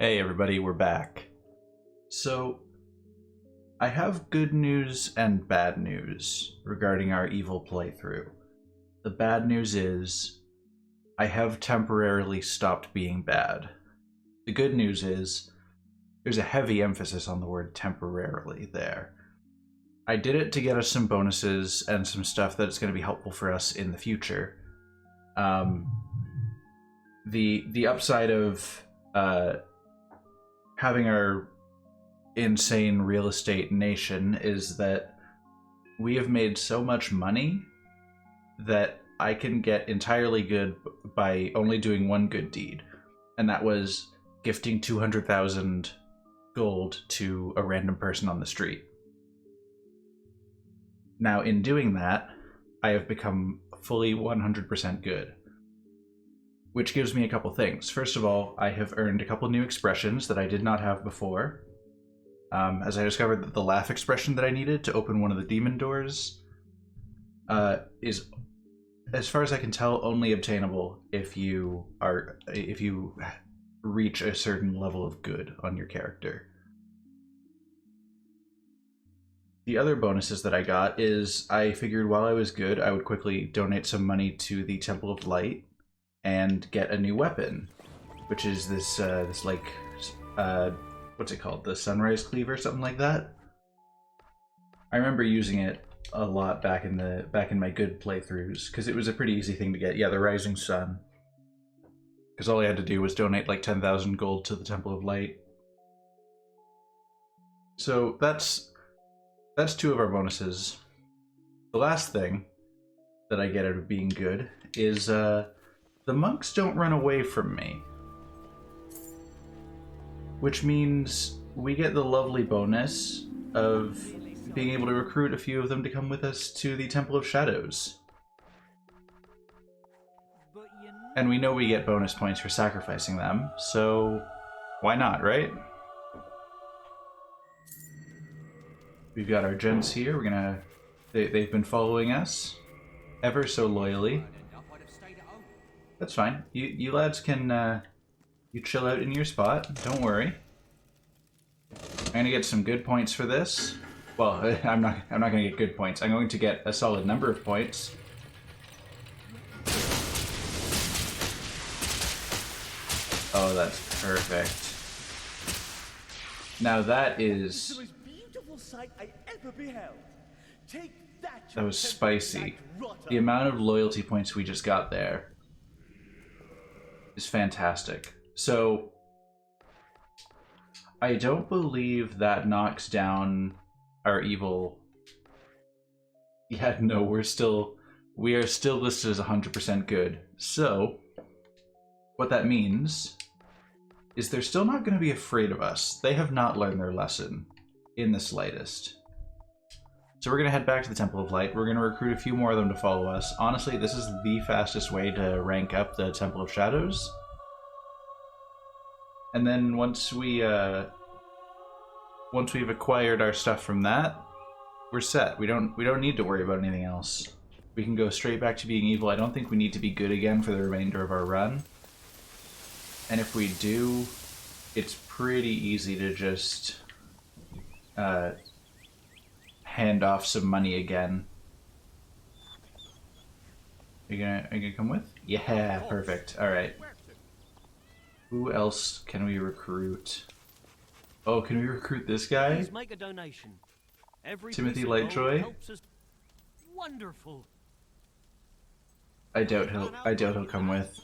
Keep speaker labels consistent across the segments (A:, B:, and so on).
A: Hey everybody, we're back. So, I have good news and bad news regarding our evil playthrough. The bad news is, I have temporarily stopped being bad. The good news is, there's a heavy emphasis on the word temporarily there. I did it to get us some bonuses and some stuff that's going to be helpful for us in the future. The upside of having our insane real estate nation is that we have made so much money that I can get entirely good by only doing one good deed, and that was gifting 200,000 gold to a random person on the street. Now, in doing that, I have become fully 100% good, which gives me a couple things. First of all, I have earned a couple new expressions that I did not have before. As I discovered that the laugh expression that I needed to open one of the demon doors is, as far as I can tell, only obtainable if you reach a certain level of good on your character. The other bonuses that I got is I figured while I was good, I would quickly donate some money to the Temple of Light and get a new weapon, which is this what's it called? The Sunrise Cleaver, something like that. I remember using it a lot back in my good playthroughs because it was a pretty easy thing to get. Yeah, the Rising Sun. Because all I had to do was donate like 10,000 gold to the Temple of Light. So that's two of our bonuses. The last thing that I get out of being good is the monks don't run away from me. Which means we get the lovely bonus of being able to recruit a few of them to come with us to the Temple of Shadows. And we know we get bonus points for sacrificing them, so why not, right? We've got our gents here. They've been following us ever so loyally. That's fine. You lads can you chill out in your spot. Don't worry. I'm gonna get some good points for this. Well, I'm not gonna get good points. I'm going to get a solid number of points. Oh, that's perfect. Now that is
B: the most beautiful sight I ever beheld. Take that.
A: That was spicy. The amount of loyalty points we just got there is fantastic. So I don't believe that knocks down our evil. Yeah, no, we are still listed as 100% good. So what that means is they're still not going to be afraid of us. They have not learned their lesson in the slightest. So we're going to head back to the Temple of Light. We're going to recruit a few more of them to follow us. Honestly, this is the fastest way to rank up the Temple of Shadows. And then once we've acquired our stuff from that, we're set. We don't need to worry about anything else. We can go straight back to being evil. I don't think we need to be good again for the remainder of our run. And if we do, it's pretty easy to just hand off some money again. Are you gonna come with? Yeah, perfect. All right. Who else can we recruit? Oh, can we recruit this guy?
C: Please make a donation.
A: Timothy Lightjoy?
C: Wonderful.
A: I doubt he'll come with.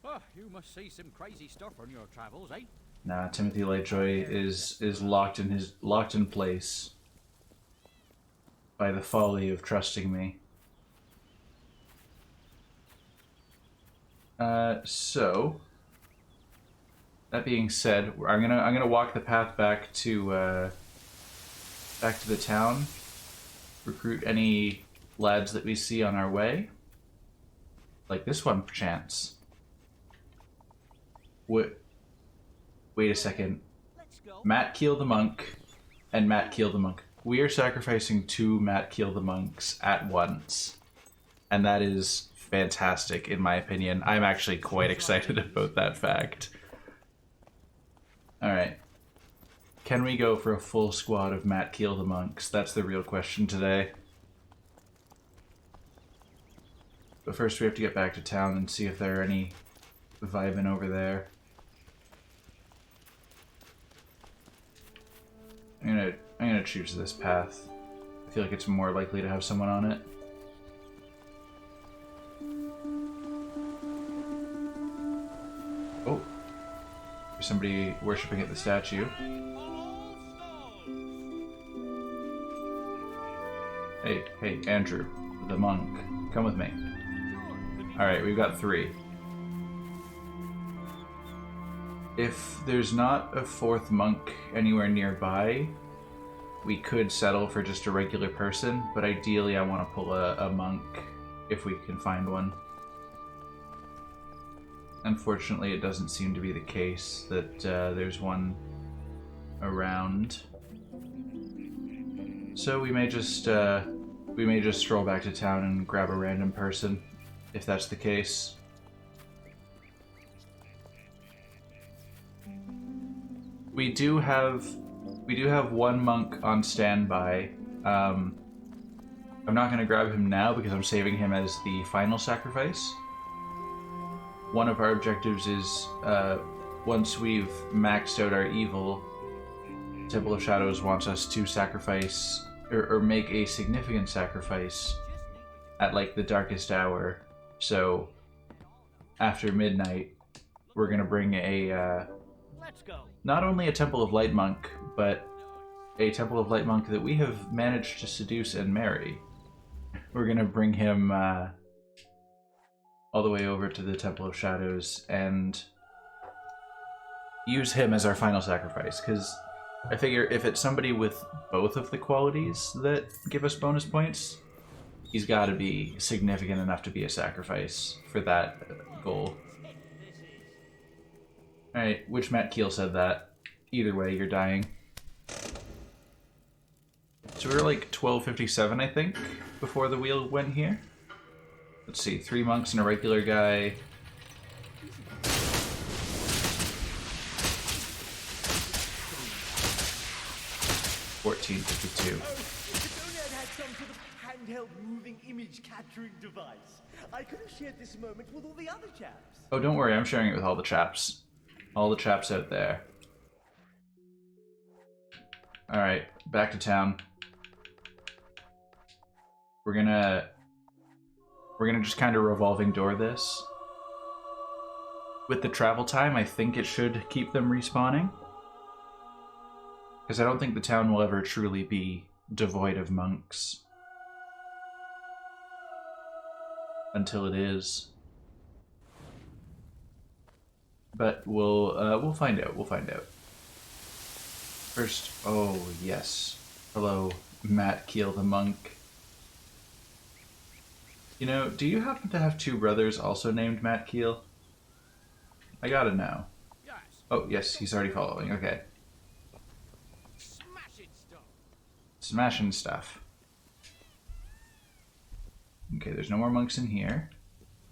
D: Oh, you must see some crazy stuff on your travels, eh?
A: Nah, Timothy Lightjoy is locked in place by the folly of trusting me. So that being said, I'm gonna walk the path back to the town, recruit any lads that we see on our way, like this one perchance. Wait a second. Matt Keel the Monk and Matt Keel the Monk. We are sacrificing two Matt Keel the Monks at once, and that is fantastic in my opinion. I'm actually quite excited about that fact. Alright. Can we go for a full squad of Matt Keel the Monks? That's the real question today. But first we have to get back to town and see if there are any vibing over there. I'm gonna choose this path. I feel like it's more likely to have someone on it. Oh. There's somebody worshipping at the statue. Hey, Andrew, the monk. Come with me. Alright, we've got 3. If there's not a 4th monk anywhere nearby, we could settle for just a regular person, but ideally I want to pull a monk if we can find one. Unfortunately, it doesn't seem to be the case that there's one around. So we may just stroll back to town and grab a random person, if that's the case. We do have one monk on standby. I'm not going to grab him now because I'm saving him as the final sacrifice. One of our objectives is, once we've maxed out our evil, Temple of Shadows wants us to sacrifice, or make a significant sacrifice at, like, the darkest hour. So, after midnight, we're going to bring a,
C: Let's go.
A: not only a Temple of Light monk, but a Temple of Light monk that we have managed to seduce and marry. We're going to bring him, all the way over to the Temple of Shadows and use him as our final sacrifice, because I figure if it's somebody with both of the qualities that give us bonus points, he's got to be significant enough to be a sacrifice for that goal. Alright, which Matt Keel said that? Either way, you're dying. So we were like 1257, I think, before the wheel went here. Let's see, 3 monks and a regular guy. 1452.
B: If only I'd had some sort of handheld moving image capturing device. I could have shared this moment with all the other chaps.
A: Oh, don't worry, I'm sharing it with all the chaps. All the chaps out there. Alright, back to town. We're gonna just kind of revolving door this. With the travel time, I think it should keep them respawning. Because I don't think the town will ever truly be devoid of monks. Until it is. But we'll find out, we'll find out. First, oh yes. Hello, Matt Keel the monk. You know, do you happen to have 2 brothers also named Matt Keel? I gotta know.
D: Yes.
A: Oh, yes, he's already following, okay.
D: Smashing stuff.
A: Smashing stuff. Okay, there's no more monks in here.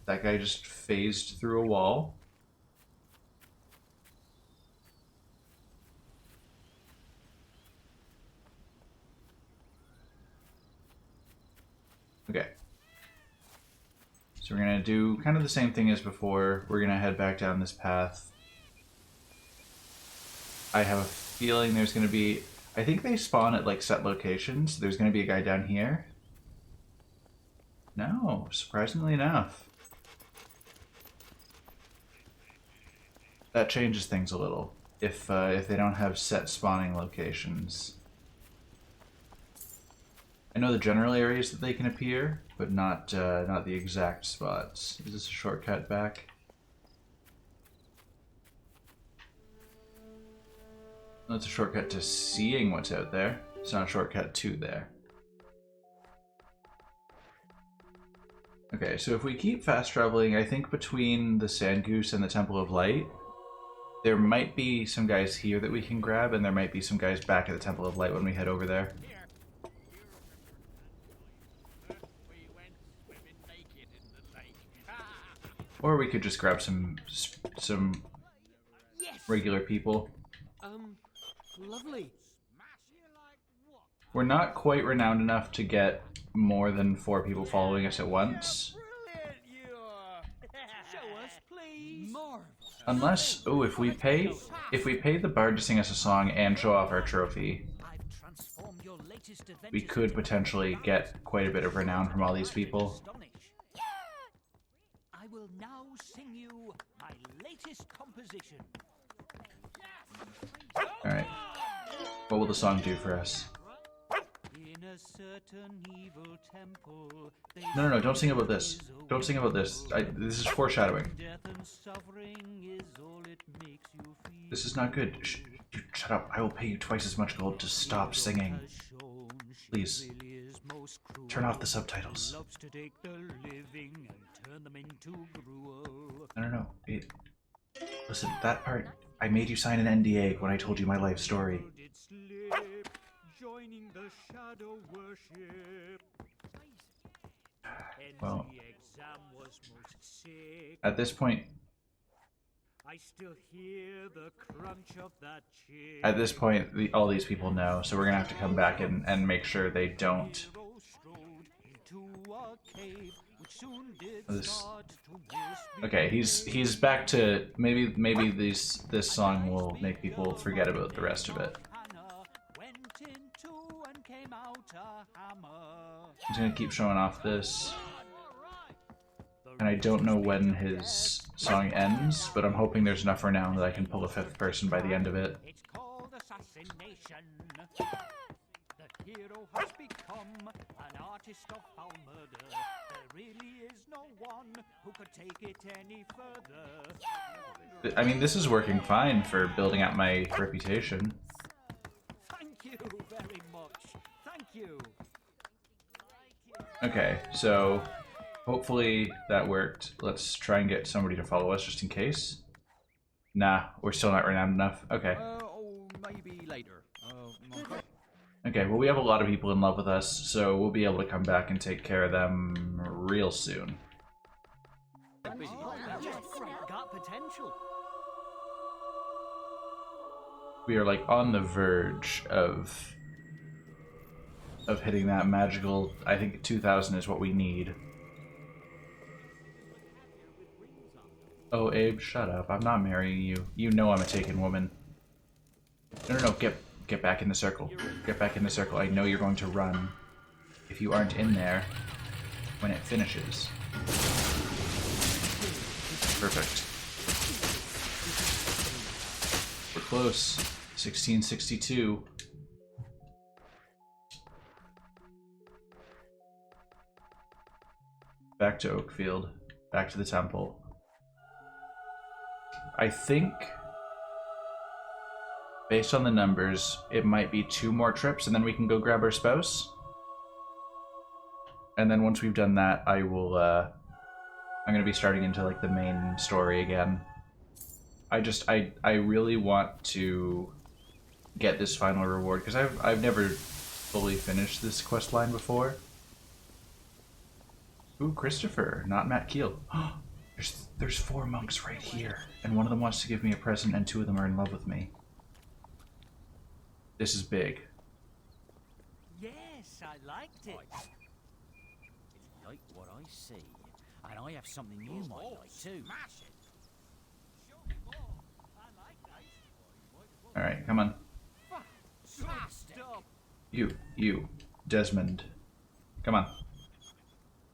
A: That guy just phased through a wall. Okay. So we're gonna do kind of the same thing as before. We're gonna head back down this path. I have a feeling there's gonna be... I think they spawn at like set locations. There's gonna be a guy down here. No, surprisingly enough. That changes things a little. If they don't have set spawning locations. I know the general areas that they can appear, but not the exact spots. Is this a shortcut back? That's a shortcut to seeing what's out there. It's not a shortcut to there. Okay, so if we keep fast traveling, I think between the Sand Goose and the Temple of Light, there might be some guys here that we can grab, and there might be some guys back at the Temple of Light when we head over there. Or we could just grab some regular people.
C: Lovely.
A: We're not quite renowned enough to get more than 4 people following us at once.
B: Brilliant, you are.
C: Show us, please. Marvelous.
A: Unless, oh, if we pay the bard to sing us a song and show off our trophy,
C: I've transformed your latest adventure.
A: we could potentially get quite a bit of renown from all these people.
C: I will now sing you my latest composition.
A: Alright. What will the song do for us?
C: In a certain evil temple,
A: No, don't sing about this. Don't sing about this. This is foreshadowing.
C: death and suffering is all it makes you feel.
A: This is not good. Shut up. I will pay you twice as much gold to stop singing. Please. Turn off the subtitles.
C: Loves to take the living and turn them into gruel.
A: No. Listen, that part, I made you sign an NDA when I told you my life story.
C: Did slip, joining the shadow worship.
A: Well,
C: The exam was most sick.
A: at this point,
C: I still hear the crunch of that chip.
A: all these people know, so we're gonna have to come back and make sure they don't.
C: Hero strode into a cave, which soon did
A: This-
C: start to misbehave.
A: Okay, he's back to maybe this song will make people forget about the rest of it.
C: Hannah went into and came out a hammer.
A: I'm just gonna keep showing off this, and I don't know when his song ends, but I'm hoping there's enough renown that I can pull a 5th person by the end of it.
C: It's called assassination. The hero has become an artist of foul murder. There really is no one who could take it any further.
A: I mean, this is working fine for building up my reputation.
C: Thank you very much. Thank you.
A: Okay, so hopefully that worked. Let's try and get somebody to follow us just in case. Nah, we're still not renowned enough. Okay.
D: Maybe later.
A: Okay, well, we have a lot of people in love with us, so we'll be able to come back and take care of them real soon.
C: Got potential.
A: We are like on the verge of hitting that magical, I think 2,000 is what we need. Oh, Abe, shut up. I'm not marrying you. You know I'm a taken woman. No, get back in the circle. Get back in the circle. I know you're going to run if you aren't in there when it finishes. Perfect. We're close. 1662. Back to Oakfield. Back to the temple. I think, based on the numbers, it might be 2 more trips and then we can go grab our spouse. And then once we've done that, I will, I'm going to be starting into like the main story again. I really want to get this final reward because I've never fully finished this quest line before. Ooh, Christopher, not Matt Keel. There's 4 monks right here, and one of them wants to give me a present, and 2 of them are in love with me. This is big.
C: Yes, I liked it.
D: It's like what I see, and I have something you might like too.
A: All right, come on.
C: Stop.
A: You, Desmond. Come on.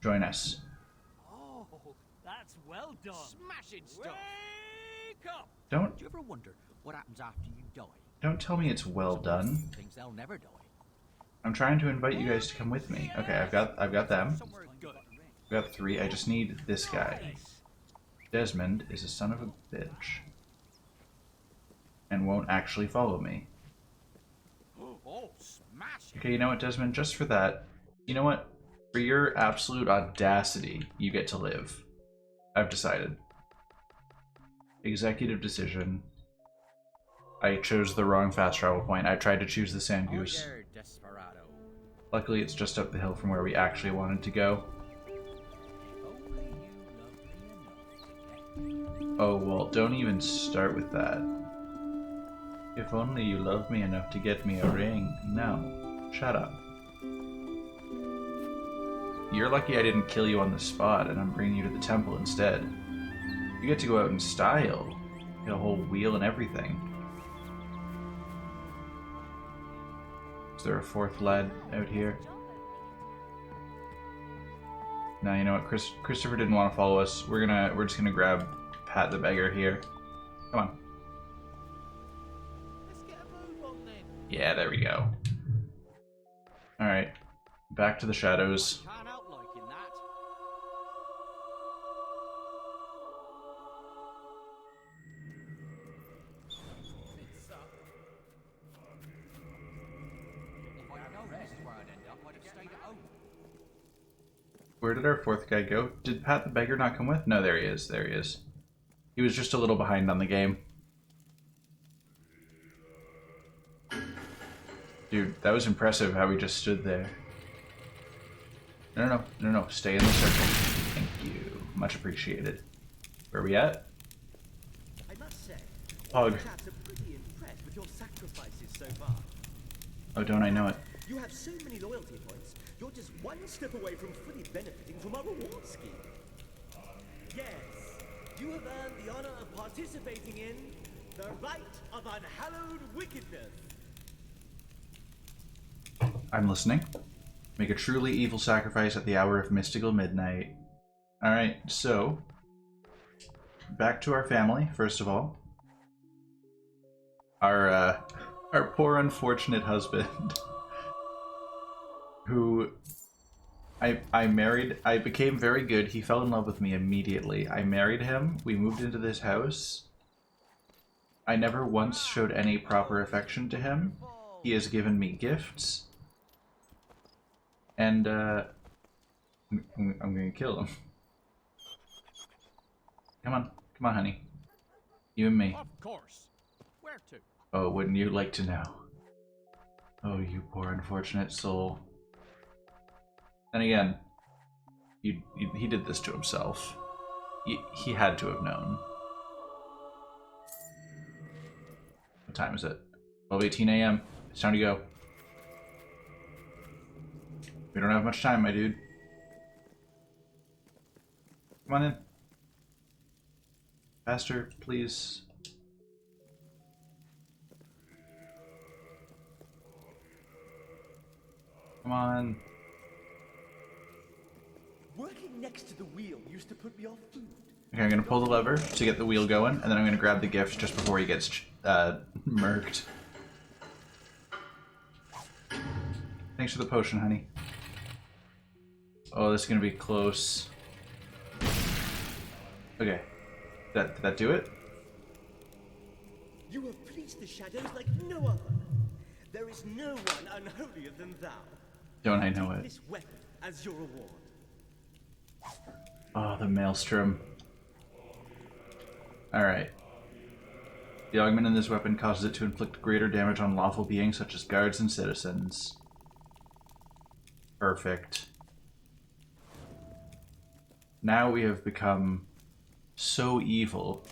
A: Join us.
C: Oh, that's well done.
D: Smashing stuff.
C: Wake up.
A: Don't
D: Do you ever wonder what happens after you die?
A: tell me it's well done.
D: Things they'll never die.
A: I'm trying to invite you guys to come with me. Okay, I've got them.
D: Somewhere good.
A: I've got 3. I just need this guy. Desmond is a son of a bitch. And won't actually follow me.
D: Oh, smashing.
A: Okay, you know what, Desmond? Just for that, you know what? For your absolute audacity, you get to live. I've decided. Executive decision. I chose the wrong fast travel point. I tried to choose the Sand
D: Oh,
A: Goose.
D: there, Desperado.
A: Luckily, it's just up the hill from where we actually wanted to go.
D: Only you love me enough.
A: Oh, well, don't even start with that. If only you loved me enough to get me a ring. No. Shut up. You're lucky I didn't kill you on the spot, and I'm bringing you to the temple instead. You get to go out in style. Get a whole wheel and everything. Is there a fourth lad out here? No, you know what? Christopher didn't want to follow us. We're just gonna grab Pat the beggar here. Come on.
B: Let's get a move on then.
A: Yeah, there we go. All right, back to the shadows.
C: Can't help liking that.
D: If I'd known this is where I'd end up, I'd have stayed at home.
A: Where did our fourth guy go? Did Pat the beggar not come with? No, there he is. There he is. He was just a little behind on the game. Dude, that was impressive how he just stood there. No. Stay in the circle. Thank you. Much appreciated. Where are we at?
B: I must say,
A: Pog.
B: the chaps are pretty impressed with your sacrifices so far.
A: Oh, don't I know it?
B: You have so many loyalty points, you're just one step away from fully benefiting from our reward scheme. Yes, you have earned the honor of participating in the Rite of Unhallowed Wickedness.
A: I'm listening. Make a truly evil sacrifice at the hour of mystical midnight. Alright, so... back to our family, first of all. Our poor unfortunate husband. Who... I married... I became very good. He fell in love with me immediately. I married him. We moved into this house. I never once showed any proper affection to him. He has given me gifts. And, I'm gonna kill him. Come on, honey. You and me.
C: Of course. Where to?
A: Oh, wouldn't you like to know? Oh, you poor unfortunate soul. Then again, he did this to himself. He had to have known. What time is it? 12:18 a.m. It's time to go. We don't have much time, my dude. Come on in. Faster, please. Come on.
B: Working next to the wheel used to put me off food.
A: Okay, I'm gonna pull the lever to get the wheel going, and then I'm gonna grab the gift just before he gets murked. Thanks for the potion, honey. Oh, this is gonna be close. Okay. Did that do it?
B: You have pleased the shadows like no other. There is no one unholier than thou.
A: Don't I know it?
B: This weapon as your reward.
A: Oh, the Maelstrom. Alright. The augment in this weapon causes it to inflict greater damage on lawful beings such as guards and citizens. Perfect. Now we have become so evil.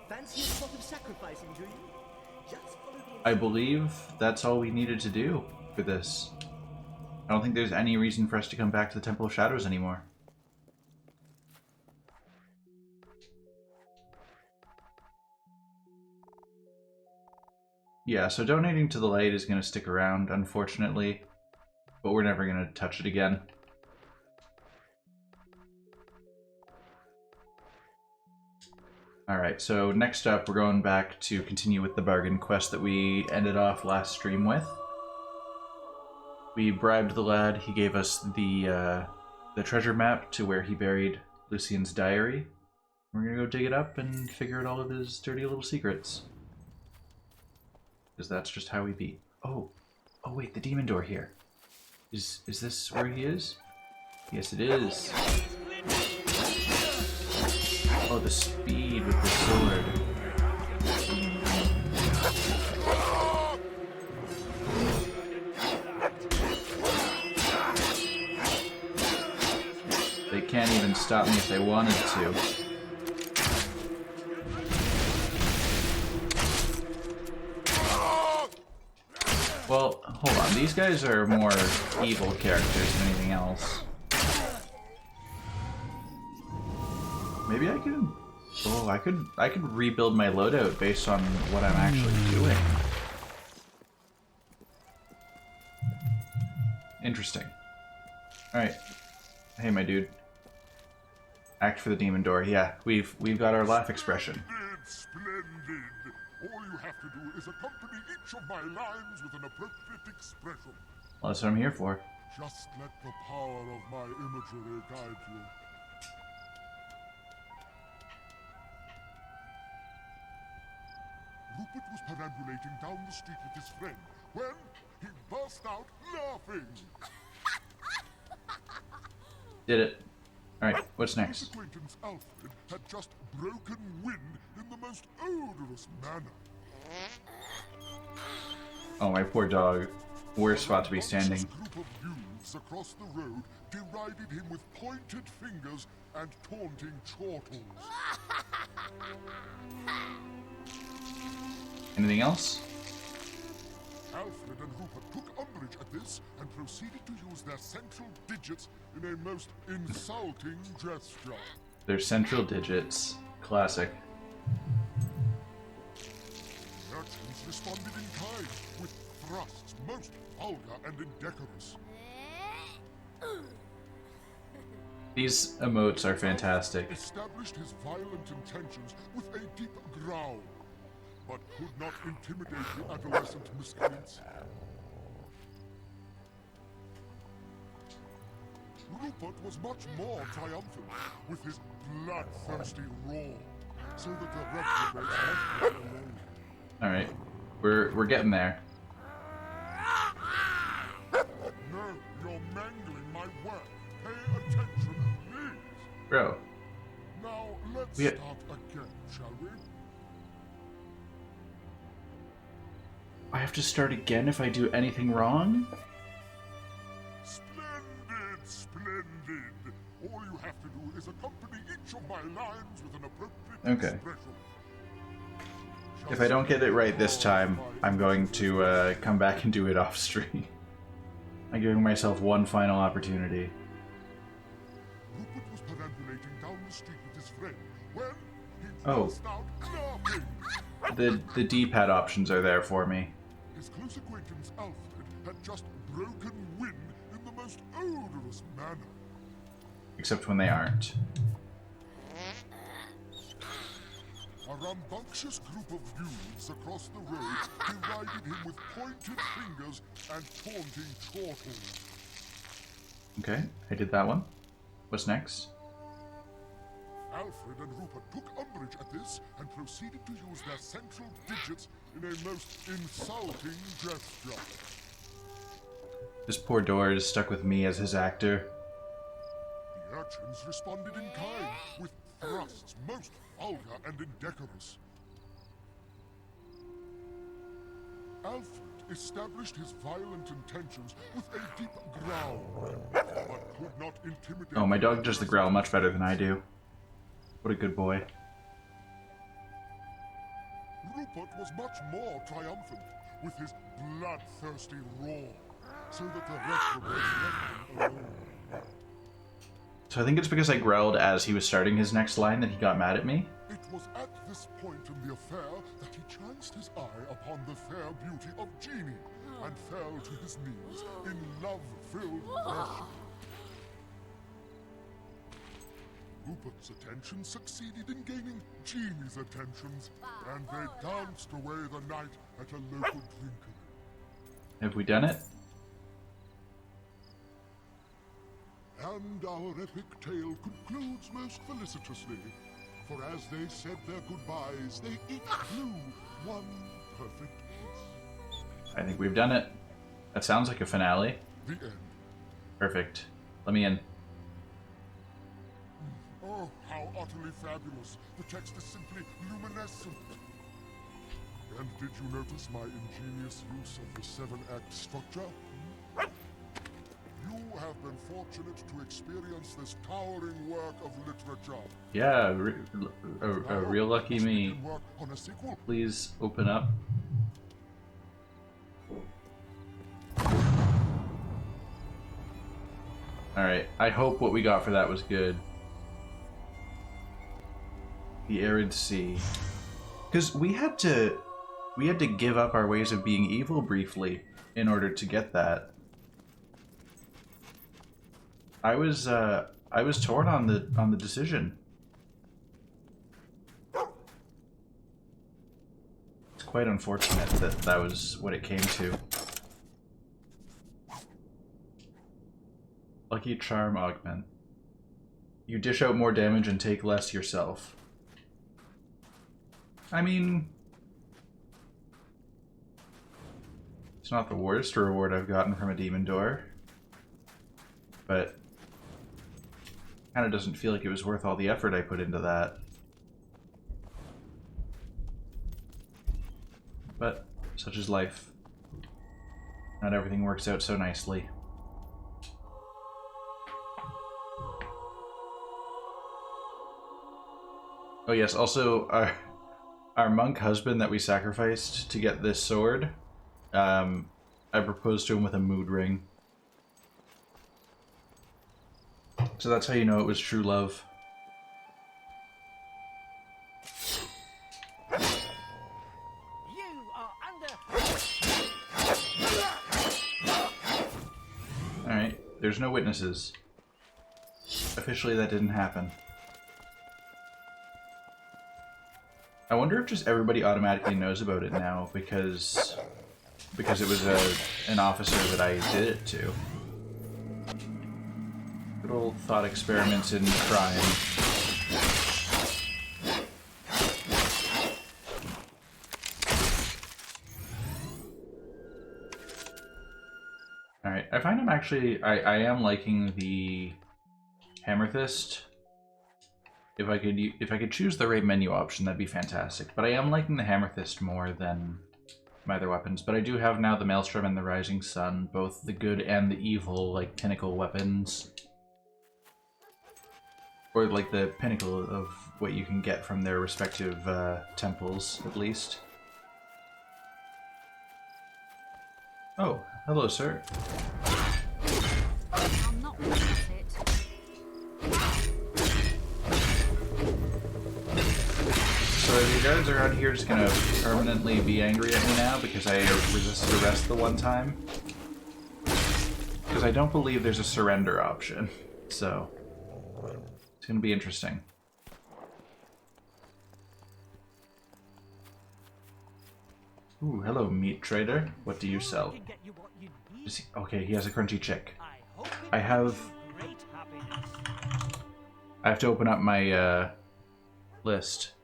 B: Fancy a sort of sacrificing, do you? Just follow the
A: I believe that's all we needed to do for this. I don't think there's any reason for us to come back to the Temple of Shadows anymore. Yeah, so donating to the light is going to stick around, unfortunately. But we're never going to touch it again. Alright, so next up we're going back to continue with the bargain quest that we ended off last stream with. We bribed the lad, he gave us the treasure map to where he buried Lucien's diary. We're gonna go dig it up and figure out all of his dirty little secrets. Because that's just how we beat. Oh wait, the demon door here. Is this where he is? Yes, it is. Oh, the speed with the sword. They can't even stop me if they wanted to. Well, hold on. These guys are more evil characters than anything else. Maybe I can... Oh, I could rebuild my loadout based on what I'm actually doing. Interesting. Alright. Hey, my dude. Act for the demon door. Yeah, we've got our laugh expression.
E: Splendid! All you have to do is accompany each of my lines with an appropriate expression.
A: Well, that's what I'm here for.
E: Just let the power of my imagery guide you. Rupert was perambulating down the street with his friend when he burst out laughing.
A: Did it. Alright, what's
E: His
A: next?
E: acquaintance Alfred had just broken wind in the most odorous manner.
A: Oh, my poor dog. Worst spot to be standing.
E: A group of youths across the road derided him with pointed fingers and taunting chortles.
A: Anything else?
E: Alfred and Rupert took umbrage at this and proceeded to use their central digits in a most insulting gesture.
A: Their central digits. Classic.
E: The urchins responded in kind with thrusts most vulgar and indecorous.
A: These emotes are fantastic.
E: Established his violent intentions with a deep growl, but could not intimidate the adolescent miscreants. Rupert was much more triumphant with his bloodthirsty roar, so that the reprobates left him alone.
A: Alright. We're getting there.
E: No, you're mangling my work. Pay attention, please.
A: Bro.
E: Now let's
A: Yeah.
E: start again, shall we?
A: I have to start again if I do anything wrong?
E: Splendid, splendid. All you have to do is accompany each of my lines with an appropriate
A: Okay.
E: expression.
A: If I don't get it right this time, I'm going to come back and do it off stream. I'm giving myself one final opportunity.
E: Rupert was perambulating down the street with his friend when he
A: Oh.
E: burst out laughing.
A: The D-pad options are there for me.
E: His close acquaintance Alfred had just broken wind in the most odorous manner.
A: Except when they aren't.
E: A rambunctious group of youths across the road derided him with pointed fingers and taunting chortles.
A: Okay, I did that one. What's next?
E: Alfred and Rupert took umbrage at this and proceeded to use their central digits in a most insulting gesture.
A: This poor door is stuck with me as his actor.
E: The urchins responded in kind with thrusts most vulgar and indecorous. Alfred established his violent intentions with a deep growl, but could not intimidate.
A: Oh, my dog does the growl much better than I do. What a good boy.
E: Rupert was much more triumphant with his bloodthirsty roar, so that the reprobates left him alone.
A: So I think it's because I growled as he was starting his next line that he got mad at me.
E: It was at this point in the affair that he chanced his eye upon the fair beauty of Jeannie and fell to his knees in love-filled worship. Rupert's attention succeeded in gaining Jeannie's attentions, and they danced away the night at a local drinkery.
A: Have we done it?
E: And our epic tale concludes most felicitously, for as they said their goodbyes, they each blew one perfect kiss.
A: I think we've done it. That sounds like a finale.
E: The end.
A: Perfect. Let me in.
E: Oh, how utterly fabulous. The text is simply luminescent. And did you notice my ingenious use of the 7-act structure? You have been fortunate to experience this towering work of literature.
A: Yeah, a real lucky
E: Now,
A: me.
E: we can work on a sequel.
A: Please open up. Alright, I hope what we got for that was good. The Arid Sea. Because we had to give up our ways of being evil briefly in order to get that. I was torn on the decision. It's quite unfortunate that that was what it came to. Lucky Charm Augment. You dish out more damage and take less yourself. I mean, it's not the worst reward I've gotten from a demon door, but kind of doesn't feel like it was worth all the effort I put into that. But such is life. Not everything works out so nicely. Oh yes, also our monk husband that we sacrificed to get this sword, I proposed to him with a mood ring. So that's how you know it was true love.
C: You are under.
A: Alright, there's no witnesses. Officially that didn't happen. I wonder if just everybody automatically knows about it now because it was an officer that I did it to. Good old thought experiments in crime. Alright, I find I'm actually I am liking the Hammerfist. If I could choose the raid menu option, that'd be fantastic. But I am liking the Hammerfist more than my other weapons. But I do have now the Maelstrom and the Rising Sun, both the good and the evil, like, pinnacle weapons. Or, like, the pinnacle of what you can get from their respective temples, at least. Oh, hello, sir.
F: I'm not good at it.
A: So are the guards around here just gonna permanently be angry at me now because I resisted arrest the one time? Because I don't believe there's a surrender option, so it's gonna be interesting. Ooh, hello, meat trader. What do you sell?
C: Can get you what you need.
A: Is he, okay, he has a crunchy chick.
C: I hope it
A: I have...
C: brings you great happiness.
A: I have to open up my list.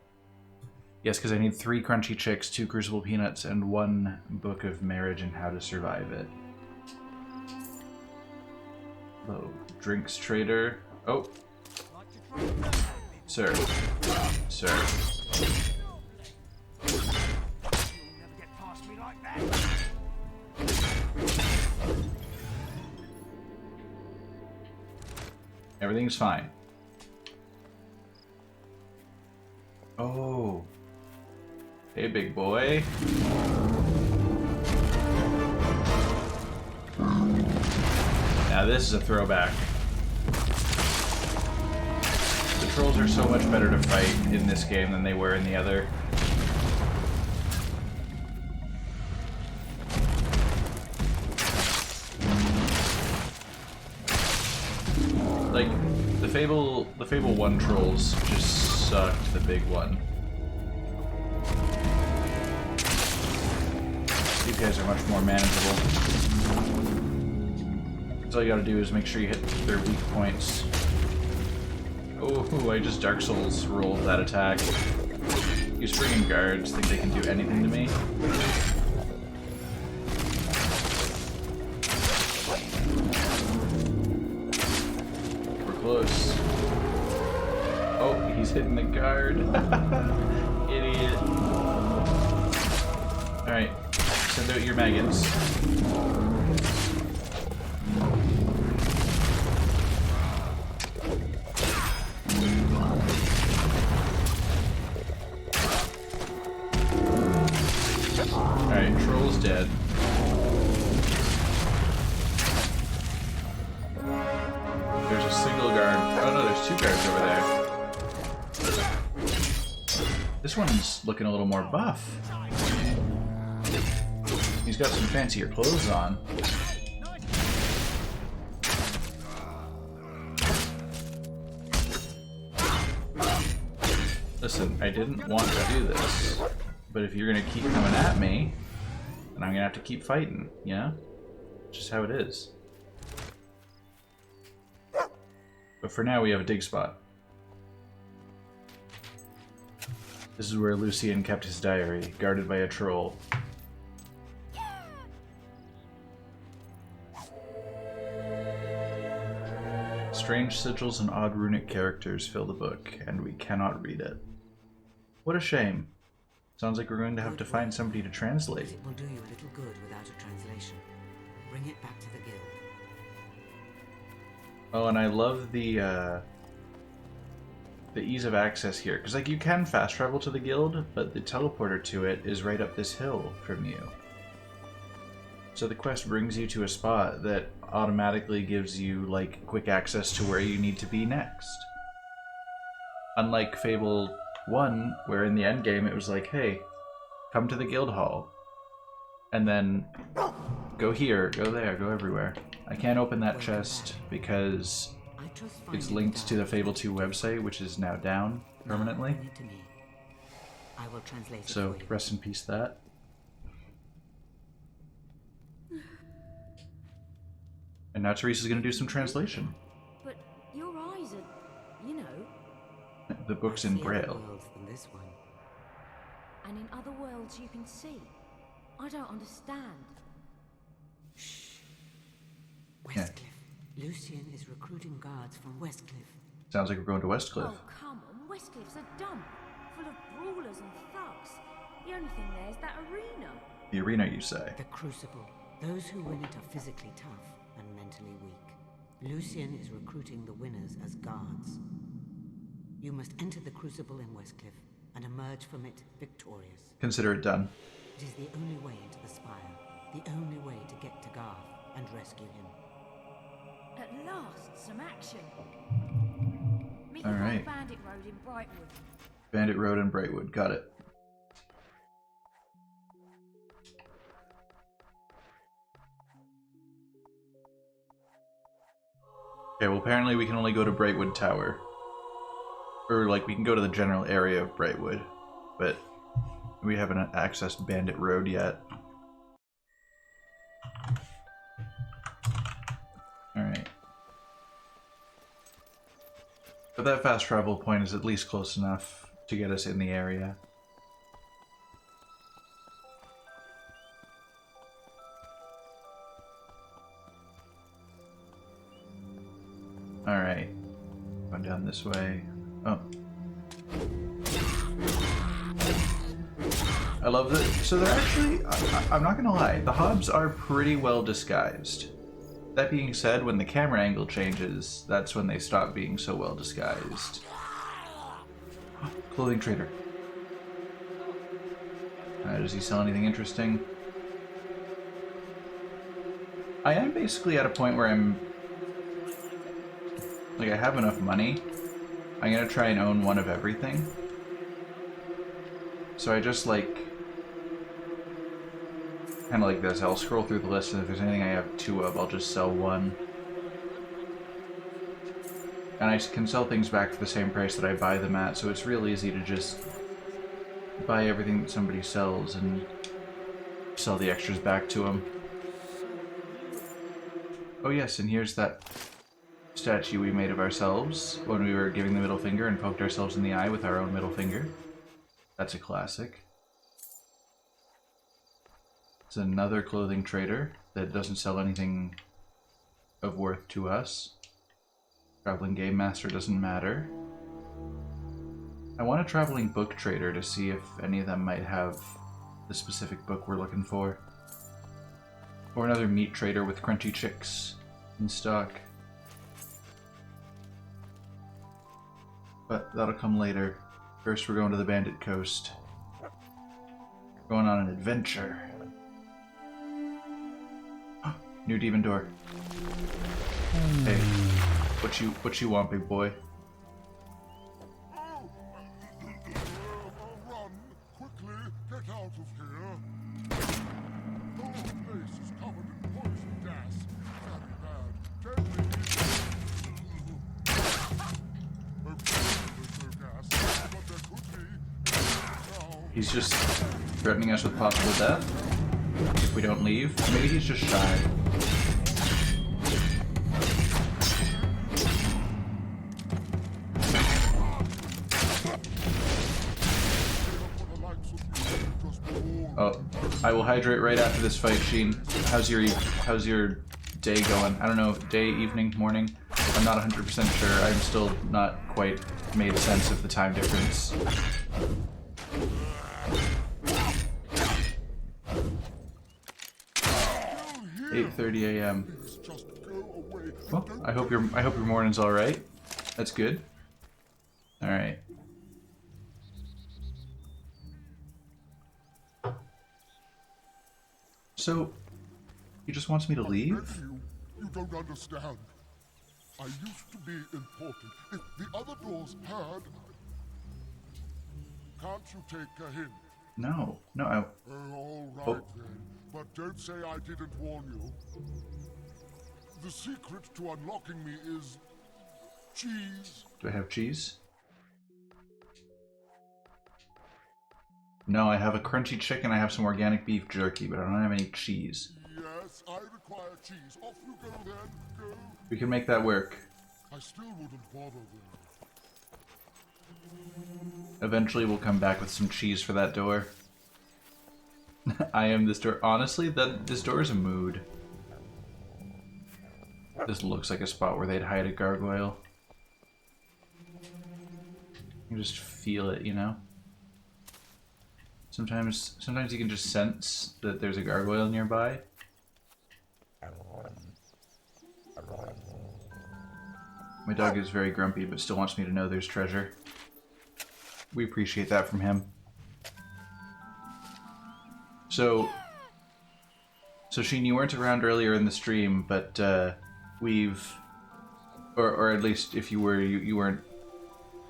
A: Yes, because I need 3 crunchy chicks, 2 crucible peanuts, and 1 book of marriage and how to survive it. Hello, drinks trader. Oh,
C: Like to try and learn
A: sir. Sir.
C: You'll never get past me like that.
A: Everything's fine. Oh. Hey, big boy. Now this is a throwback. The trolls are so much better to fight in this game than they were in the other. Like, the Fable 1 trolls just sucked the big one. These guys are much more manageable. So all you gotta do is make sure you hit their weak points. Oh, I just Dark Souls rolled that attack. These friggin' guards think they can do anything to me. We're close. Oh, he's hitting the guard. Idiot. Alright, send out your maggots. Alright, troll's dead. This one's looking a little more buff. He's got some fancier clothes on. Listen, I didn't want to do this, but if you're gonna keep coming at me, then I'm gonna have to keep fighting, you know? Just how it is. But for now, we have a dig spot. This is where Lucian kept his diary, guarded by a troll. Strange sigils and odd runic characters fill the book, and we cannot read it. What a shame. Sounds like we're going to have to find somebody to translate.
F: It will do you a little good without a translation. Bring it back to the guild.
A: Oh, and I love the ease of access here, because like you can fast travel to the guild, but the teleporter to it is right up this hill from you. So the quest brings you to a spot that automatically gives you like quick access to where you need to be next. Unlike Fable 1, where in the end game it was like, hey, come to the guild hall, and then go here, go there, go everywhere. I can't open that chest because it's linked to the Fable II website, which is now down permanently.
F: I will translate it
A: So
F: for you.
A: rest in peace that. And now Teresa's gonna do some translation.
G: But your eyes are, you know,
A: The book's
F: I
A: in
F: see other
A: Braille.
F: worlds than this one.
G: and in other worlds you can see. I don't understand.
F: Westcliff. Lucian is recruiting guards from Westcliff.
A: Sounds like we're going to Westcliff.
G: Oh, come on. Westcliff's a dump, full of brawlers and thugs. The only thing there is that arena.
A: The arena, you say?
F: The Crucible. Those who win it are physically tough and mentally weak. Lucian is recruiting the winners as guards. You must enter the Crucible in Westcliff and emerge from it victorious.
A: Consider it done.
F: It is the only way into the Spire, the only way to get to Garth and rescue him.
G: At last, some action. Meet
A: All
G: me
A: right.
G: on Bandit Road in Brightwood.
A: Bandit Road and Brightwood. Got it. Okay, well apparently we can only go to Brightwood Tower. Or like we can go to the general area of Brightwood, but we haven't accessed Bandit Road yet. Alright. But that fast travel point is at least close enough to get us in the area. Alright. Going down this way. Oh. I love that. So they're actually, I'm not gonna lie, the hobs are pretty well disguised. That being said, when the camera angle changes, that's when they stop being so well disguised. Clothing trader. Does he sell anything interesting? I am basically at a point where I'm like, I have enough money. I'm gonna try and own one of everything. So I just like, kind of like this. I'll scroll through the list, and if there's anything I have two of, I'll just sell one. And I can sell things back for the same price that I buy them at, so it's real easy to just buy everything that somebody sells and sell the extras back to them. Oh yes, and here's that statue we made of ourselves when we were giving the middle finger and poked ourselves in the eye with our own middle finger. That's a classic. It's another clothing trader that doesn't sell anything of worth to us. Traveling game master doesn't matter. I want a traveling book trader to see if any of them might have the specific book we're looking for. Or another meat trader with crunchy chicks in stock. But that'll come later. First we're going to the Bandit Coast. Going on an adventure. New demon door. Hey, what you want, big boy? He's just threatening us with possible death if we don't leave. Maybe he's just shy. Oh, I will hydrate right after this fight, Sheen. How's your day going? I don't know, day, evening, morning? I'm not 100% sure. I'm still not quite made sense of the time difference. "8:30 a.m. Well, I hope your morning's all right. That's good. All right. So, he just wants me to leave?
E: You don't understand. I used to be important. If the other doors had... Can't you take a hint?
A: No,
E: All right then. But don't say I didn't warn you. The secret to unlocking me is... cheese.
A: Do I have cheese? No, I have a crunchy chicken, I have some organic beef jerky, but I don't have any cheese.
E: Yes, I require cheese. Off you go then. Go.
A: We can make that work.
E: I still wouldn't bother though.
A: Eventually we'll come back with some cheese for that door. I am this door. Honestly, this door is a mood. This looks like a spot where they'd hide a gargoyle. You just feel it, you know? Sometimes you can just sense that there's a gargoyle nearby. My dog is very grumpy, but still wants me to know there's treasure. We appreciate that from him. So Sheen, you weren't around earlier in the stream, but or at least if you were, you weren't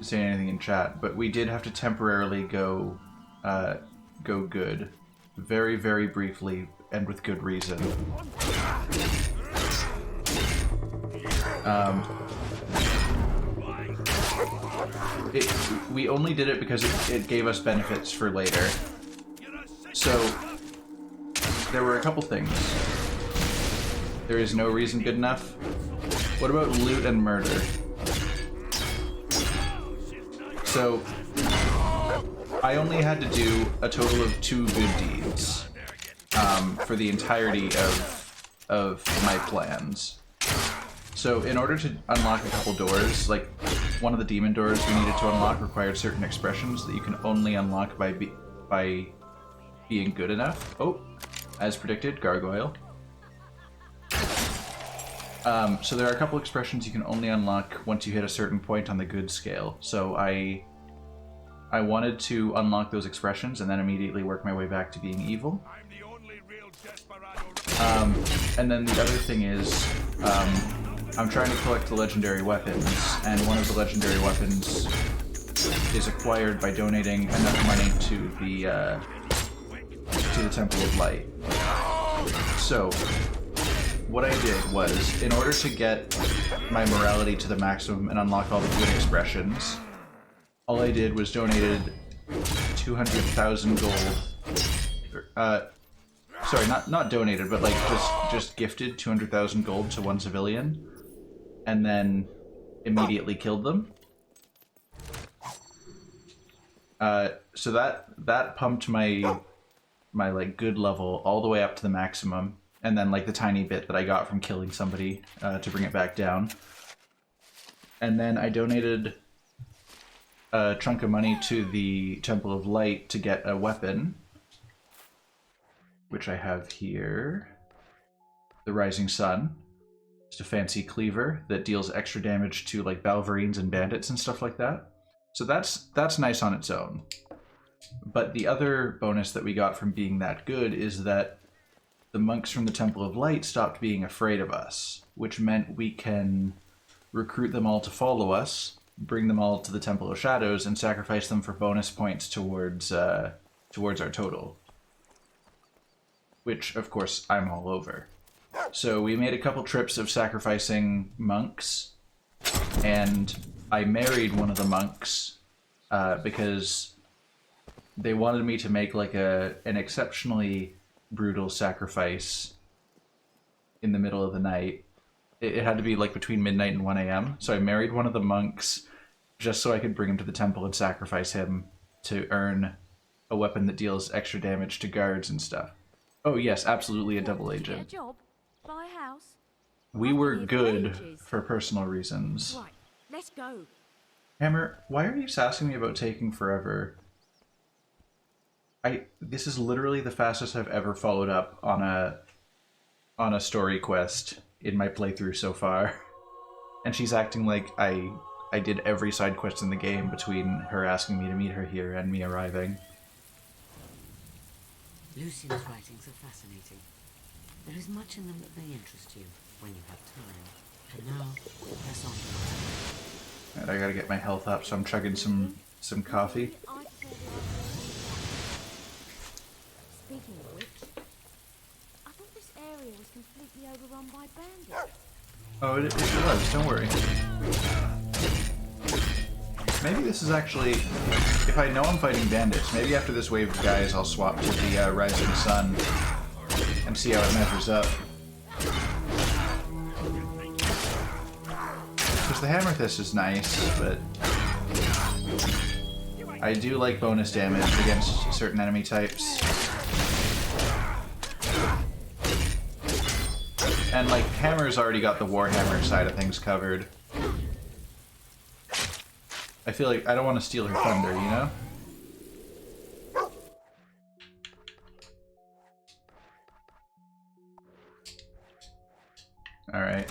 A: saying anything in chat, but we did have to temporarily go good. Very, very briefly, and with good reason. We only did it because it gave us benefits for later. So, there were a couple things. There is no reason good enough. What about loot and murder? So, I only had to do a total of 2 good deeds for the entirety of my plans. So in order to unlock a couple doors, like one of the demon doors we needed to unlock required certain expressions that you can only unlock by being good enough. Oh, as predicted, gargoyle. So there are a couple expressions you can only unlock once you hit a certain point on the good scale. So I wanted to unlock those expressions and then immediately work my way back to being evil. And then the other thing is, I'm trying to collect the legendary weapons, and one of the legendary weapons is acquired by donating enough money to the Temple of Light. So, what I did was, in order to get my morality to the maximum and unlock all the good expressions, all I did was donated 200,000 gold. Sorry, not donated, but like just gifted 200,000 gold to one civilian, and then immediately killed them. So that pumped my like good level all the way up to the maximum, and then like the tiny bit that I got from killing somebody to bring it back down. And then I donated a chunk of money to the Temple of Light to get a weapon, which I have here. The Rising Sun. Just a fancy cleaver that deals extra damage to like Balverines and bandits and stuff like that. So that's nice on its own. But the other bonus that we got from being that good is that the monks from the Temple of Light stopped being afraid of us, which meant we can recruit them all to follow us, bring them all to the Temple of Shadows, and sacrifice them for bonus points towards our total. Which, of course, I'm all over. So we made a couple trips of sacrificing monks, and I married one of the monks because they wanted me to make like an exceptionally brutal sacrifice in the middle of the night. It had to be like between midnight and 1 a.m. So I married one of the monks just so I could bring him to the temple and sacrifice him to earn a weapon that deals extra damage to guards and stuff. Oh yes, absolutely a double
G: Did you get
A: agent.
G: a job? Buy a house?
A: We
G: I've been
A: were
G: here for
A: good
G: ages.
A: for personal reasons.
G: Right, let's go.
A: Hammer, why are you asking me about taking forever? This is literally the fastest I've ever followed up on a story quest in my playthrough so far. And she's acting like I did every side quest in the game between her asking me to meet her here and me arriving.
F: Lucian's writings are fascinating. There is much in them that may interest you when you have time. And now, press on to
A: Alright, I gotta get my health up, so I'm chugging some coffee.
G: Speaking of which, I thought this area was completely overrun by bandits.
A: Oh, it was, don't worry. Maybe this is actually... If I know I'm fighting bandits, maybe after this wave of guys I'll swap to the Rising Sun and see how it measures up. Because the Hammerthist is nice, but... I do like bonus damage against certain enemy types. And, like, Hammer's already got the Warhammer side of things covered. I feel like I don't want to steal her thunder, you know? Alright.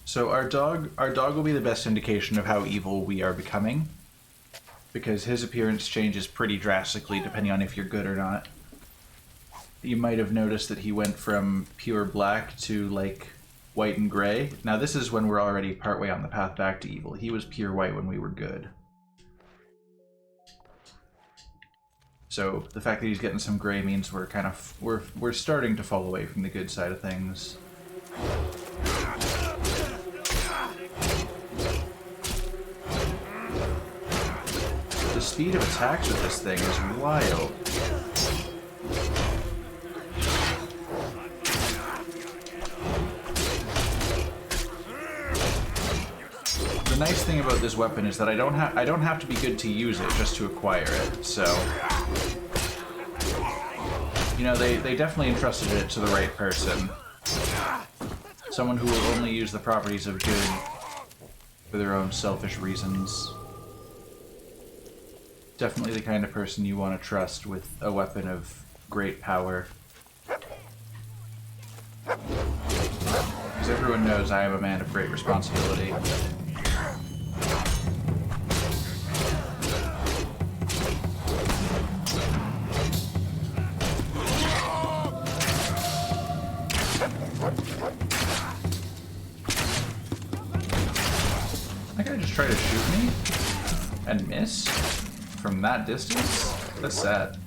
A: So our dog will be the best indication of how evil we are becoming. Because his appearance changes pretty drastically depending on if you're good or not. You might have noticed that he went from pure black to, like, white and gray. Now this is when we're already partway on the path back to evil. He was pure white when we were good. So the fact that he's getting some gray means we're kind of we're starting to fall away from the good side of things. The speed of attacks with this thing is wild. The nice thing about this weapon is that I don't have to be good to use it just to acquire it. So, you know, they definitely entrusted it to the right person. Someone who will only use the properties of good for their own selfish reasons. Definitely the kind of person you want to trust with a weapon of great power. Because everyone knows I am a man of great responsibility. That guy just tried to shoot me and miss from that distance? That's sad.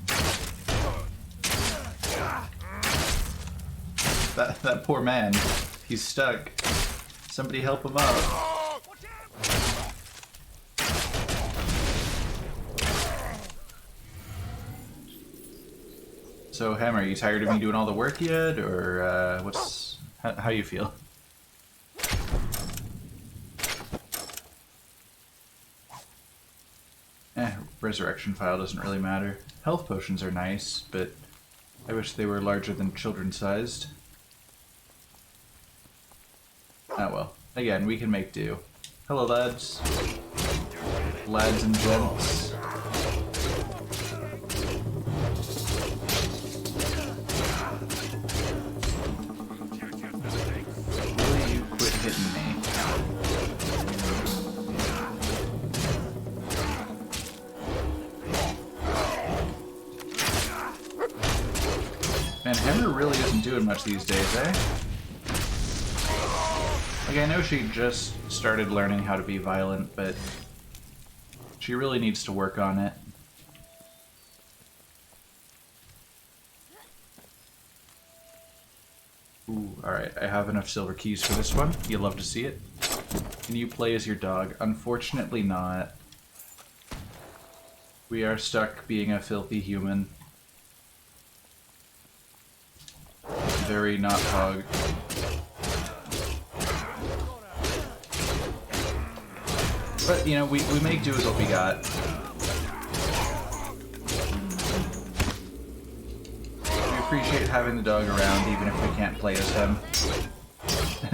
A: That poor man, he's stuck. Somebody help him out. So Hammer, are you tired of me doing all the work yet, or how you feel? Resurrection file doesn't really matter. Health potions are nice, but I wish they were larger than children-sized. Ah well. Again, we can make do. Hello, lads. Lads and gents. Will you quit hitting me? Man, Hammer really isn't doing much these days, eh? Like, I know she just started learning how to be violent, but she really needs to work on it. Ooh, alright. I have enough silver keys for this one. You'll love to see it. Can you play as your dog? Unfortunately not. We are stuck being a filthy human. Very not pog. But, you know, we make do with what we got. We appreciate having the dog around, even if we can't play as him.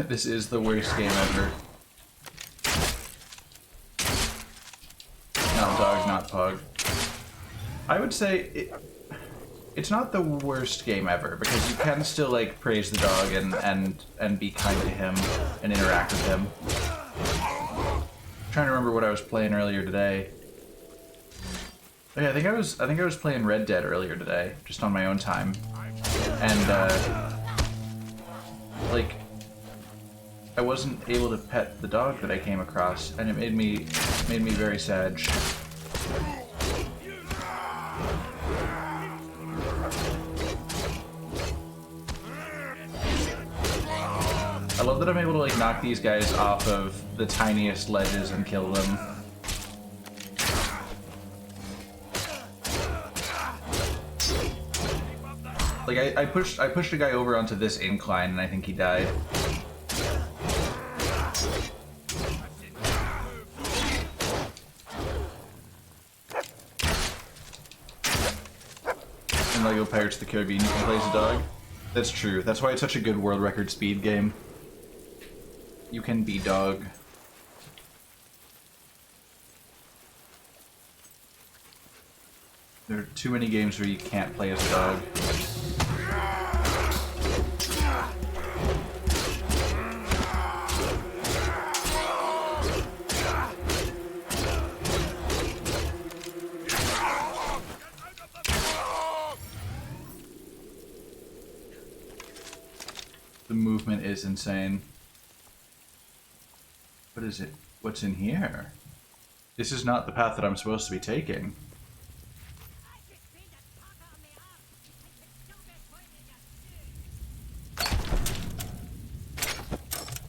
A: This is the worst game ever. Not dog, not pug. I would say it's not the worst game ever, because you can still, like, praise the dog and be kind to him and interact with him. I'm trying to remember what I was playing earlier today. Oh, yeah, I think I was playing Red Dead earlier today, just on my own time. And like, I wasn't able to pet the dog that I came across, and it made me very sad. I love that I'm able to, like, knock these guys off of the tiniest ledges and kill them. Like, I pushed a guy over onto this incline and I think he died. In LEGO Pirates of the Caribbean, you can play as a dog. That's true. That's why it's such a good world record speed game. You can be dog. There are too many games where you can't play as a dog. The movement is insane. What is it? What's in here? This is not the path that I'm supposed to be taking.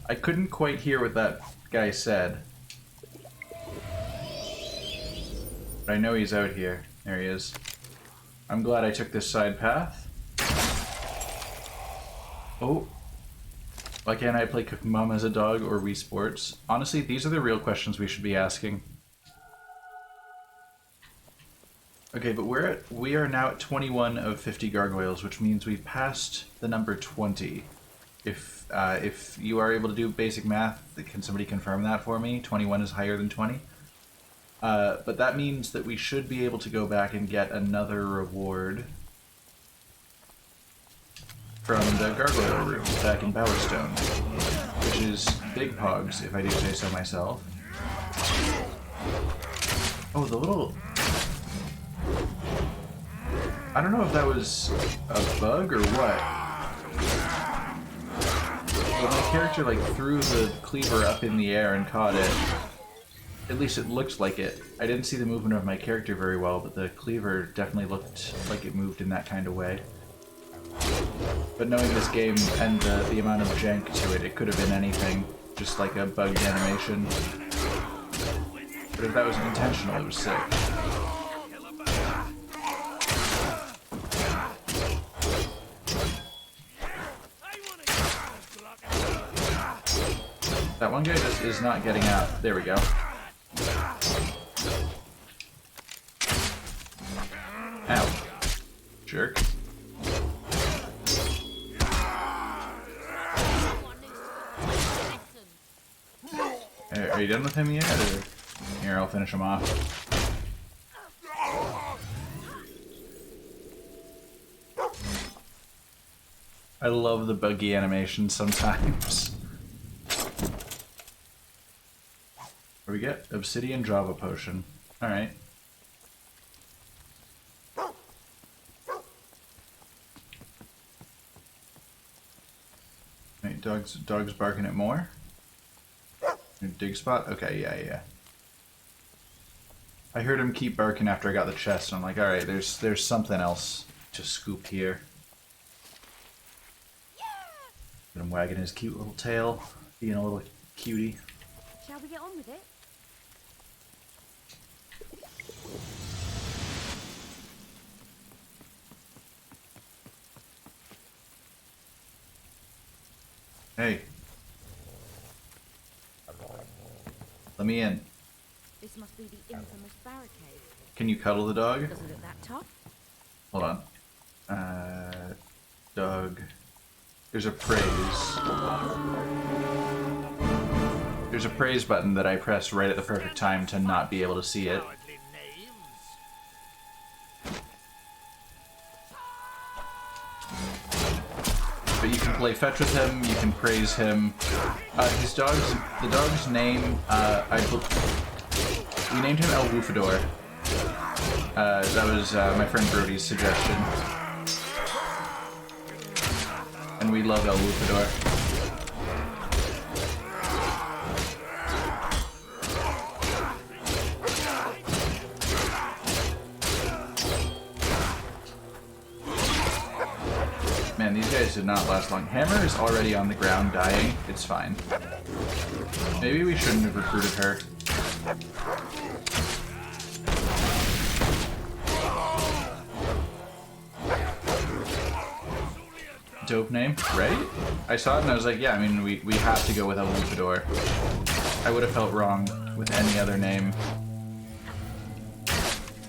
A: I couldn't quite hear what that guy said. But I know he's out here. There he is. I'm glad I took this side path. Oh. Why can't I play Cooking Mom as a dog or Wii Sports? Honestly, these are the real questions we should be asking. Okay, but we are now at 21 of 50 gargoyles, which means we've passed the number 20. If you are able to do basic math, can somebody confirm that for me? 21 is higher than 20? But that means that we should be able to go back and get another reward from the gargoyle room back in Bowerstone, which is big pogs, if I do say so myself. Oh, the little... I don't know if that was a bug or what. But my character, like, threw the cleaver up in the air and caught it. At least it looked like it. I didn't see the movement of my character very well, but the cleaver definitely looked like it moved in that kind of way. But knowing this game and the amount of jank to it, it could have been anything, just like a bugged animation. But if that was intentional, it was sick. That one guy just is not getting out. There we go. Ow. Jerk. Are you done with him yet? Or... Here, I'll finish him off. I love the buggy animation sometimes. What do we get? Obsidian Java Potion. Alright. Wait, dog's barking at more? Your dig spot? Okay, yeah. I heard him keep barking after I got the chest, and I'm like, alright, there's something else to scoop here. And wagging his cute little tail, being a little cutie.
G: Shall we get on with it?
A: Hey. Let me in.
G: This must be the infamous barricade.
A: Can you cuddle the dog?
G: Doesn't look that tough.
A: Hold on. Dog. There's a praise. There's a praise button that I pressed right at the perfect time to not be able to see it. But you can play fetch with him, you can praise him. The dog's name, we named him El Woofador. That was my friend Brody's suggestion. And we love El Woofador. Man, these guys did not last long. Hammer is already on the ground dying. It's fine. Maybe we shouldn't have recruited her. Dope name, right? I saw it and I was like, yeah, I mean, we have to go with El Luchador. I would have felt wrong with any other name.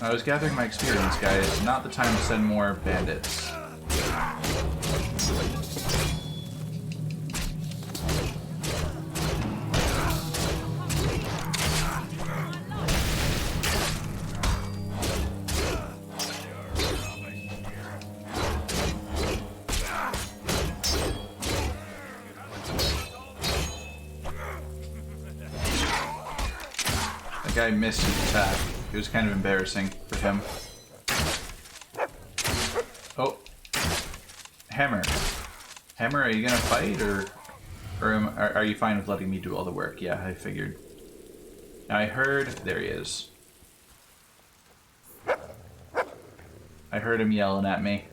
A: I was gathering my experience, guys. Not the time to send more bandits. That guy missed his attack. It was kind of embarrassing for him. Oh. Hammer. Hammer, are you gonna fight, or are you fine with letting me do all the work? Yeah, I figured. Now I heard... There he is. I heard him yelling at me.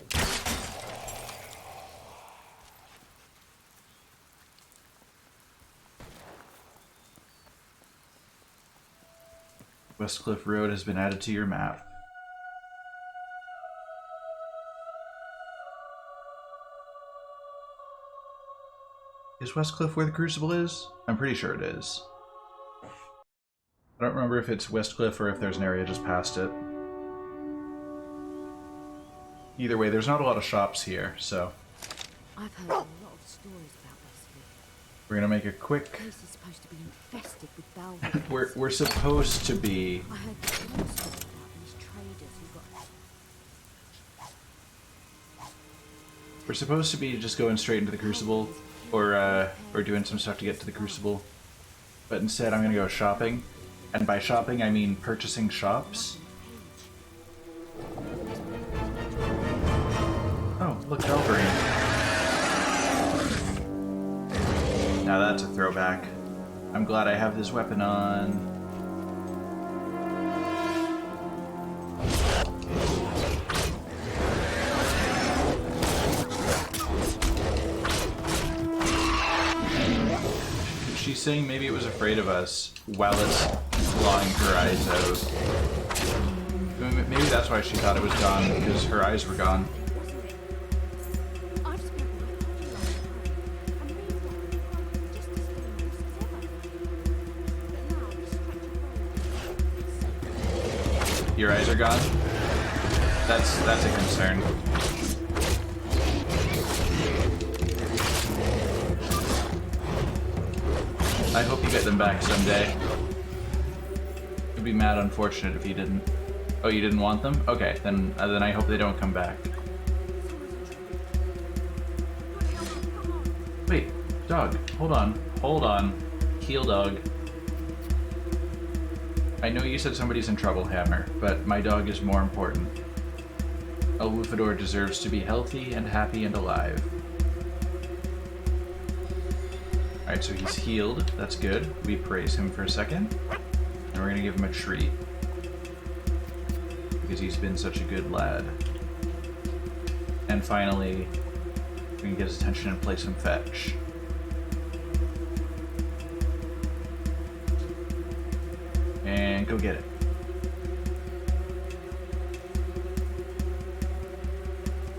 A: Westcliff Road has been added to your map. Is Westcliff where the Crucible is? I'm pretty sure it is. I don't remember if it's Westcliff or if there's an area just past it. Either way, there's not a lot of shops here, so...
G: I've heard a lot of stories about Westcliff.
A: We're gonna make a quick...
G: The place is supposed to be infested with Balrog.
A: we're supposed to be...
G: I heard the monsters about these traders who got...
A: We're supposed to be just going straight into the Crucible, or doing some stuff to get to the Crucible. But instead I'm gonna go shopping. And by shopping I mean purchasing shops. Oh, look, Valkyrie. Now that's a throwback. I'm glad I have this weapon on. She's saying maybe it was afraid of us while it's clawing her eyes out. Maybe that's why she thought it was gone, because her eyes were gone. Your eyes are gone? That's a concern. I hope you get them back someday. It'd be mad unfortunate if you didn't. Oh, you didn't want them? Okay, then I hope they don't come back. Wait, dog, hold on. Hold on. Heel dog. I know you said somebody's in trouble, Hammer, but my dog is more important. El Woofador deserves to be healthy and happy and alive. Alright, so he's healed. That's good. We praise him for a second. And we're gonna give him a treat. Because he's been such a good lad. And finally, we can get his attention and play some fetch. go get it.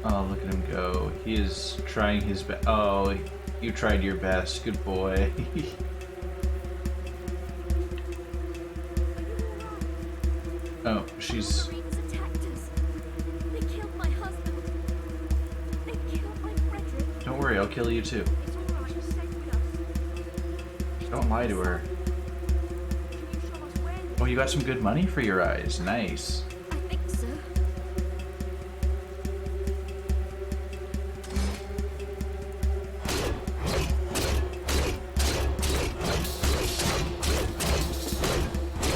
A: Oh, look at him go. He is trying his best. Oh, you tried your best. Good boy. Oh, she's...
G: The Marines attacked us. They killed my husband. They killed my Frederick.
A: Don't worry, I'll kill you too.
G: It's all right. You're safe with us.
A: Don't lie to her.
G: Can you show us where?
A: Oh, you got some good money for your eyes. Nice.
G: I think so.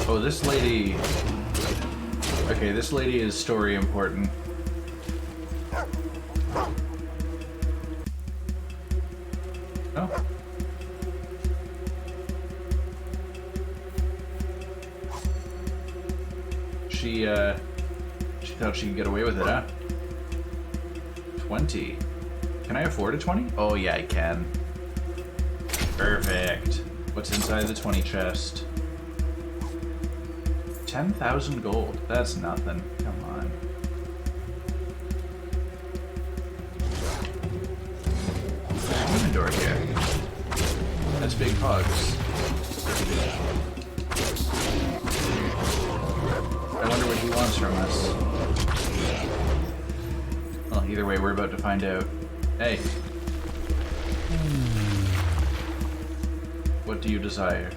A: Oh, this lady... Okay, this lady is story important. Oh. She thought she could get away with it, huh? 20. Can I afford a 20? Oh yeah, I can. Perfect. What's inside the 20 chest? 10,000 gold. That's nothing. Come on. There's an door here. That's big hogs. I wonder what he wants from us. Well, either way, we're about to find out. Hey. What do you desire?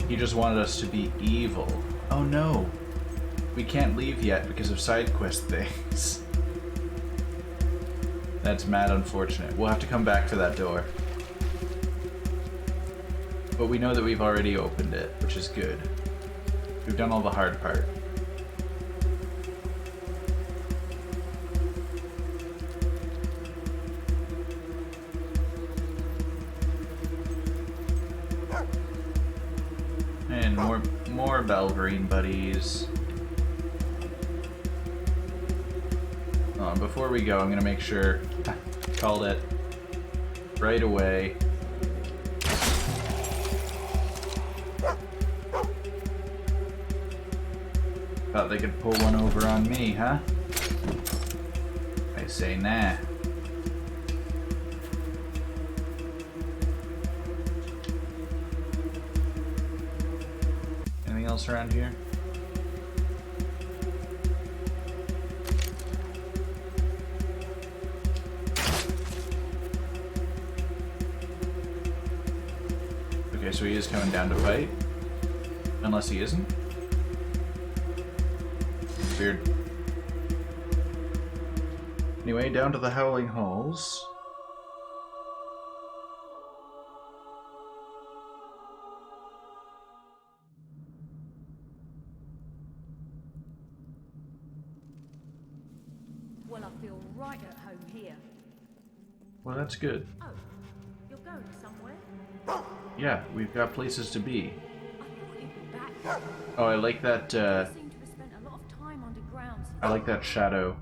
A: He just wanted us to be evil. Oh no. We can't leave yet because of side quest things. That's mad unfortunate. We'll have to come back for that door. But we know that we've already opened it, which is good. We've done all the hard part. And more Belgreen buddies. Before we go, I'm gonna make sure called it right away. Thought they could pull one over on me, huh? I say nah. Anything else around here? Okay, so he is coming down to fight. Unless he isn't. Weird. Anyway, down to the Howling Halls.
G: Well, I feel right at home here.
A: Well, that's good.
G: Oh, you're going somewhere?
A: Yeah, we've got places to be.
G: I thought you'd be back.
A: Oh, I like that,
G: You seem to have spent a lot of time underground.
A: I like that shadow.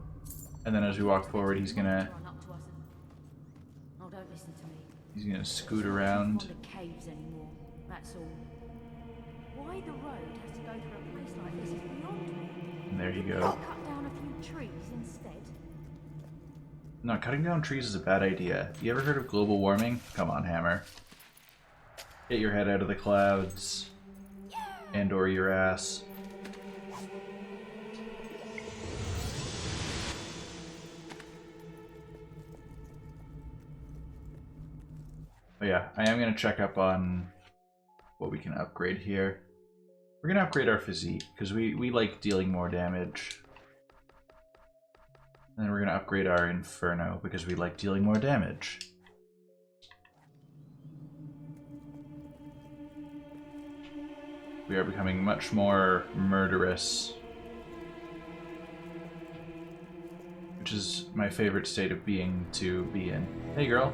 A: And then as we walk forward, he's gonna
G: Run up to us and... Oh, don't listen to me.
A: he's gonna scoot
G: I
A: around.
G: can't find the caves anymore. That's all. Why the road has to go through a place like this is beyond me.
A: And there you
G: Couldn't
A: go.
G: you cut down a few trees instead?
A: No, cutting down trees is a bad idea. You ever heard of global warming? Come on, Hammer. Get your head out of the clouds. And or your ass. But yeah, I am going to check up on what we can upgrade here. We're going to upgrade our physique, because we like dealing more damage. And then we're going to upgrade our Inferno, because we like dealing more damage. We are becoming much more murderous. Which is my favorite state of being to be in. Hey girl.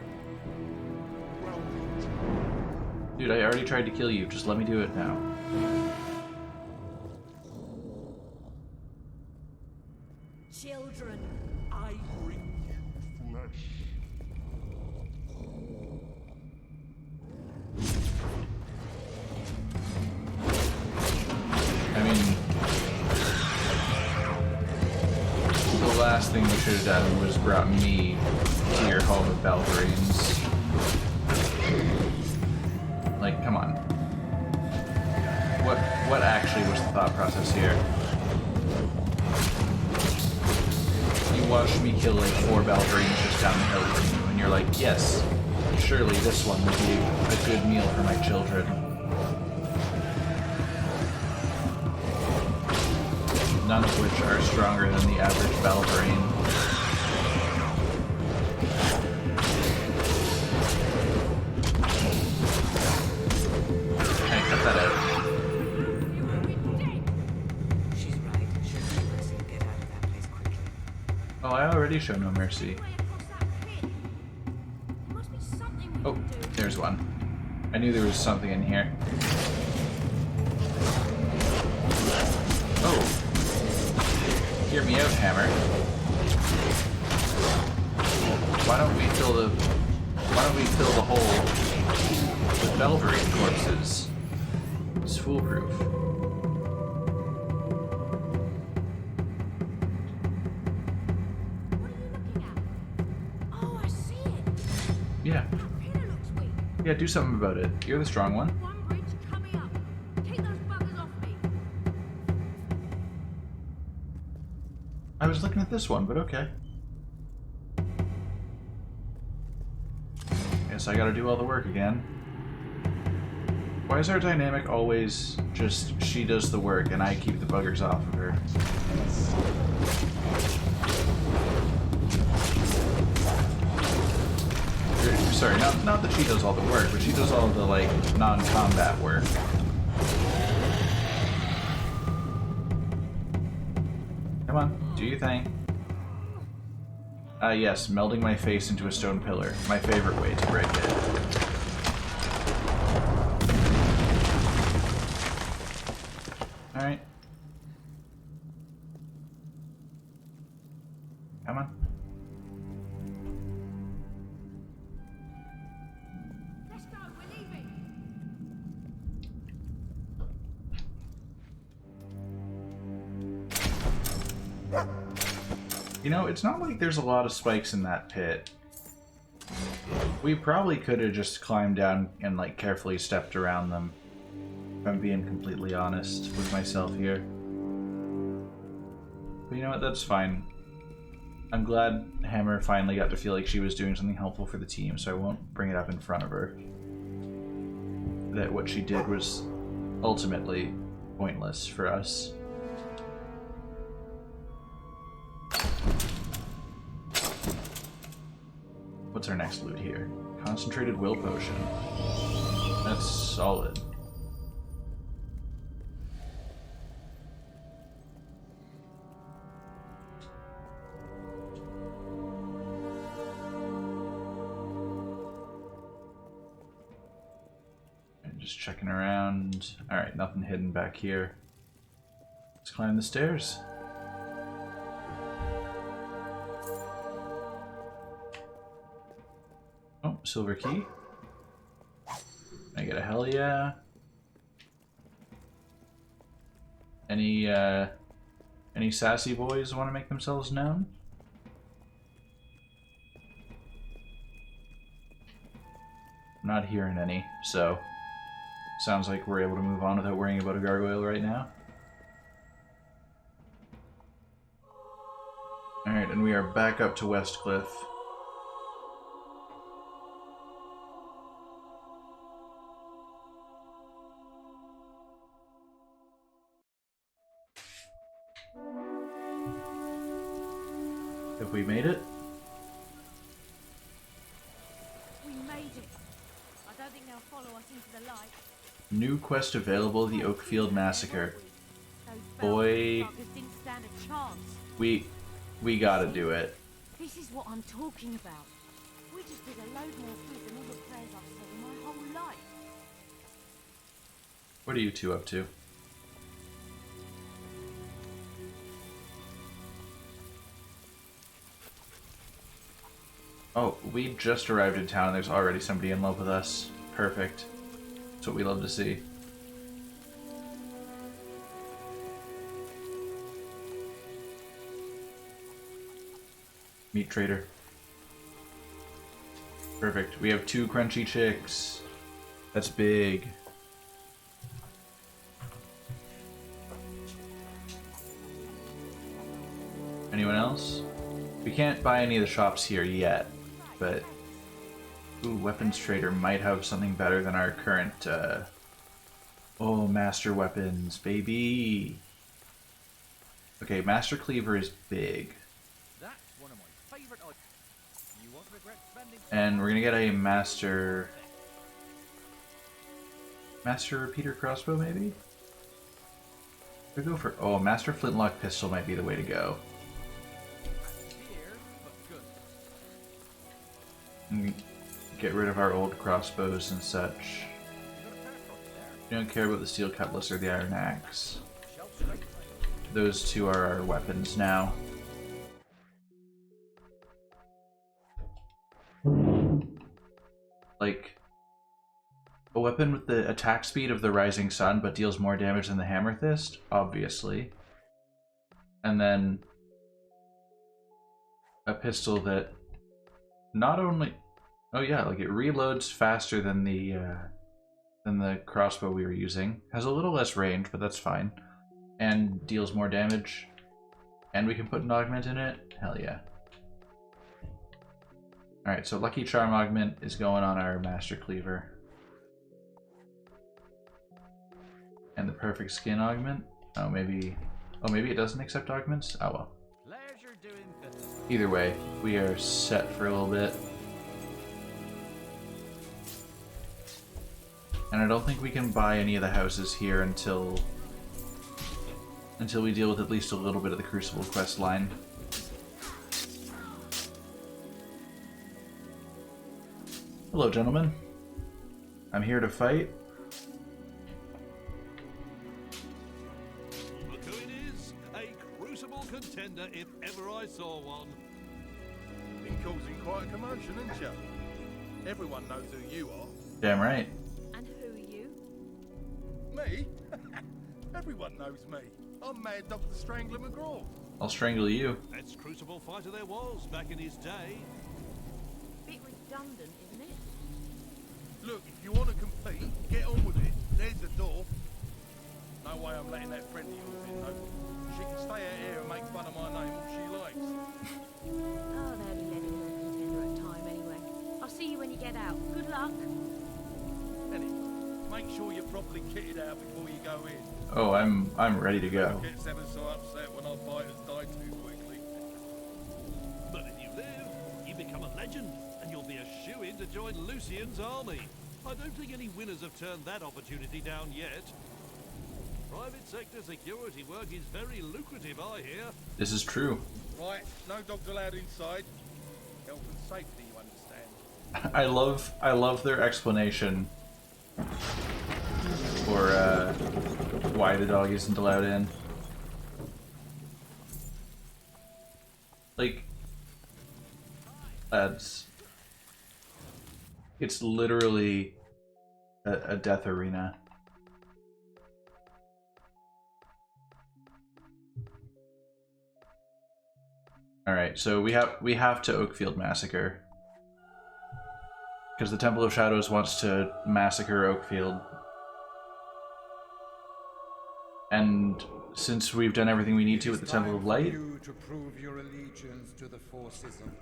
A: Dude, I already tried to kill you. Just let me do it now.
B: Children, I bring you flesh.
A: I mean, the last thing you should have done was brought me to your home of Balverines. Like, come on. What actually was the thought process here? You watched me kill like 4 Balverines just down the hill from you, and you're like, yes, surely this one will be a good meal for my children. None of which are stronger than the average Balverine. Hey, cut that out.
F: She's right. Show no mercy and get out of that place quickly.
A: Oh, I already show no mercy. Oh, there's one. I knew there was something in here. Oh. Hear me out, Hammer. Why don't we fill the hole with Belverine corpses? It's foolproof.
G: What are you looking at? Oh, I see it.
A: Yeah.
G: That pillar looks weak.
A: Yeah, do something about it. You're the strong one.
G: One bridge coming up. Take those buggers off me.
A: I was looking at this one, but okay. Guess I gotta do all the work again. Why is our dynamic always just she does the work and I keep the buggers off of her? Sorry, not that she does all the work, but she does all the, like, non-combat work. Come on, do your thing. Yes, melding my face into a stone pillar. My favorite way to break it. Alright. Come on.
G: Let's go, we're leaving.
A: You know, it's not like there's a lot of spikes in that pit. We probably could have just climbed down and, like, carefully stepped around them. If I'm being completely honest with myself here. But you know what, that's fine. I'm glad Hammer finally got to feel like she was doing something helpful for the team, so I won't bring it up in front of her. That what she did was ultimately pointless for us. What's our next loot here? Concentrated will potion. That's solid. And just checking around. Alright, nothing hidden back here. Let's climb the stairs. Oh, silver key. I get a hell yeah. Any sassy boys want to make themselves known? I'm not hearing any, so sounds like we're able to move on without worrying about a gargoyle right now. Alright, and we are back up to Westcliff. Have we made it?
G: We made it. I don't think they'll follow us into the light.
A: New quest available, the Oakfield Massacre.
G: Those
A: Boy.
G: buggers didn't stand a chance.
A: We gotta do it.
G: This is what I'm talking about. We just did a load more good than all the prayers I've said in my whole life.
A: What are you two up to? Oh, we just arrived in town and there's already somebody in love with us. Perfect. That's what we love to see. Meat trader. Perfect. We have 2 crunchy chicks. That's big. Anyone else? We can't buy any of the shops here yet, but ooh, weapons trader might have something better than our current oh, master weapons, baby. Okay, master cleaver is big.
D: That's one of my favorite items. You won't regret spending.
A: And we're gonna get a master repeater crossbow, maybe? We go for master flintlock pistol might be the way to go.
D: Here, but good.
A: And get rid of our old crossbows and such.
D: You got a pair across there.
A: We don't care about the steel cutlass or the iron axe.
D: Shelf straight.
A: Those 2 are our weapons now. Like, a weapon with the attack speed of the Rising Sun but deals more damage than the Hammer Fist, obviously. And then a pistol that not only... Oh yeah, like it reloads faster than the crossbow we were using. Has a little less range, but that's fine. And deals more damage. And we can put an augment in it? Hell yeah. Alright, so Lucky Charm augment is going on our Master Cleaver. And the Perfect Skin augment? Oh, maybe it doesn't accept augments? Oh well.
D: Pleasure doing business.
A: Either way, we are set for a little bit. And I don't think we can buy any of the houses here until we deal with at least a little bit of the Crucible quest line. Hello, gentlemen. I'm here to fight.
H: Look who it is, a Crucible contender if ever I saw one.
I: Been causing quite a commotion, haven't you? Everyone knows who you are.
A: Damn right.
G: And who are you?
I: Me? Everyone knows me. I'm Mad Dr. Strangler McGraw.
A: I'll strangle you.
H: Best Crucible fighter there was back in his day.
G: Bit redundant, isn't it?
I: Look, if you want to compete, get on with it. There's the door. No way I'm letting that friend of yours in, though. She can stay out here and make fun of my name all she likes.
G: Oh, they'll be letting her contender at time anyway. I'll see you when you get out. Good luck.
I: Anyway, make sure you're properly kitted out before you go in.
A: Oh, I'm ready to go.
I: Don't get ever so upset when our fighters die too quickly.
H: But if you live, you become a legend, and you'll be a shoo-in to join Lucian's army. I don't think any winners have turned that opportunity down yet. Private sector security work is very lucrative, I hear.
A: This is true.
I: Right, no dogs allowed inside. Health and safety, you understand.
A: I love their explanation for why the dog isn't allowed in. Like, lads, it's literally a death arena. All right, so we have to Oakfield Massacre because the Temple of Shadows wants to massacre Oakfield, and since we've done everything we need to with the Temple of Light,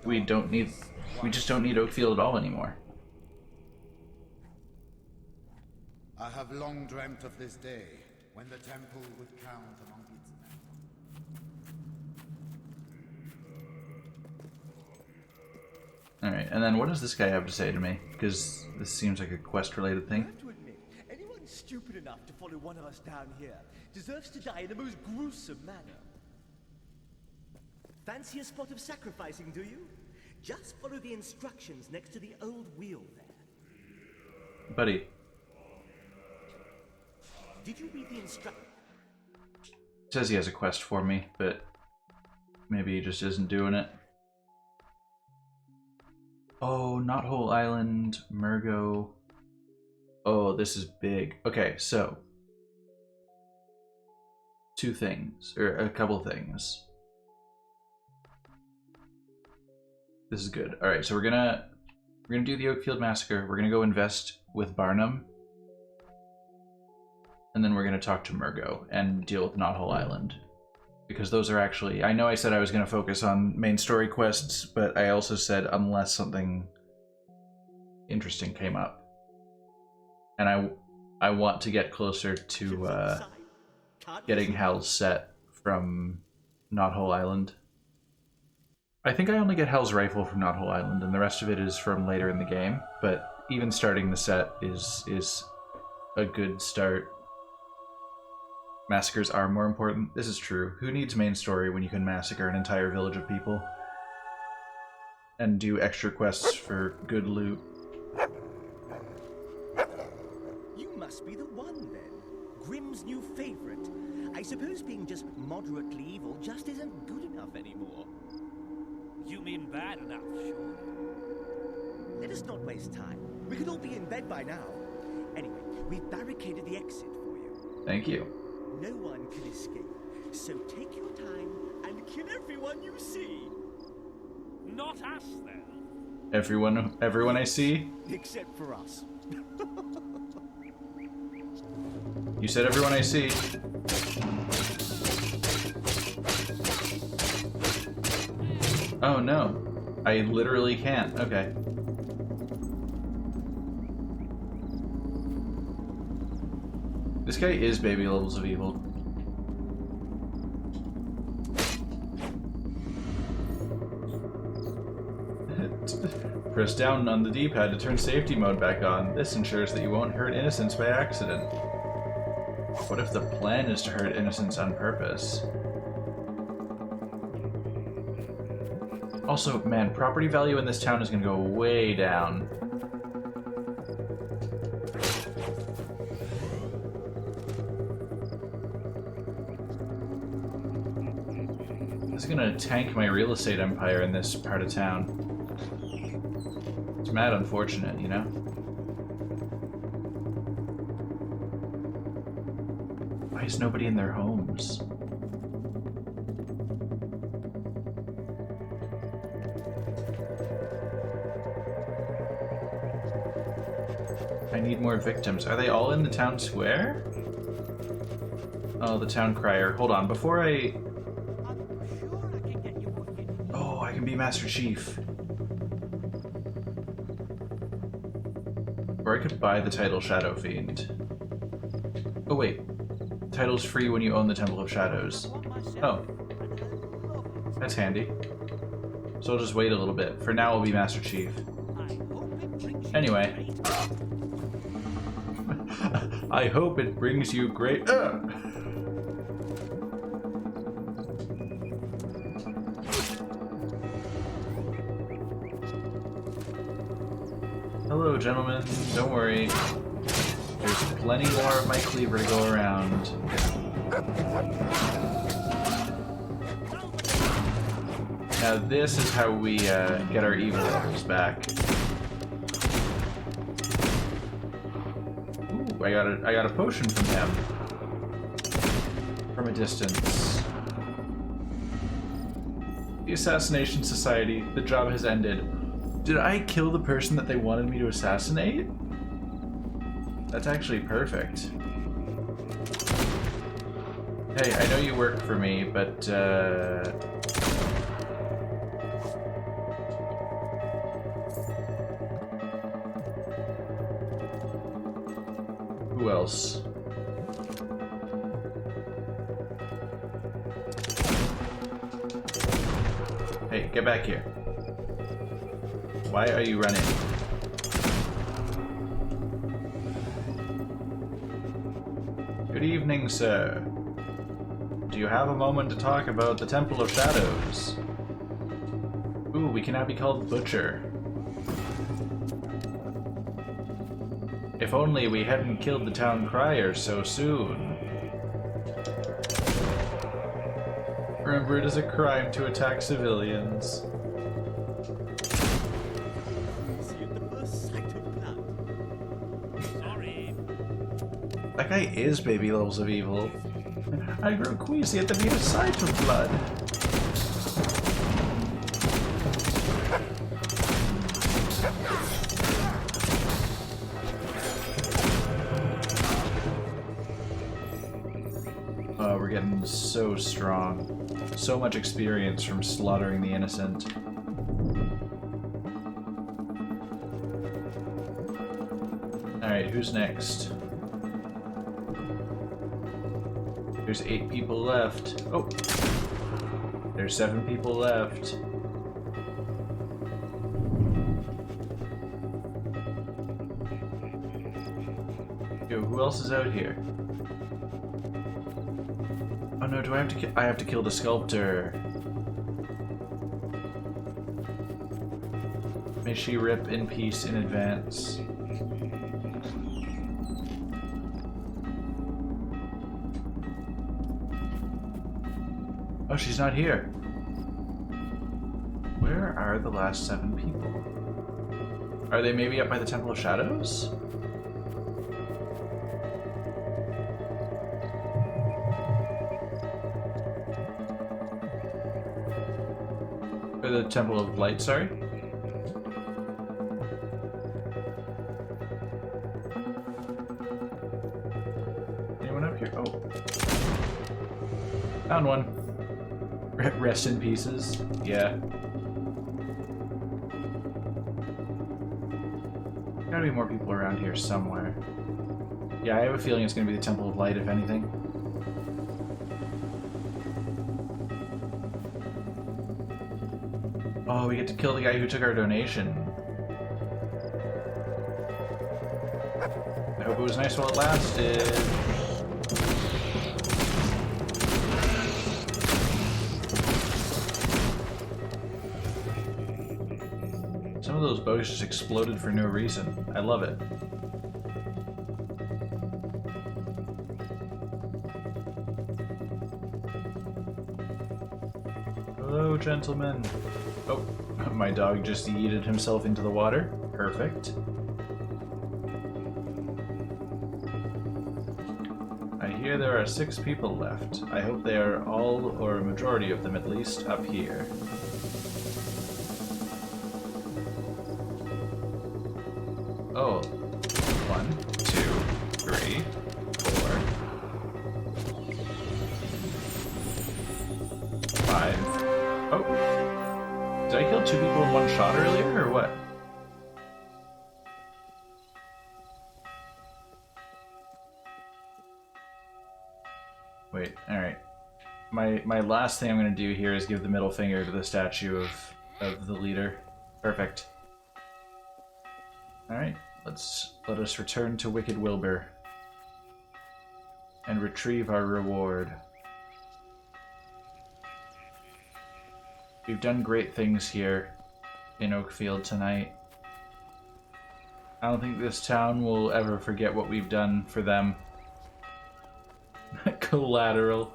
A: we just don't need Oakfield at all anymore.
J: I have long dreamt of this day when the temple would count among its members.
A: All right, and then what does this guy have to say to me? Because this seems like a quest-related
B: I
A: thing.
B: have to admit, anyone stupid enough to follow one of us down here deserves to die in the most gruesome manner. Fancy a spot of sacrificing, do you? Just follow the instructions next to the old wheel there.
A: Buddy.
B: Did you read the instructions?
A: Says he has a quest for me, but maybe he just isn't doing it. Oh, Knothole Island, Murgo. Oh, this is big. Okay, so two things, or a couple things. This is good. All right, so we're gonna do the Oakfield Massacre. We're gonna go invest with Barnum, and then we're gonna talk to Murgo and deal with Knothole Island, because those are actually. I know I said I was gonna focus on main story quests, but I also said unless something interesting came up, and I want to get closer to getting Hal's set from Knothole Island. I think I only get Hal's rifle from Knothole Island, and the rest of it is from later in the game, but even starting the set is a good start. Massacres are more important. This is true. Who needs main story when you can massacre an entire village of people? And do extra quests for good loot.
B: You must be the one, then. Grimm's new favorite. I suppose being just moderately evil just isn't good enough anymore.
C: You mean bad enough, surely?
B: Let us not waste time. We could all be in bed by now. Anyway, we've barricaded the exit for you.
A: Thank you.
B: No one can escape, so take your time and kill everyone you see.
C: Not us, then.
A: Everyone I see?
B: Except for us.
A: You said everyone I see. Oh no. I literally can't. Okay. This guy is baby levels of evil. Press down on the D-pad to turn safety mode back on. This ensures that you won't hurt innocents by accident. What if the plan is to hurt innocents on purpose? Also, man, property value in this town is going to go way down. This is going to tank my real estate empire in this part of town. It's mad unfortunate, you know? Why is nobody in their homes? I need more victims. Are they all in the town square? Oh, the town crier. Hold on, before I... Oh, I can be Master Chief. Or I could buy the title Shadow Fiend. Oh wait, the title's free when you own the Temple of Shadows. Oh. That's handy. So I'll just wait a little bit. For now I'll be Master Chief. Anyway. I hope it brings you great... Hello, gentlemen. Don't worry. There's plenty more of my cleaver to go around. Now this is how we get our evil levels back. Ooh, I got a potion from him. From a distance. The Assassination Society. The job has ended. Did I kill the person that they wanted me to assassinate? That's actually perfect. Hey, I know you work for me, but who else? Hey, get back here. Why are you running? Good evening, sir. Do you have a moment to talk about the Temple of Shadows? Ooh, we can now be called Butcher. If only we hadn't killed the town crier so soon. Remember, it is a crime to attack civilians. That guy is baby levels of evil. I grow queasy at the mere sight of blood. Oh, we're getting so strong. So much experience from slaughtering the innocent. Alright, who's next? There's 8 people left. Oh! There's 7 people left. Yo, who else is out here? Oh no, do I have to I have to kill the sculptor. May she rip in peace in advance. Oh, she's not here. Where are the last 7 people? Are they maybe up by the Temple of Shadows? Or the Temple of Light, sorry? Anyone up here? Oh. Found one. Rest in pieces. Yeah. Gotta be more people around here somewhere. Yeah, I have a feeling it's gonna be the Temple of Light, if anything. Oh, we get to kill the guy who took our donation. I hope it was nice while it lasted. Some of those bows just exploded for no reason. I love it. Hello, gentlemen. Oh, my dog just yeeted himself into the water. Perfect. I hear there are 6 people left. I hope they are all, or a majority of them at least, up here. Oh, 1, 2, 3, 4, 5. Oh, did I kill 2 people in one shot earlier, or what? Wait, alright. My last thing I'm gonna do here is give the middle finger to the statue of the leader. Perfect. Alright, let us return to Wicked Wilbur and retrieve our reward. We've done great things here in Oakfield tonight. I don't think this town will ever forget what we've done for them. Collateral.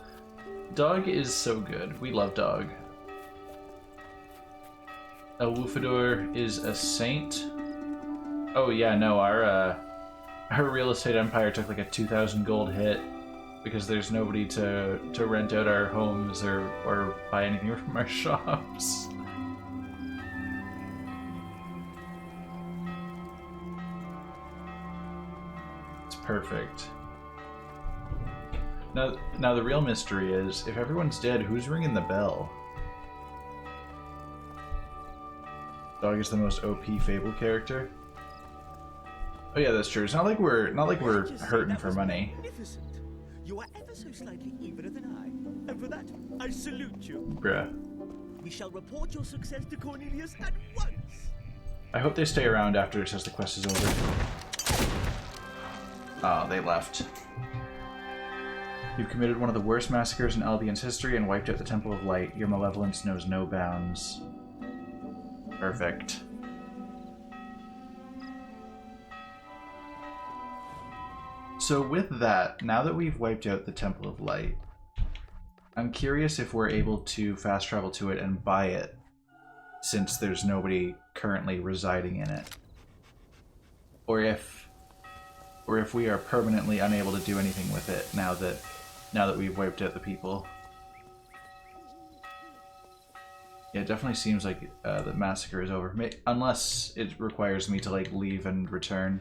A: Dog is so good. We love Dog. El Woofador is a saint. Oh yeah, no, our real estate empire took like a 2,000 gold hit because there's nobody to rent out our homes or buy anything from our shops. It's perfect. Now the real mystery is, if everyone's dead, who's ringing the bell? Dog is the most OP Fable character. Oh yeah, that's true. It's not like we're hurting for money.
B: Magnificent. You are ever so slightly evener than I, and for that I salute you.
A: Bruh.
B: We shall report your success to Cornelius at once.
A: I hope they stay around after it says the quest is over. Oh, they left. You've committed one of the worst massacres in Albion's history and wiped out the Temple of Light. Your malevolence knows no bounds. Perfect. So with that, now that we've wiped out the Temple of Light, I'm curious if we're able to fast travel to it and buy it, since there's nobody currently residing in it. Or if we are permanently unable to do anything with it now that we've wiped out the people. Yeah, it definitely seems like the massacre is over. Unless it requires me to like leave and return.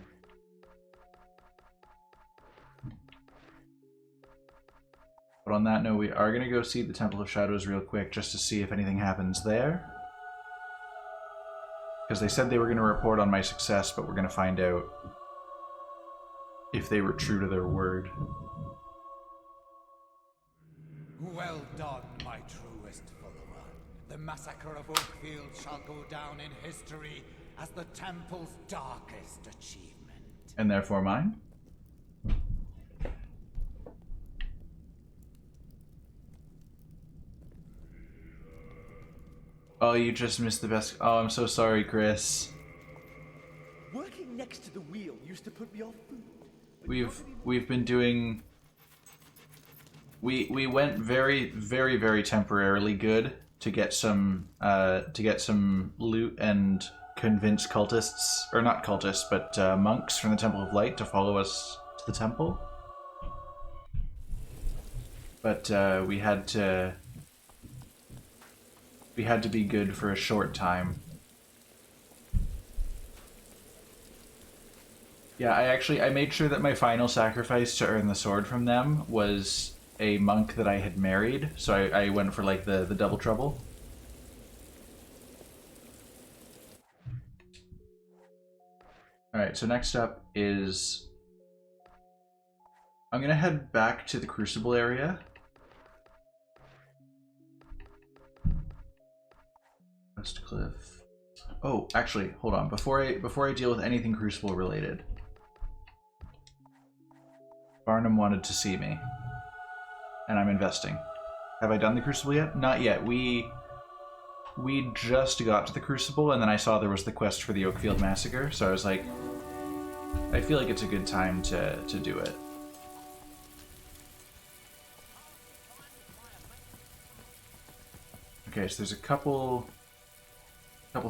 A: But on that note, we are going to go see the Temple of Shadows real quick just to see if anything happens there. Because they said they were going to report on my success, but we're going to find out if they were true to their word.
J: Well done, my truest follower. The massacre of Oakfield shall go down in history as the Temple's darkest achievement.
A: And therefore mine? Oh, you just missed the best. Oh, I'm so sorry, Chris.
B: Working next to the wheel used to put me off food.
A: We've been doing. We went very temporarily good to get some loot and convince cultists, or not cultists, but monks from the Temple of Light to follow us to the temple. But we had to be good for a short time. Yeah, I made sure that my final sacrifice to earn the sword from them was a monk that I had married, so I went for like the double trouble. Alright, so next up is I'm gonna head back to the Crucible area. Cliff. Oh, actually, hold on. Before I deal with anything Crucible related, Barnum wanted to see me, and I'm investing. Have I done the Crucible yet? Not yet. We just got to the Crucible, and then I saw there was the quest for the Oakfield Massacre, so I was like, I feel like it's a good time to do it. Okay, so there's a couple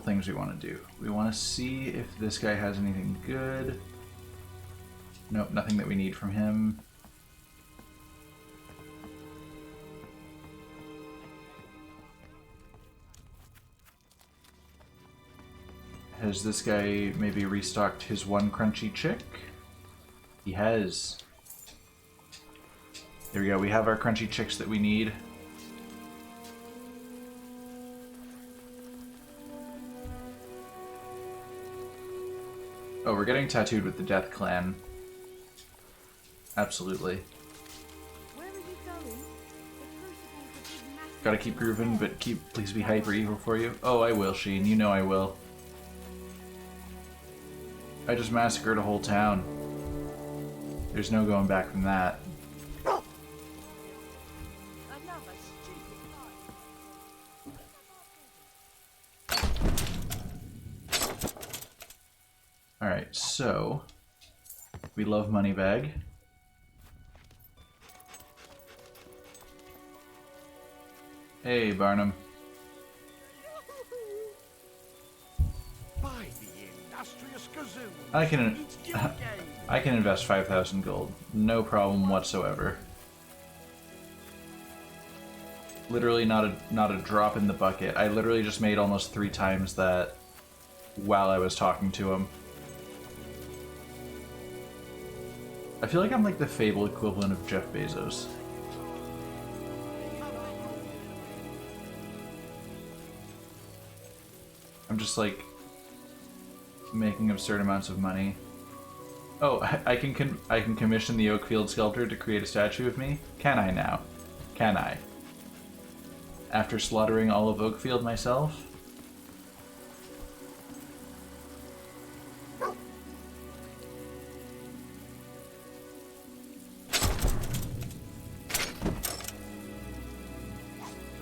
A: things we want to do. We want to see if this guy has anything good. Nope, nothing that we need from him. Has this guy maybe restocked his one crunchy chick? He has. There we go, we have our crunchy chicks that we need. Oh, we're getting tattooed with the Death Clan. Absolutely.
G: Where are you going? The Crucible's a big massive...
A: Gotta keep grooving, but please be hyper evil for you. Oh, I will, Sheen. You know I will. I just massacred a whole town. There's no going back from that. Alright, so we love Moneybag. Hey, Barnum.
H: By the illustrious Gazoon.
A: I can invest 5,000 gold. No problem whatsoever. Literally not a drop in the bucket. I literally just made almost 3 times that while I was talking to him. I feel like I'm like the Fable equivalent of Jeff Bezos. I'm just like making absurd amounts of money. Oh, I can commission the Oakfield sculptor to create a statue of me? Can I now? Can I? After slaughtering all of Oakfield myself?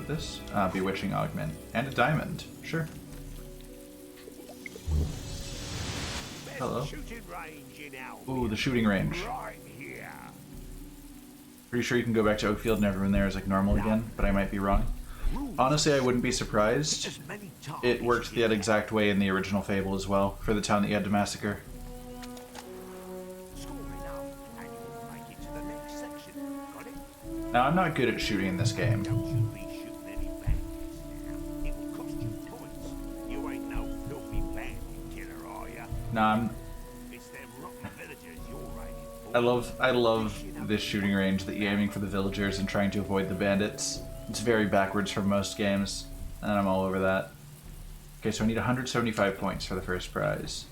A: This? Bewitching Augment. And a diamond. Sure. Hello. Ooh, the shooting range.
C: Right here.
A: Pretty sure you can go back to Oakfield and everyone there is like normal again, but I might be wrong. Honestly, I wouldn't be surprised. It worked that exact way in the original Fable as well, for the town that you had to massacre. Now, I'm not good at shooting in this game. Nah, I love this shooting range that you're aiming for the villagers and trying to avoid the bandits. It's very backwards from most games, and I'm all over that. Okay, so I need 175 points for the first prize.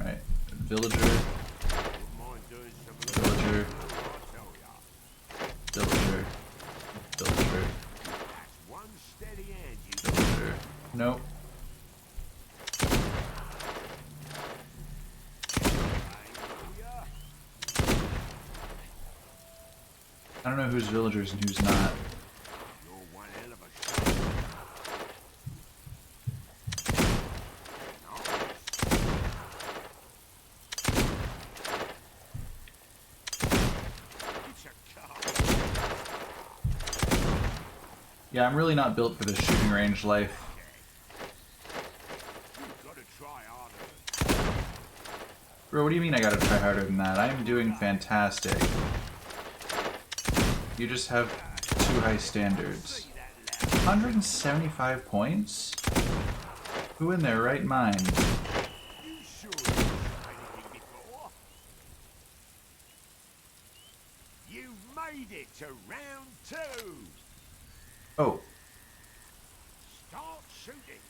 A: Alright, villager. Villager. Villager. Villager. Villager. Nope. I don't know who's villagers and who's not. Yeah, I'm really not built for this shooting range life. Bro, what do you mean I gotta try harder than that? I am doing fantastic. You just have too high standards. 175 points? Who in their right mind?
K: You've made it to round 2.
A: Oh.
K: Start shooting.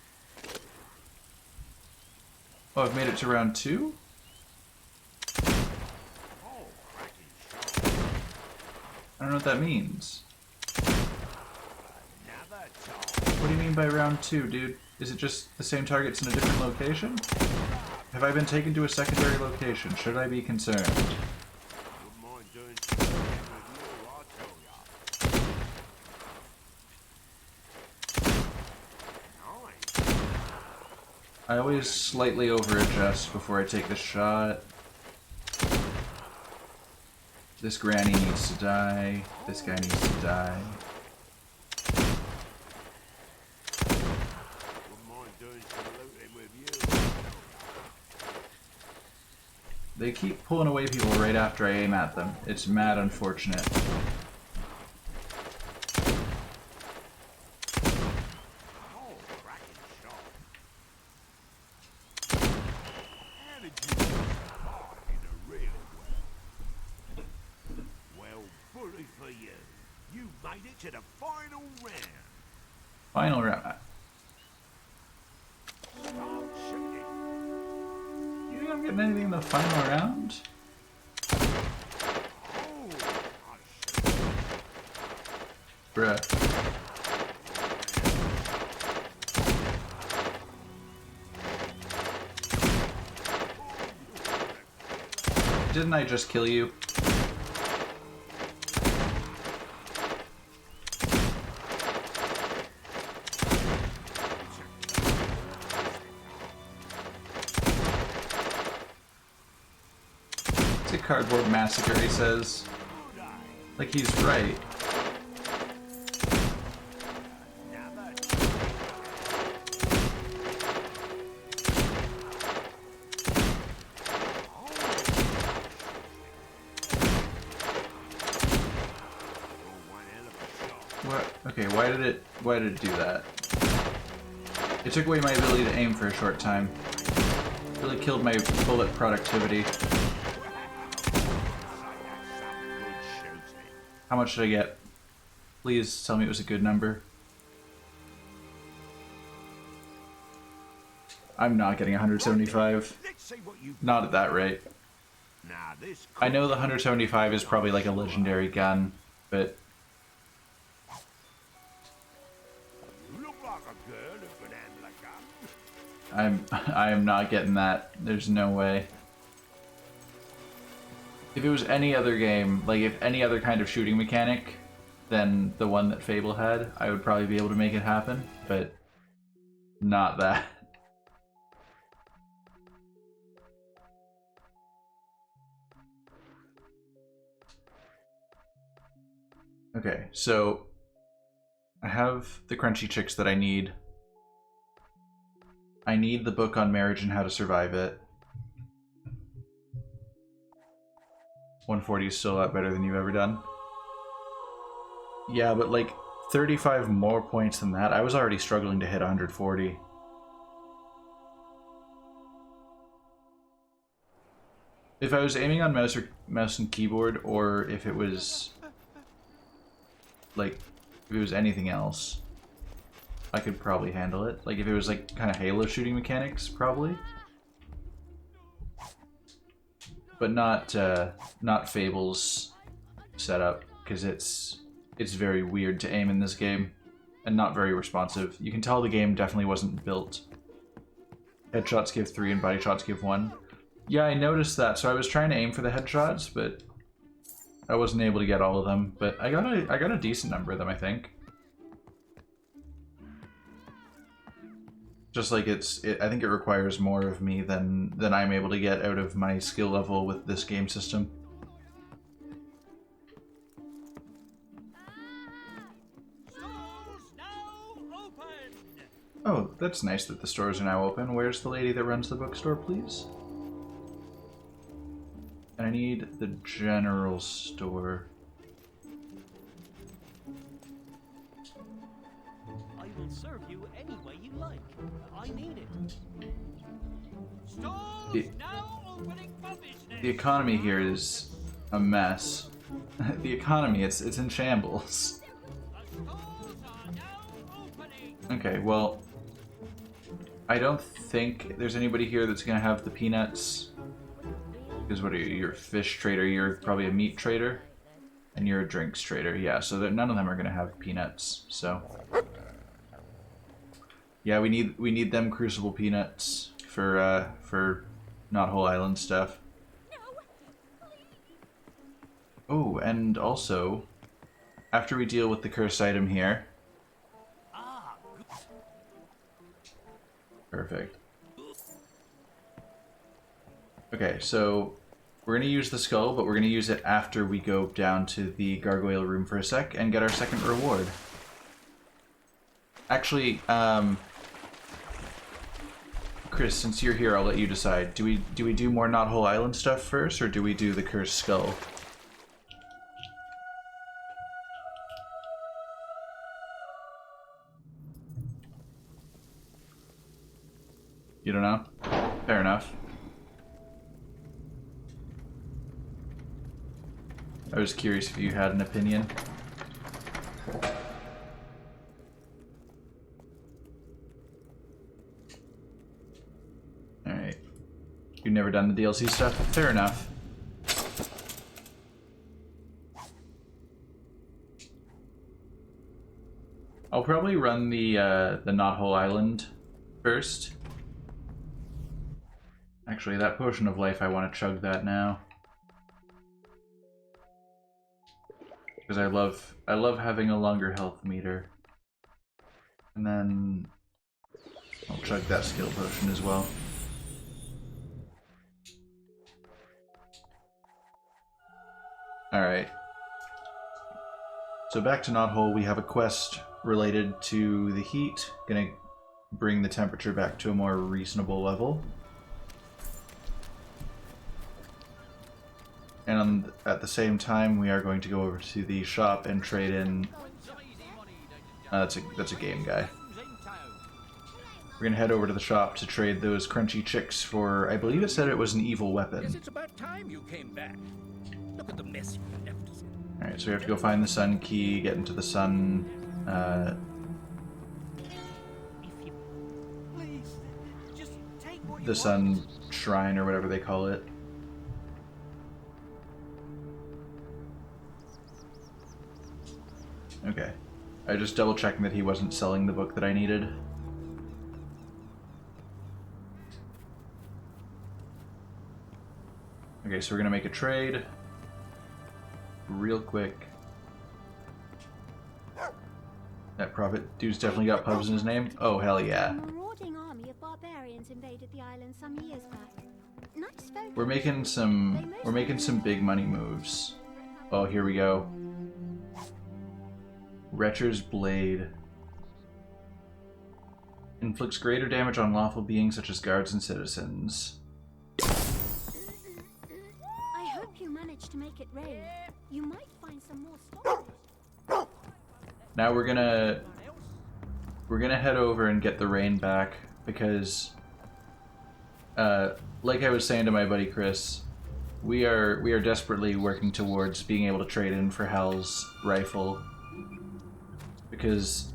A: Oh, I've made it to round 2? I don't know what that means. What do you mean by round 2, dude? Is it just the same targets in a different location? Have I been taken to a secondary location? Should I be concerned? I always slightly over-adjust before I take the shot. This granny needs to die. This guy needs to die. They keep pulling away people right after I aim at them. It's mad unfortunate.
K: To the final round.
A: Final round. You think I'm getting anything in the final round? Bruh. Didn't I just kill you? Cardboard Massacre, he says. Like he's right. What? Okay, why did it do that? It took away my ability to aim for a short time. Really killed my bullet productivity. How much did I get? Please tell me it was a good number. I'm not getting 175. Not at that rate. I know the 175 is probably like a legendary gun, but... I am not getting that. There's no way. If it was any other game, like if any other kind of shooting mechanic than the one that Fable had, I would probably be able to make it happen, but not that. Okay, so I have the crunchy chicks that I need. I need the book on marriage and how to survive it. 140 is still a lot better than you've ever done. Yeah, but like 35 more points than that. I was already struggling to hit 140. If I was aiming on mouse and keyboard, or if it was like, if it was anything else, I could probably handle it. Like if it was like kind of Halo shooting mechanics, probably. But not Fable's setup, because it's very weird to aim in this game, and not very responsive. You can tell the game definitely wasn't built. Headshots give 3 and body shots give 1. Yeah, I noticed that, so I was trying to aim for the headshots, but I wasn't able to get all of them. But I got a decent number of them, I think. Just like I think it requires more of me than I'm able to get out of my skill level with this game system. Oh, that's nice that the stores are now open. Where's the lady that runs the bookstore, please? I need the general store.
B: I will serve you any way you like. I need it. Stores now opening for business.
A: The economy here is a mess. The economy, it's in shambles. Okay, well, I don't think there's anybody here that's gonna have the peanuts. Because what are you? You're a fish trader. You're probably a meat trader, and you're a drinks trader. Yeah, so none of them are gonna have peanuts. So yeah, we need them Crucible peanuts for not whole island stuff. Oh, and also after we deal with the cursed item here. Perfect. Okay, so we're going to use the skull, but we're going to use it after we go down to the gargoyle room for a sec and get our second reward. Actually, Chris, since you're here, I'll let you decide. Do we do more Not Whole Island stuff first, or do we do the cursed skull? You don't know? Fair enough. I was curious if you had an opinion. Alright. You've never done the DLC stuff? Fair enough. I'll probably run the Not Whole Island first. Actually, that potion of life, I want to chug that now. Because I love having a longer health meter. And then I'll chug that skill potion as well. Alright. So back to Not Whole, we have a quest related to the heat. Gonna bring the temperature back to a more reasonable level. And at the same time, we are going to go over to the shop and trade in... that's a game guy. We're going to head over to the shop to trade those crunchy chicks for... I believe it said it was an evil weapon.
K: Guess it's about time you came back. Look at the mess you left us in.
A: Alright, so we have to go find the sun key, get into the sun... the sun shrine, or whatever they call it. Okay. I just double checking that he wasn't selling the book that I needed. Okay, so we're gonna make a trade. Real quick. That prophet dude's definitely got pubs in his name. Oh, hell yeah.
G: A marauding army of barbarians invaded the island some years back. Nice folk.
A: We're making some big money moves. Oh, here we go. Retcher's Blade. Inflicts greater damage on lawful beings such as guards and citizens.
G: I hope you managed to make it rain. You might find some more stones.
A: Now we're gonna head over and get the rain back because, like I was saying to my buddy Chris, we are desperately working towards being able to trade in for Hal's rifle because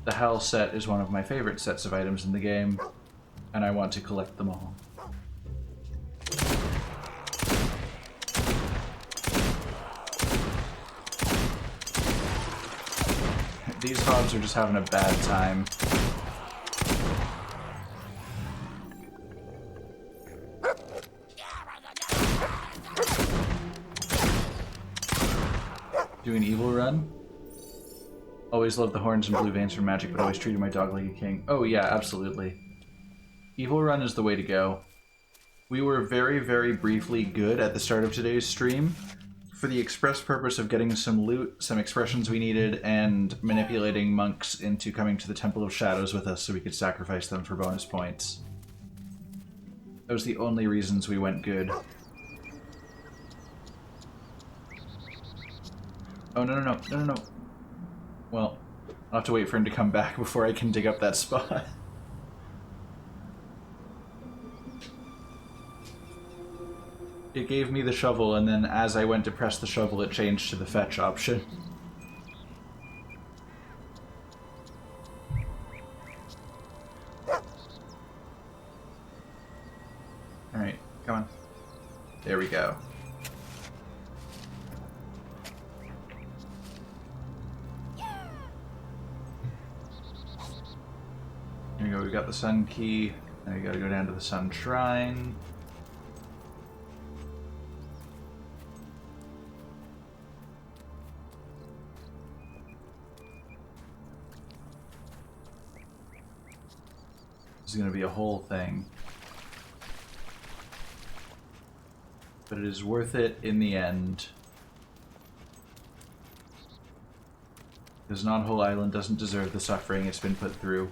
A: the Hal set is one of my favorite sets of items in the game, and I want to collect them all. These hogs are just having a bad time. Doing evil run? Always loved the horns and blue veins from Magic, but always treated my dog like a king. Oh yeah, absolutely. Evil run is the way to go. We were very, very briefly good at the start of today's stream for the express purpose of getting some loot, some expressions we needed, and manipulating monks into coming to the Temple of Shadows with us so we could sacrifice them for bonus points. Those are the only reasons we went good. Oh, no. Well, I'll have to wait for him to come back before I can dig up that spot. It gave me the shovel, and then as I went to press the shovel, it changed to the fetch option. Alright, come on. There we go. Here we go, we got the sun key. Now we gotta go down to the sun shrine. This is gonna be a whole thing. But it is worth it in the end. Because Knothole Island doesn't deserve the suffering it's been put through.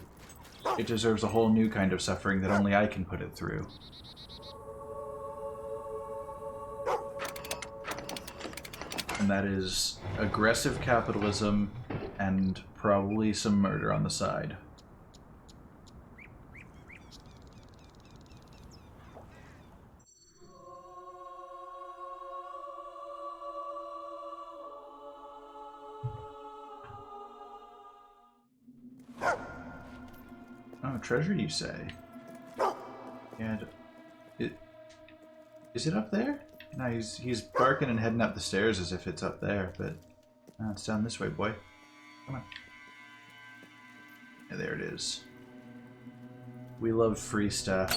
A: It deserves a whole new kind of suffering that only I can put it through. And that is aggressive capitalism and probably some murder on the side. Oh, treasure, you say? Yeah. Is it up there? No, he's barking and heading up the stairs as if it's up there, but no, it's down this way, boy. Come on. Yeah, there it is. We love free stuff.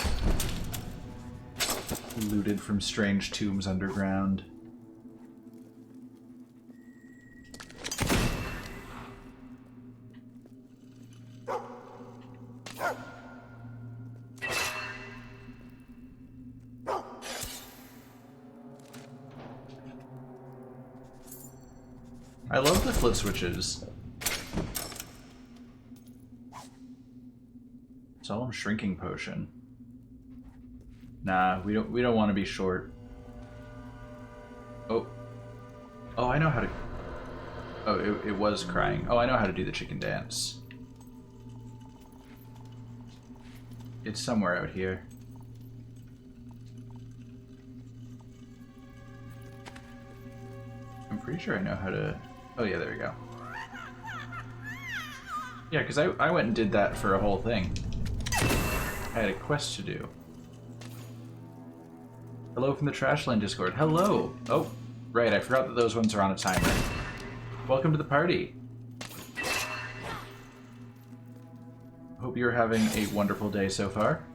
A: Looted from strange tombs underground. I love the flip switches. Solemn shrinking potion. Nah, we don't want to be short. Oh, I know how to. Oh, it was crying. Oh, I know how to do the chicken dance. It's somewhere out here. I'm pretty sure I know how to. Oh yeah, there we go. Yeah, because I went and did that for a whole thing. I had a quest to do. Hello from the Trashland Discord. Hello! Oh, right, I forgot that those ones are on a timer. Welcome to the party. Hope you're having a wonderful day so far.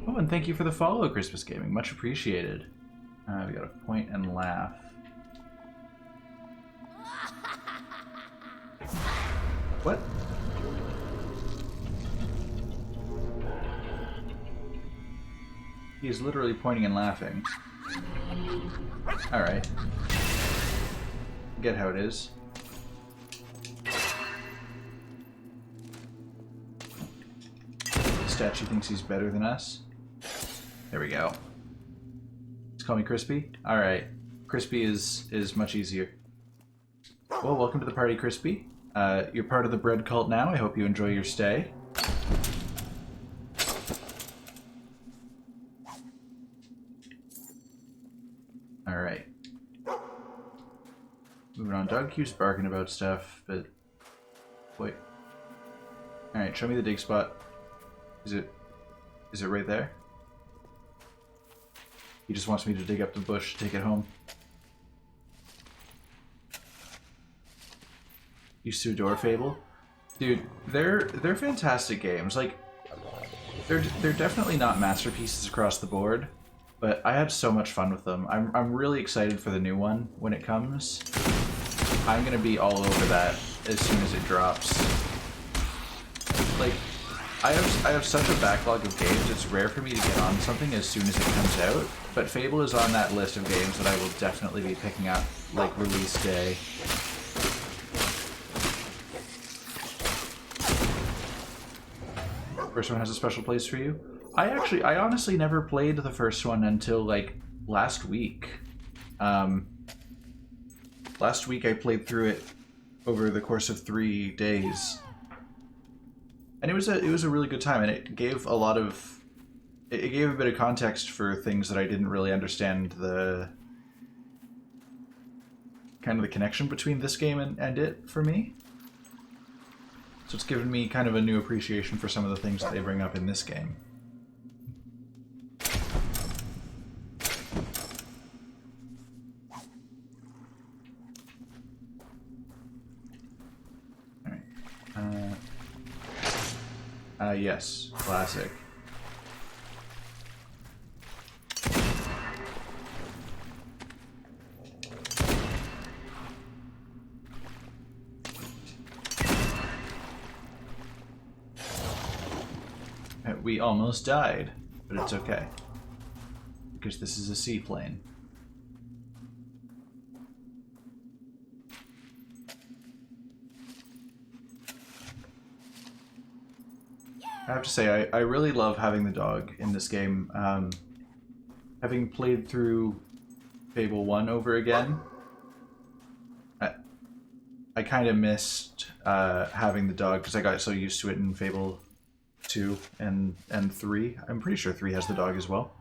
A: Oh, and thank you for the follow, Christmas Gaming. Much appreciated. We gotta point and laugh. What? He is literally pointing and laughing. Alright. Get how it is. The statue thinks he's better than us. There we go. Just call me Crispy? Alright. Crispy is much easier. Well, welcome to the party, Crispy. You're part of the bread cult now. I hope you enjoy your stay. Alright. Moving on. Dog keeps barking about stuff, but... Wait. Alright, show me the dig spot. Is it right there? He just wants me to dig up the bush to take it home. Used to adore Fable. Dude, they're fantastic games. Like, they're definitely not masterpieces across the board, but I had so much fun with them. I'm really excited for the new one when it comes. I'm gonna be all over that as soon as it drops. Like, I have such a backlog of games, it's rare for me to get on something as soon as it comes out, but Fable is on that list of games that I will definitely be picking up, like, release day. First one has a special place for you? I honestly never played the first one until, like, last week. Last week I played through it over the course of 3 days. And it was a really good time, and it gave a lot of... It gave a bit of context for things that I didn't really understand the... kind of the connection between this game and it, for me. So it's given me kind of a new appreciation for some of the things that they bring up in this game. Alright. Yes. Classic. We almost died, but it's okay. Because this is a seaplane. I have to say, I really love having the dog in this game. Having played through Fable 1 over again, I kind of missed having the dog because I got so used to it in Fable 2 and 3. I'm pretty sure 3 has the dog as well.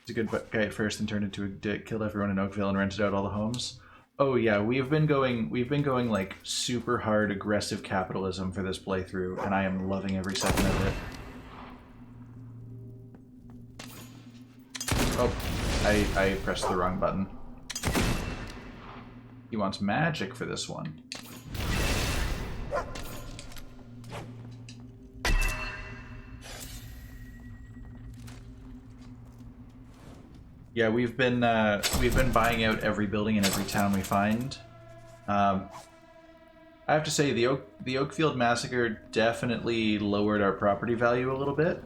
A: He's a good guy at first and turned into a dick, killed everyone in Oakville and rented out all the homes. Oh yeah, we've been going like super hard aggressive capitalism for this playthrough, and I am loving every second of it. Oh, I pressed the wrong button. He wants magic for this one. Yeah, we've been buying out every building in every town we find. I have to say, the Oakfield Massacre definitely lowered our property value a little bit,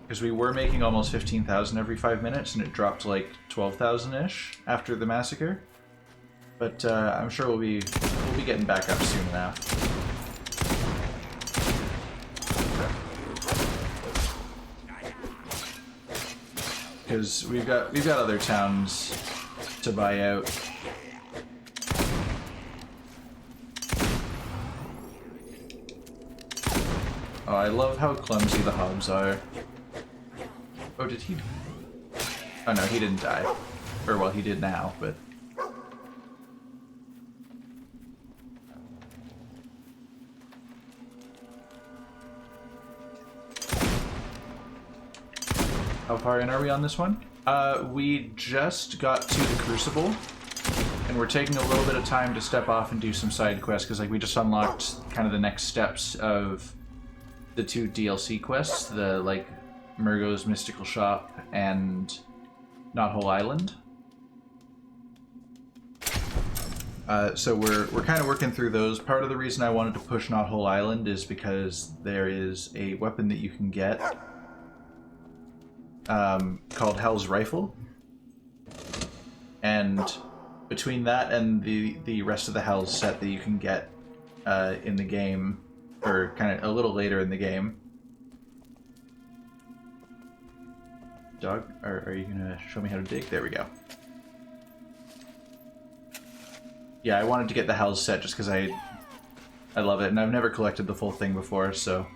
A: because we were making almost 15,000 every 5 minutes, and it dropped to like 12,000-ish after the massacre. But I'm sure we'll be getting back up soon enough. Because we've got other towns to buy out. Oh, I love how clumsy the hobs are. Oh, did he? Oh no, he didn't die. Or well, he did now, but. How far in are we on this one? We just got to the Crucible, and we're taking a little bit of time to step off and do some side quests, because like we just unlocked kind of the next steps of the 2 DLC quests, the like Murgo's Mystical Shop and Knothole Island. So we're kind of working through those. Part of the reason I wanted to push Knothole Island is because there is a weapon that you can get called Hell's Rifle, and between that and the rest of the Hells set that you can get in the game, or kind of a little later in the game. Dog, are you gonna show me how to dig? There we go. Yeah, I wanted to get the Hells set just because I love it, and I've never collected the full thing before, so...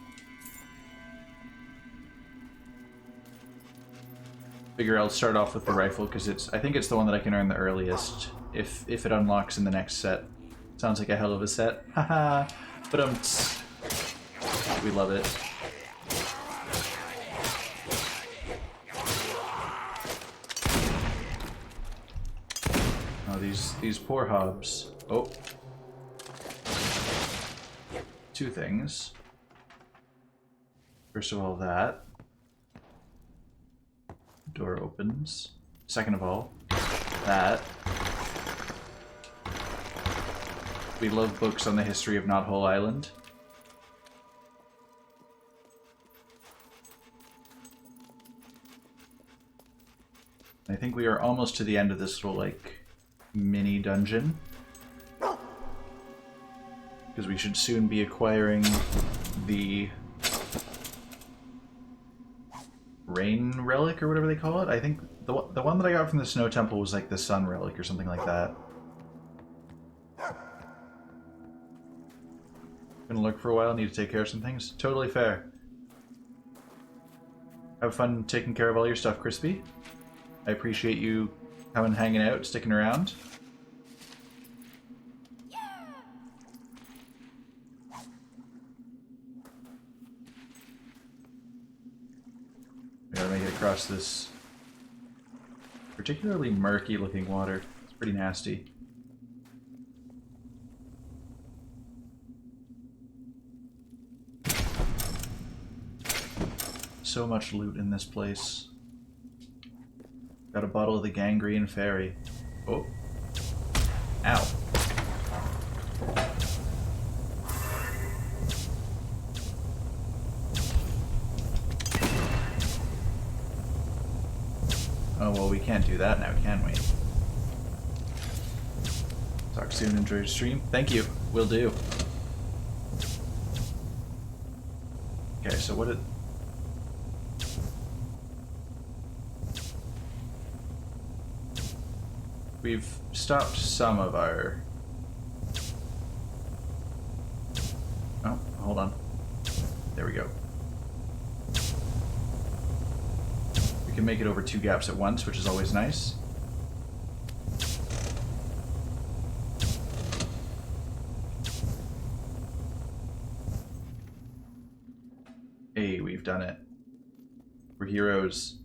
A: Figure I'll start off with the rifle, because I think it's the one that I can earn the earliest, if it unlocks in the next set. Sounds like a hell of a set. Haha! But we love it. Oh, these poor hobs. Oh. Two things. First of all, that. Door opens. Second of all, that. We love books on the history of Knothole Island. I think we are almost to the end of this little, like, mini dungeon. Because we should soon be acquiring the Rain Relic, or whatever they call it. I think the one that I got from the Snow Temple was like the Sun Relic, or something like that. Gonna look for a while, need to take care of some things. Totally fair. Have fun taking care of all your stuff, Crispy. I appreciate you coming, hanging out, sticking around. I gotta make it across this particularly murky looking water. It's pretty nasty. So much loot in this place. Got a bottle of the Gangrene Fairy. Oh. Ow. Oh, well, we can't do that now, can we? Talk soon, enjoy your stream. Thank you. Will do. Okay, so what did... We've stopped some of our... Oh, hold on. There we go. We can make it over 2 gaps at once, which is always nice. Hey, we've done it. We're heroes.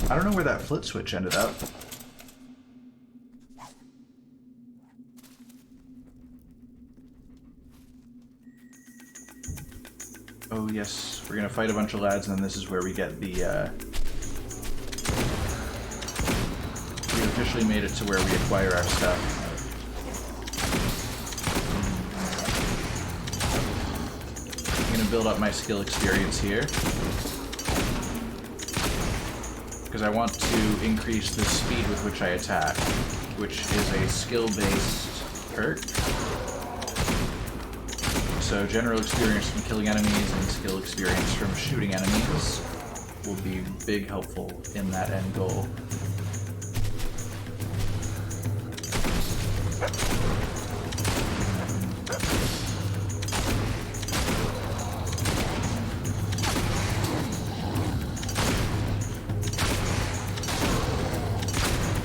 A: I don't know where that flit switch ended up. Oh yes, we're gonna fight a bunch of lads, and then this is where we get the, we officially made it to where we acquire our stuff. I'm gonna build up my skill experience here, because I want to increase the speed with which I attack, which is a skill-based perk. So general experience from killing enemies and skill experience from shooting enemies will be big helpful in that end goal.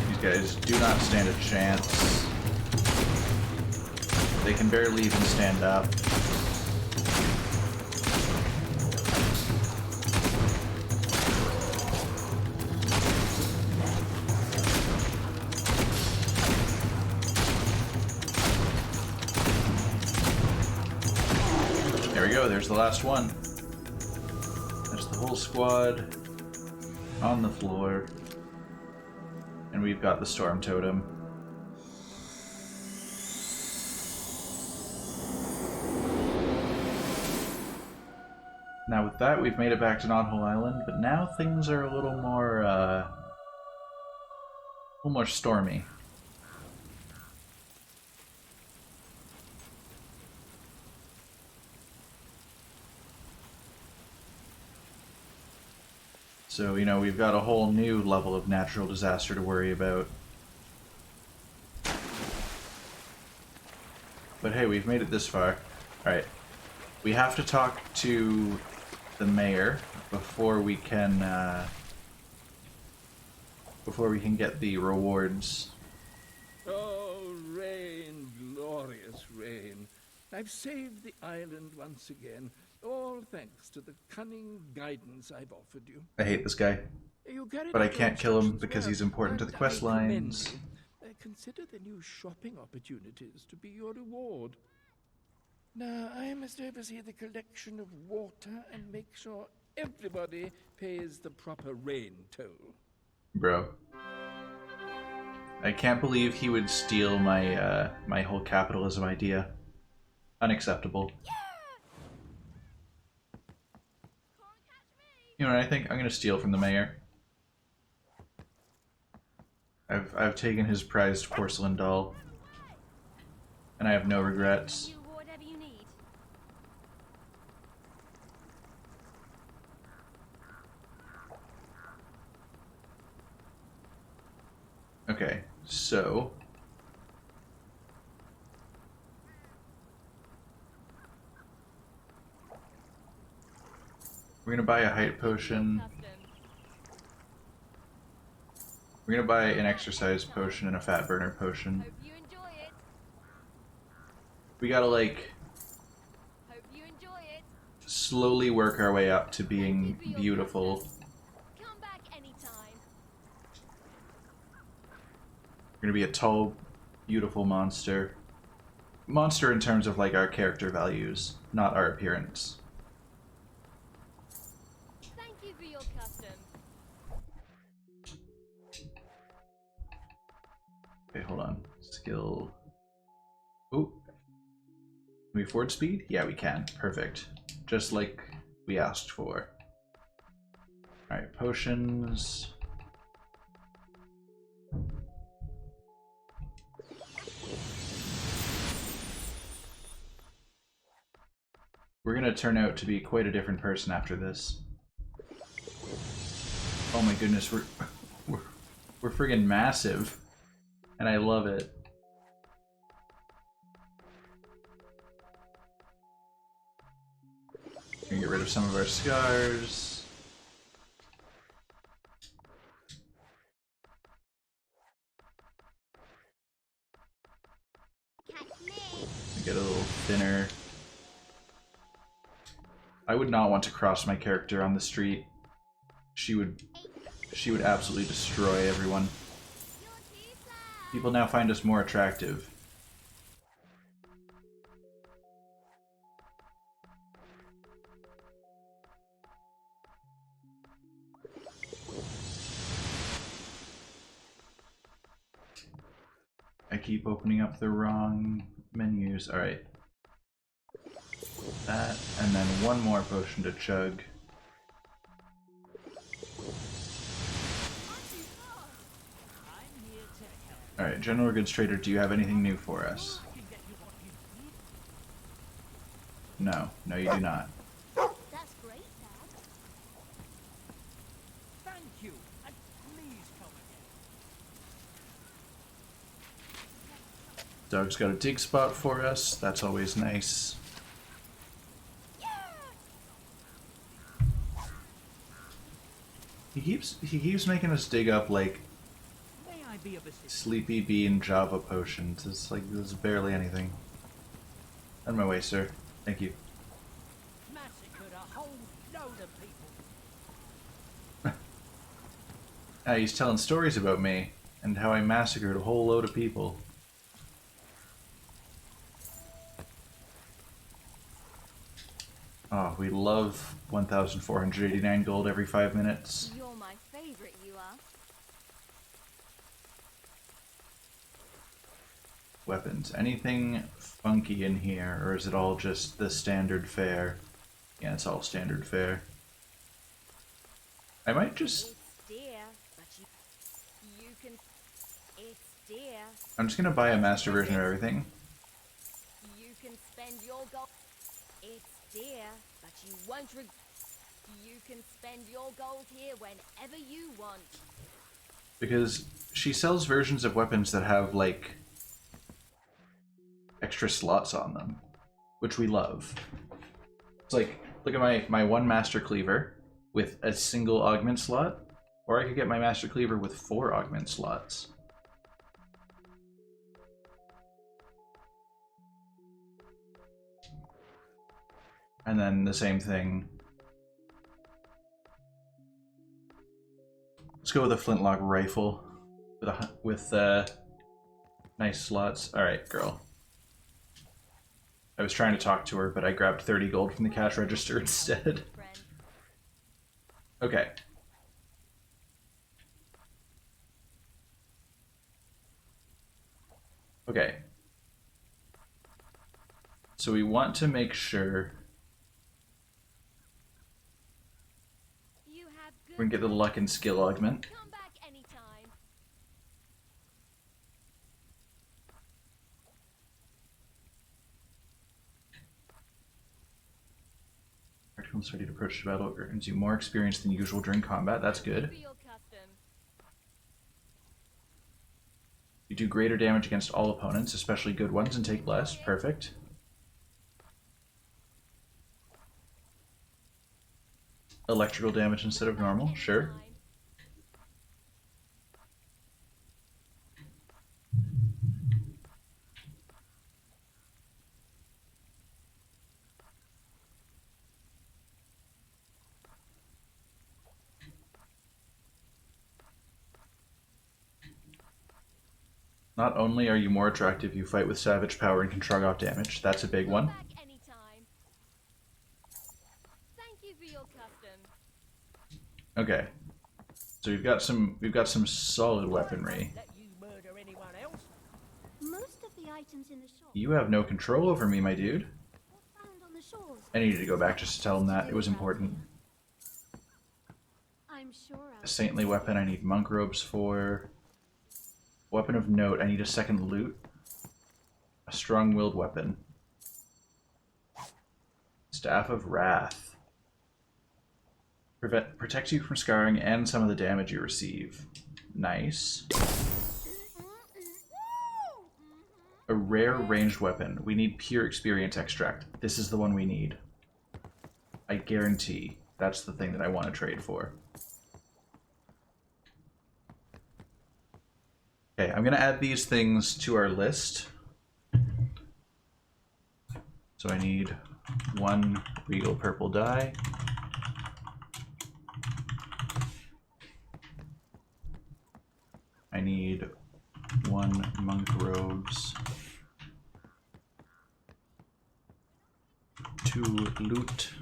A: These guys do not stand a chance. They can barely even stand up. There's the last one. There's the whole squad on the floor. And we've got the storm totem. Now with that, we've made it back to Knothole Island, but now things are a little more stormy. So, you know, we've got a whole new level of natural disaster to worry about. But hey, we've made it this far. Alright. We have to talk to the mayor before we can get the rewards.
K: Oh, rain, glorious rain. I've saved the island once again, all thanks to the cunning guidance I've offered you.
A: I hate this guy.
K: You carried
A: But I
K: out your
A: can't kill him
K: instructions
A: because
K: well,
A: he's important to the
K: and
A: quest
K: I commend
A: lines.
K: you. Consider the new shopping opportunities to be your reward. Now, I must oversee the collection of water and make sure everybody pays the proper rain toll.
A: Bro. I can't believe he would steal my my whole capitalism idea. Unacceptable. You know what I think? I'm gonna steal from the mayor. I've taken his prized porcelain doll. And I have no regrets. Okay, so we're gonna buy a height potion. We're gonna buy an exercise potion and a fat burner potion. We gotta like slowly work our way up to being beautiful. We're gonna be a tall, beautiful monster. Monster in terms of like our character values, not our appearance.
G: Thank you for your custom.
A: Okay, hold on. Skill. Oh. Can we afford speed? Yeah, we can. Perfect. Just like we asked for. Alright, potions. We're gonna turn out to be quite a different person after this. Oh my goodness, we're friggin' massive. And I love it. Gonna get rid of some of our scars. Get a little thinner. I would not want to cross my character on the street. She would absolutely destroy everyone. People now find us more attractive. I keep opening up the wrong menus. Alright. That, and then one more potion to chug. Alright, General Goods Trader, do you have anything new for us? No. No, you do not.
G: That's great, Dad.
C: Thank you, and please come again.
A: Dog's got a dig spot for us. That's always nice. He keeps making us dig up like
C: May I be of assistance?
A: Sleepy Bean Java potions. It's like this is barely anything. On my way, sir. Thank you.
C: Massacred a whole load of people.
A: He's telling stories about me and how I massacred a whole load of people. Oh, we love 1,489 gold every 5 minutes.
G: You're my favorite, you are.
A: Weapons. Anything funky in here, or is it all just the standard fare? Yeah, it's all standard fare. I might just...
G: It's dear, but you can... It's dear.
A: I'm just gonna buy a master version of everything.
G: You can spend your gold... It's dear, but you won't You can spend your gold here whenever you want.
A: Because she sells versions of weapons that have, like, extra slots on them, which we love. It's like, look at my one master cleaver with a single augment slot, or I could get my master cleaver with 4 augment slots. And then the same thing. Let's go with a flintlock rifle with nice slots. All right, girl. I was trying to talk to her, but I grabbed 30 gold from the cash register instead. Okay. Okay. So we want to make sure we can get the luck and skill augment.
G: Come back anytime.
A: Practical study to approach the battle earns you more experience than usual during combat. That's good. You do greater damage against all opponents, especially good ones, and take less. Perfect. Electrical damage instead of normal. Sure. Not only are you more attractive, you fight with savage power and can shrug off damage. That's a big one. Okay. So we've got some solid weaponry.
G: Most of the items in the shop
A: You have no control over me, my dude.
G: found on the shores.
A: I needed to go back just to tell him that. It was important.
G: I'm sure
A: A saintly weapon I need monk robes for. Weapon of note, I need a second loot. A strong-willed weapon. Staff of Wrath. Protects you from scarring and some of the damage you receive. Nice. A rare ranged weapon. We need pure experience extract. This is the one we need. I guarantee that's the thing that I want to trade for. Okay, I'm going to add these things to our list. So I need 1 regal purple dye. I need 1 monk robes. 2 loot.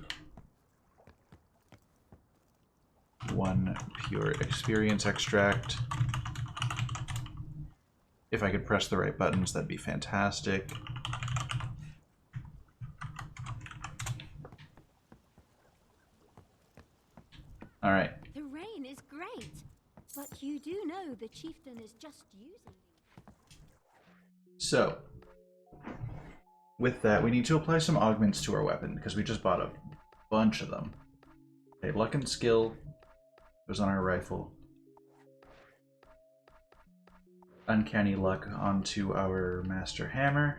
A: 1 pure experience extract. If I could press the right buttons, that'd be fantastic. All right.
G: The rain is great, but you do know the chieftain is just using you.
A: So, with that, we need to apply some augments to our weapon, because we just bought a bunch of them. Okay, luck and skill goes on our rifle. Uncanny luck onto our master hammer.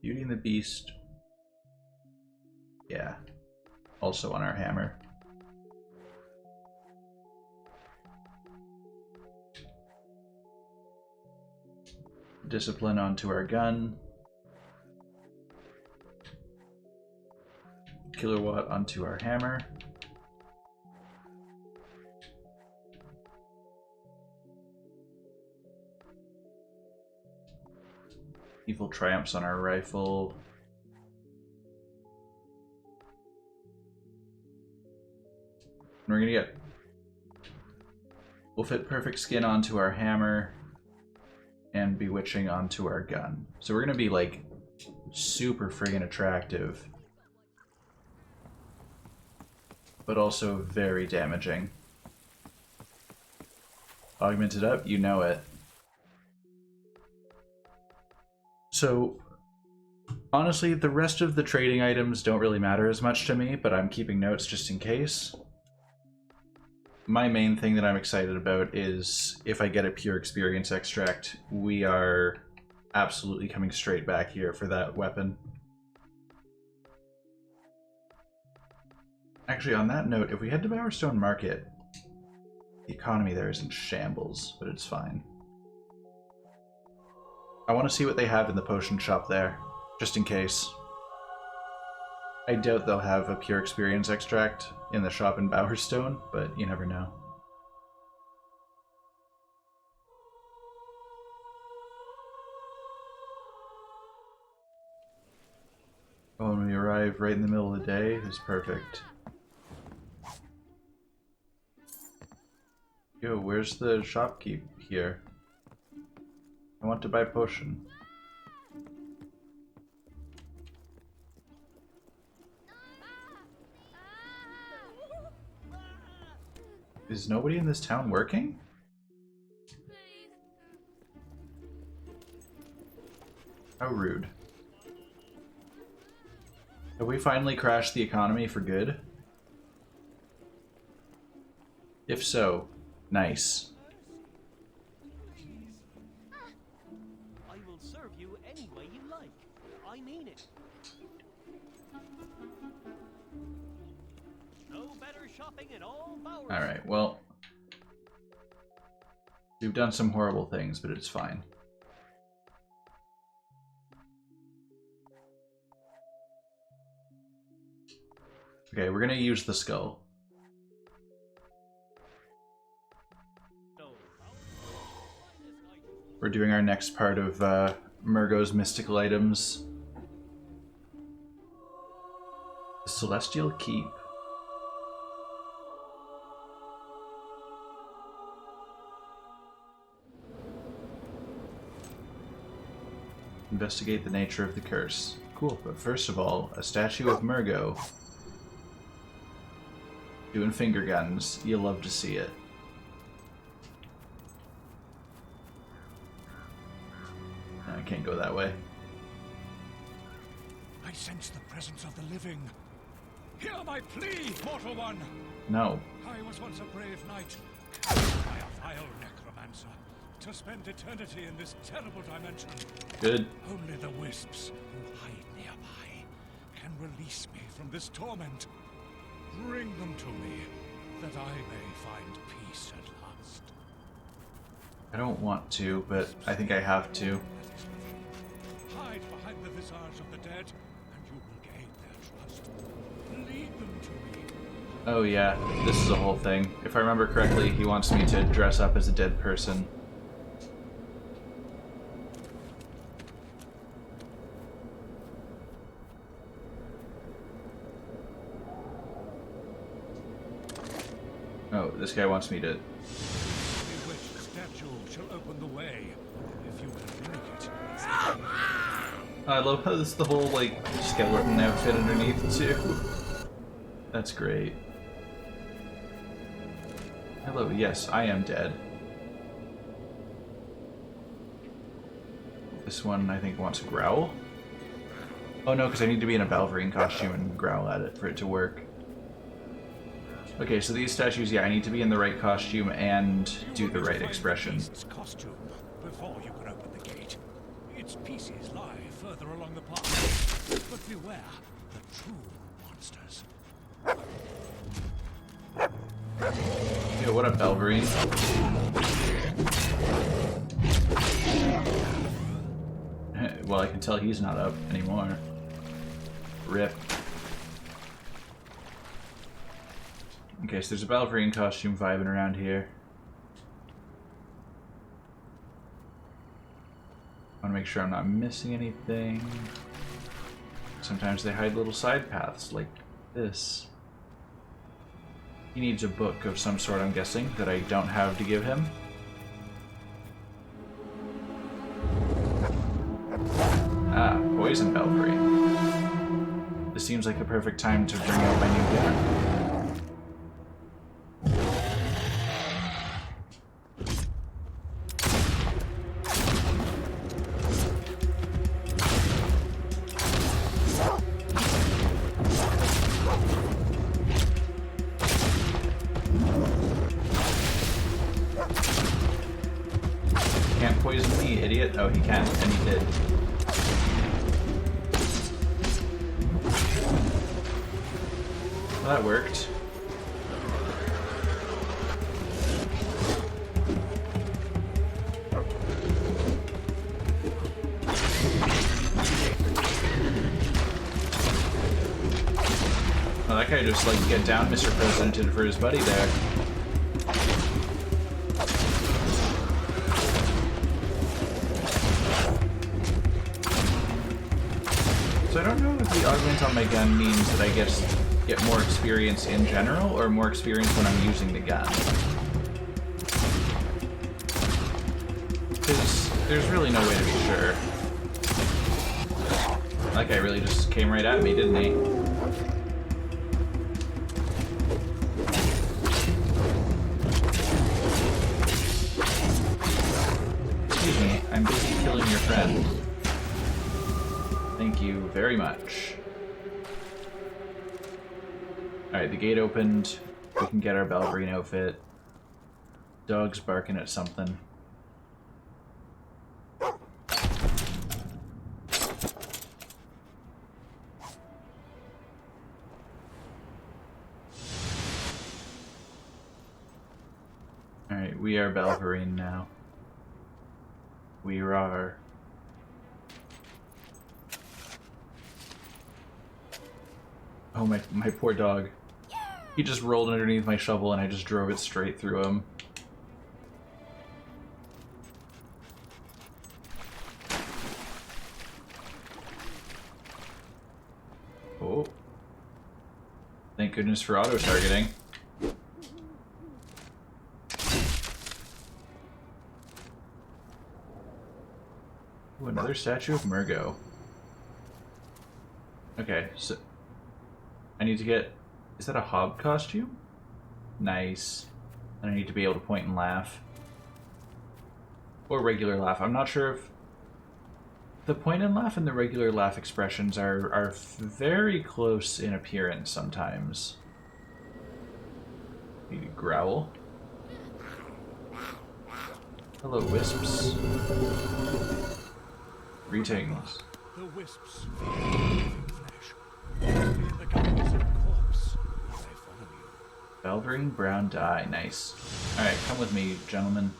A: Beauty and the Beast. Yeah, also on our hammer. Discipline onto our gun. Kilowatt onto our hammer. Evil Triumphs on our rifle. And we're gonna get... We'll fit Perfect Skin onto our hammer and Bewitching onto our gun. So we're gonna be like super friggin' attractive. But also very damaging. Augmented up, you know it. So, honestly, the rest of the trading items don't really matter as much to me, but I'm keeping notes just in case. My main thing that I'm excited about is if I get a pure experience extract, we are absolutely coming straight back here for that weapon. Actually, on that note, if we head to Maelstrom Market, the economy there is in shambles, but it's fine. I want to see what they have in the potion shop there, just in case. I doubt they'll have a pure experience extract in the shop in Bowerstone, but you never know. Oh, when we arrive right in the middle of the day is perfect. Yo, where's the shopkeep here? I want to buy a potion. Is nobody in this town working? How rude. Have we finally crashed the economy for good? If so, nice.
B: I will serve you any way you like. I mean it. No better shopping in all Bower.
A: Alright, well. We've done some horrible things, but it's fine. Okay, we're gonna use the skull. We're doing our next part of Murgo's mystical items. The Celestial Keep. Investigate the nature of the curse. Cool, but first of all, a statue of Murgo. Doing finger guns. You'll love to see it. No, I can't go that way.
J: I sense the presence of the living. Hear my plea, mortal one!
A: No.
J: I was once a brave knight, by a vile necromancer, to spend eternity in this terrible dimension.
A: Good.
J: Only the wisps who hide nearby can release me from this torment. Bring them to me, that I may find peace at last.
A: I don't want to, but I think I have to.
J: Hide behind the visage of the dead, and you will gain their trust. Lead them to me.
A: Oh yeah, this is a whole thing. If I remember correctly, he wants me to dress up as a dead person. Oh, this guy wants me to...
J: Which statue shall open the way, if you can make it.
A: I love how this is the whole, like, skeleton outfit underneath, too. That's great. Hello, yes, I am dead. This one, I think, wants to growl. Oh no, because I need to be in a Balverine costume and growl at it for it to work. Okay, so these statues, yeah, I need to be in the right costume and do the right expression.
J: Costume before you can open the gate. Its pieces lie further along the path. But beware, the true monsters.
A: Yo, what up, Balverine? Well, I can tell he's not up anymore. Rip. Okay, so there's a Balverine costume vibing around here. I want to make sure I'm not missing anything. Sometimes they hide little side paths like this. He needs a book of some sort, I'm guessing, that I don't have to give him. Ah, poison Belvery. This seems like the perfect time to bring out my new gun. Can't poison me, idiot. Oh, he can, and he did. Well, that worked. Well, that guy just, like, get down, Mr. President, did for his buddy there. So I don't know if the augment on my gun means that I get more experience in general, or more experience when I'm using the gun. Because there's really no way to be sure. That guy really just came right at me, didn't he? Excuse me, I'm busy killing your friend. Thank you very much. Alright, the gate opened. We can get our Belverine outfit. Dog's barking at something. Alright, we are Belverine now. We are. Oh, my poor dog. He just rolled underneath my shovel and I just drove it straight through him. Oh. Thank goodness for auto-targeting. Ooh, another statue of Murgo. Okay, so I need to get... Is that a Hob costume? Nice. And I need to be able to point and laugh. Or regular laugh. I'm not sure if... The point and laugh and the regular laugh expressions are very close in appearance sometimes. Need to growl. Hello, wisps. Greetings.
C: The wisps feed living flesh. Only in the guise of a corpse will they follow you.
A: Belverine brown dye. Nice. Alright, come with me, gentlemen.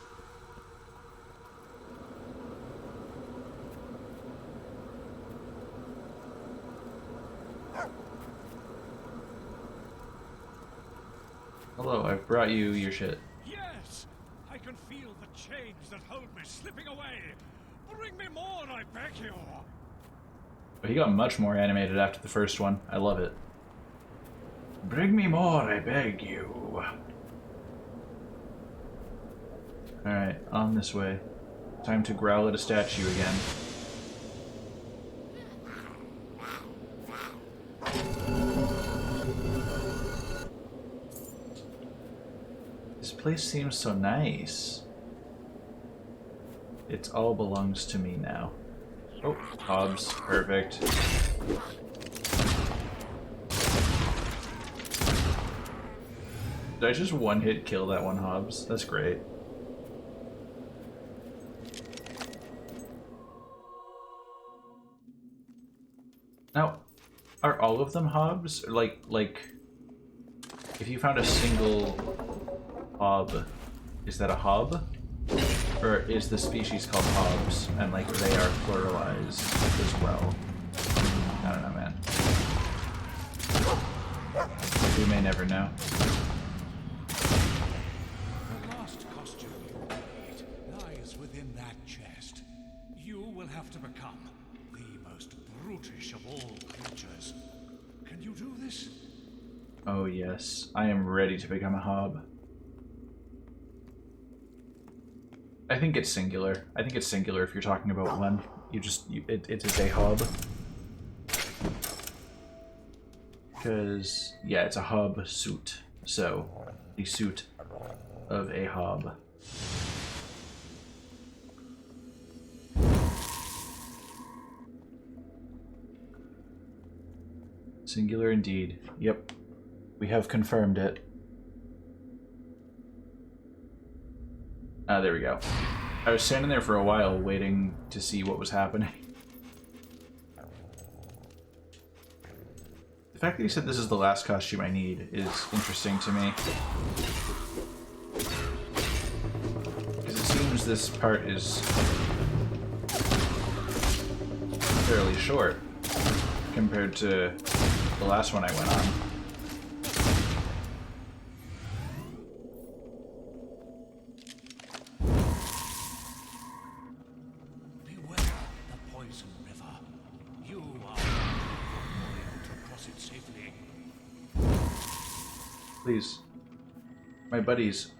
A: Hello, I've brought you your shit.
C: Yes! I can feel the chains that hold me slipping away. Bring me more, I beg you.
A: But he got much more animated after the first one. I love it. Bring me more, I beg you. Alright, on this way. Time to growl at a statue again. This place seems so nice. It all belongs to me now. Oh, Hobbs. Perfect. Did I just one-hit kill that one Hobbs? That's great. Now, are all of them Hobbs? Or like, if you found a single Hob, is that a Hob? Or is the species called Hobbs, and like they are pluralized as well? I don't know, man. We may never know.
C: The last costume you need lies within that chest. You will have to become the most brutish of all creatures. Can you do this?
A: Oh yes, I am ready to become a Hob. I think it's singular. I think it's singular if you're talking about one. It is a Hob. Because, yeah, it's a hob suit. So, the suit of a hob. Singular indeed. Yep. We have confirmed it. Ah, there we go. I was standing there for a while waiting to see what was happening. The fact that he said this is the last costume I need is interesting to me. Because it seems this part is fairly short compared to the last one I went on.
C: Beware the poison river. You are not to cross it safely.
A: Please. My buddies.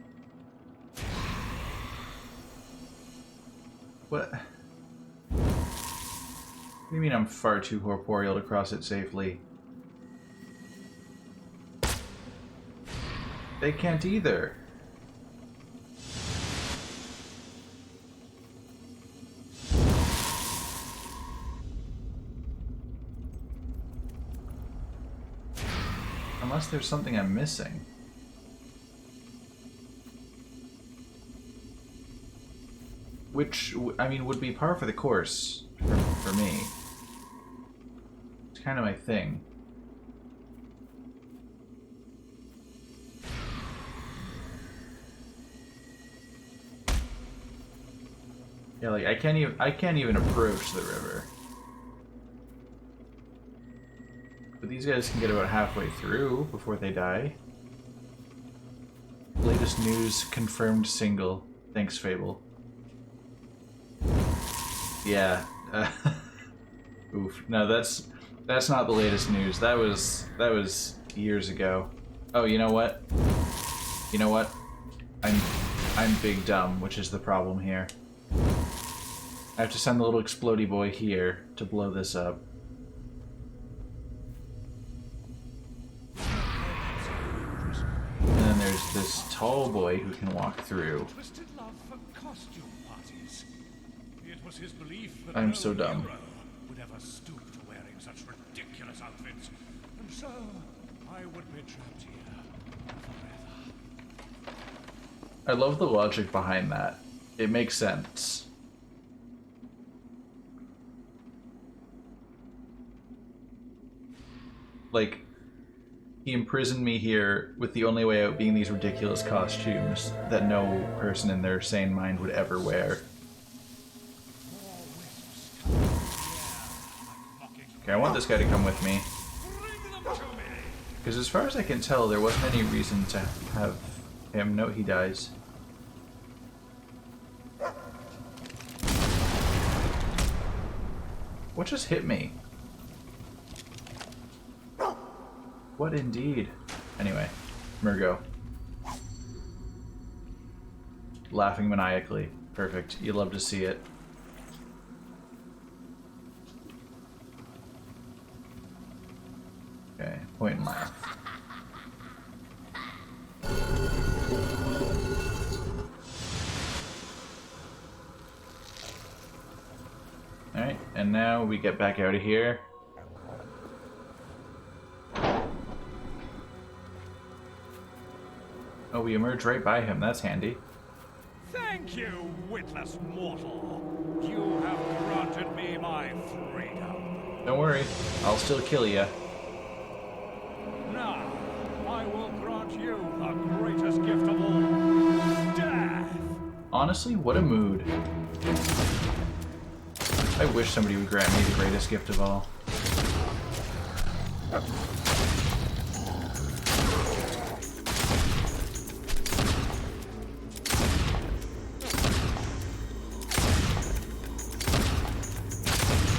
A: What? What do you mean I'm far too corporeal to cross it safely? They can't either. Unless there's something I'm missing. Which, I mean, would be par for the course for me. It's kind of my thing. Yeah, like I can't even approach the river. But these guys can get about halfway through before they die. Latest news confirmed single. Thanks, Fable. Yeah. Oof. No, that's not the latest news. That was years ago. Oh, you know what? You know what? I'm big dumb, which is the problem here. I have to send the little explodey boy here to blow this up. And then there's this tall boy who can walk through.
C: Twisted love for costume parties. It was his belief that
A: I'm
C: no
A: so dumb.
C: hero would ever stoop to wearing such ridiculous outfits. And so, I would be trapped here forever.
A: I love the logic behind that. It makes sense. Like, he imprisoned me here with the only way out being these ridiculous costumes that no person in their sane mind would ever wear. Okay, I want this guy to come with me. Because as far as I can tell, there wasn't any reason to have him. No, he dies. What just hit me? What indeed? Anyway, Murgo. Laughing maniacally. Perfect. You love to see it. Okay, point and laugh. Alright, and now we get back out of here. Oh, we emerge right by him. That's handy.
C: Thank you, witless mortal. You have granted me my freedom.
A: Don't worry. I'll still kill you.
C: Now, I will grant you the greatest gift of all. Death!
A: Honestly, what a mood. I wish somebody would grant me the greatest gift of all.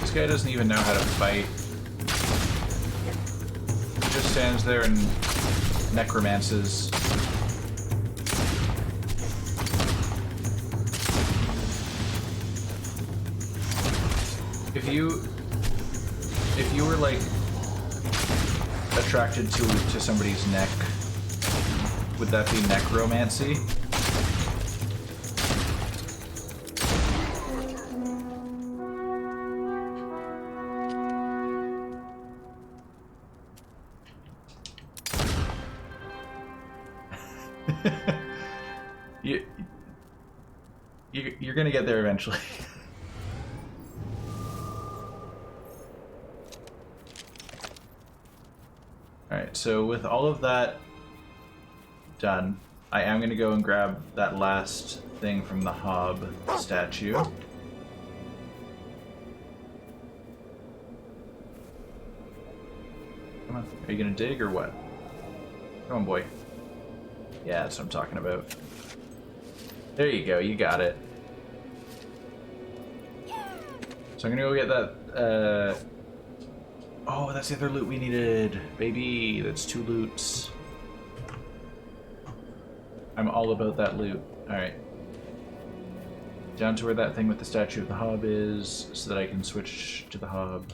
A: This guy doesn't even know how to fight. He just stands there and necromances. if you were like attracted to somebody's neck, would that be necromancy? You're gonna get there eventually. Alright, so with all of that done, I am gonna go and grab that last thing from the Hob statue. Come on, are you gonna dig or what? Come on, boy. Yeah, that's what I'm talking about. There you go, you got it. So I'm gonna go get that, oh, that's the other loot we needed. Baby, that's 2 loots. I'm all about that loot. Alright. Down to where that thing with the statue of the Hob is, so that I can switch to the Hob.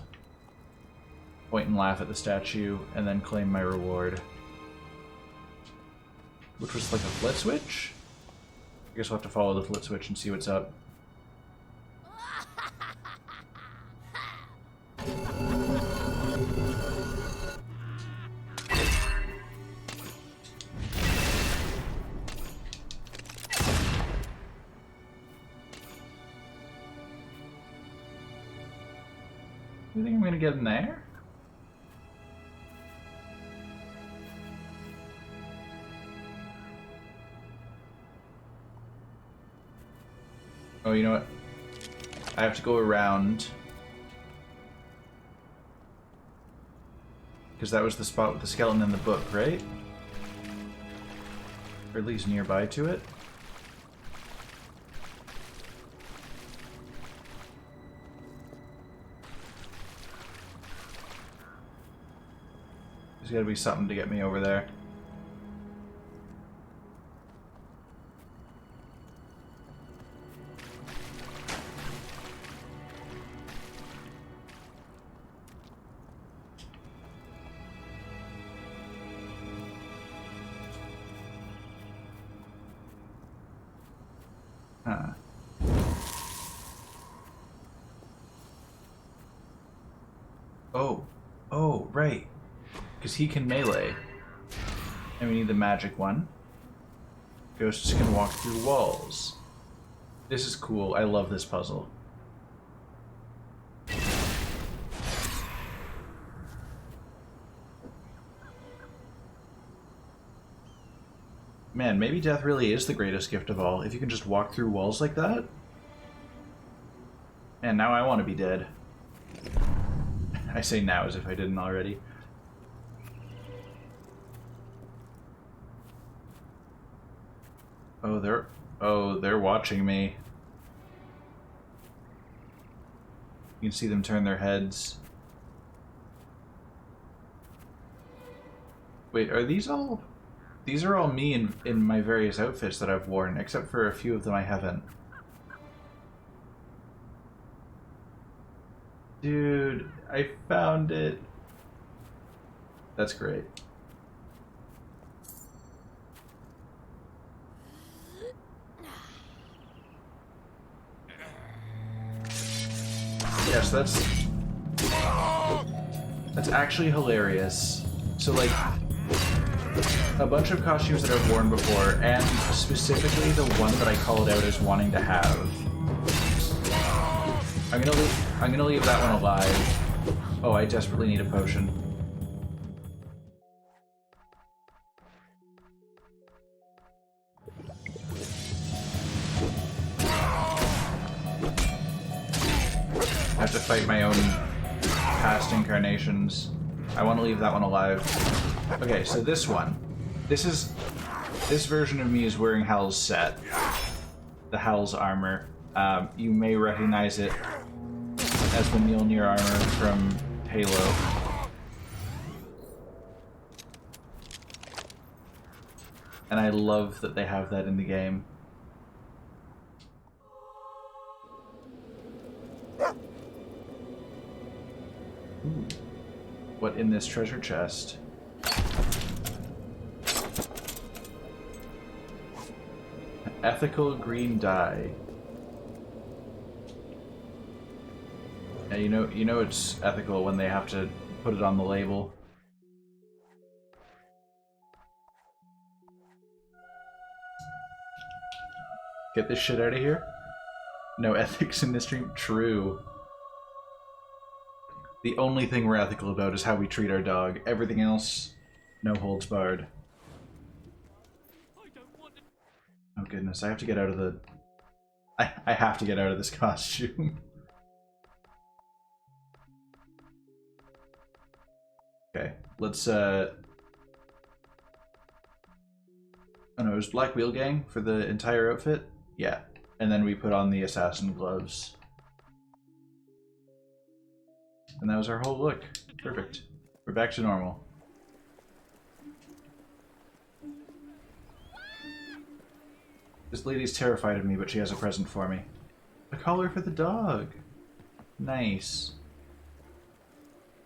A: Point and laugh at the statue, and then claim my reward. Which was like a flit switch? I guess we'll have to follow the flit switch and see what's up. You think I'm gonna get in there? Oh, you know what? I have to go around. Because that was the spot with the skeleton in the book, right? Or at least nearby to it. There's gotta be something to get me over there. Huh. Oh, right. Because he can melee. And we need the magic one. Ghosts can walk through walls. This is cool. I love this puzzle. Man, maybe death really is the greatest gift of all, if you can just walk through walls like that. And now I want to be dead. I say now as if I didn't already. Oh, they're watching me. You can see them turn their heads. Wait, are these all... These are all me in my various outfits that I've worn, except for a few of them I haven't. Dude, I found it. That's great. Yes, that's actually hilarious. So like, a bunch of costumes that I've worn before, and specifically the one that I called out as wanting to have. I'm gonna leave that one alive. Oh, I desperately need a potion. I have to fight my own past incarnations. I want to leave that one alive. Okay, so this one. This version of me is wearing Hal's set. The Hal's armor. You may recognize it as the Mjolnir armor from Halo. And I love that they have that in the game. Ooh. What in this treasure chest? Ethical green dye. Yeah, you know it's ethical when they have to put it on the label. Get this shit out of here. No ethics in this stream. True. The only thing we're ethical about is how we treat our dog. Everything else, no holds barred. Oh goodness, I have to get out of the... I have to get out of this costume. Okay, let's oh no, it was Black Wheel Gang for the entire outfit? Yeah. And then we put on the assassin gloves. And that was our whole look. Perfect. We're back to normal. This lady's terrified of me, but she has a present for me. A collar for the dog. Nice.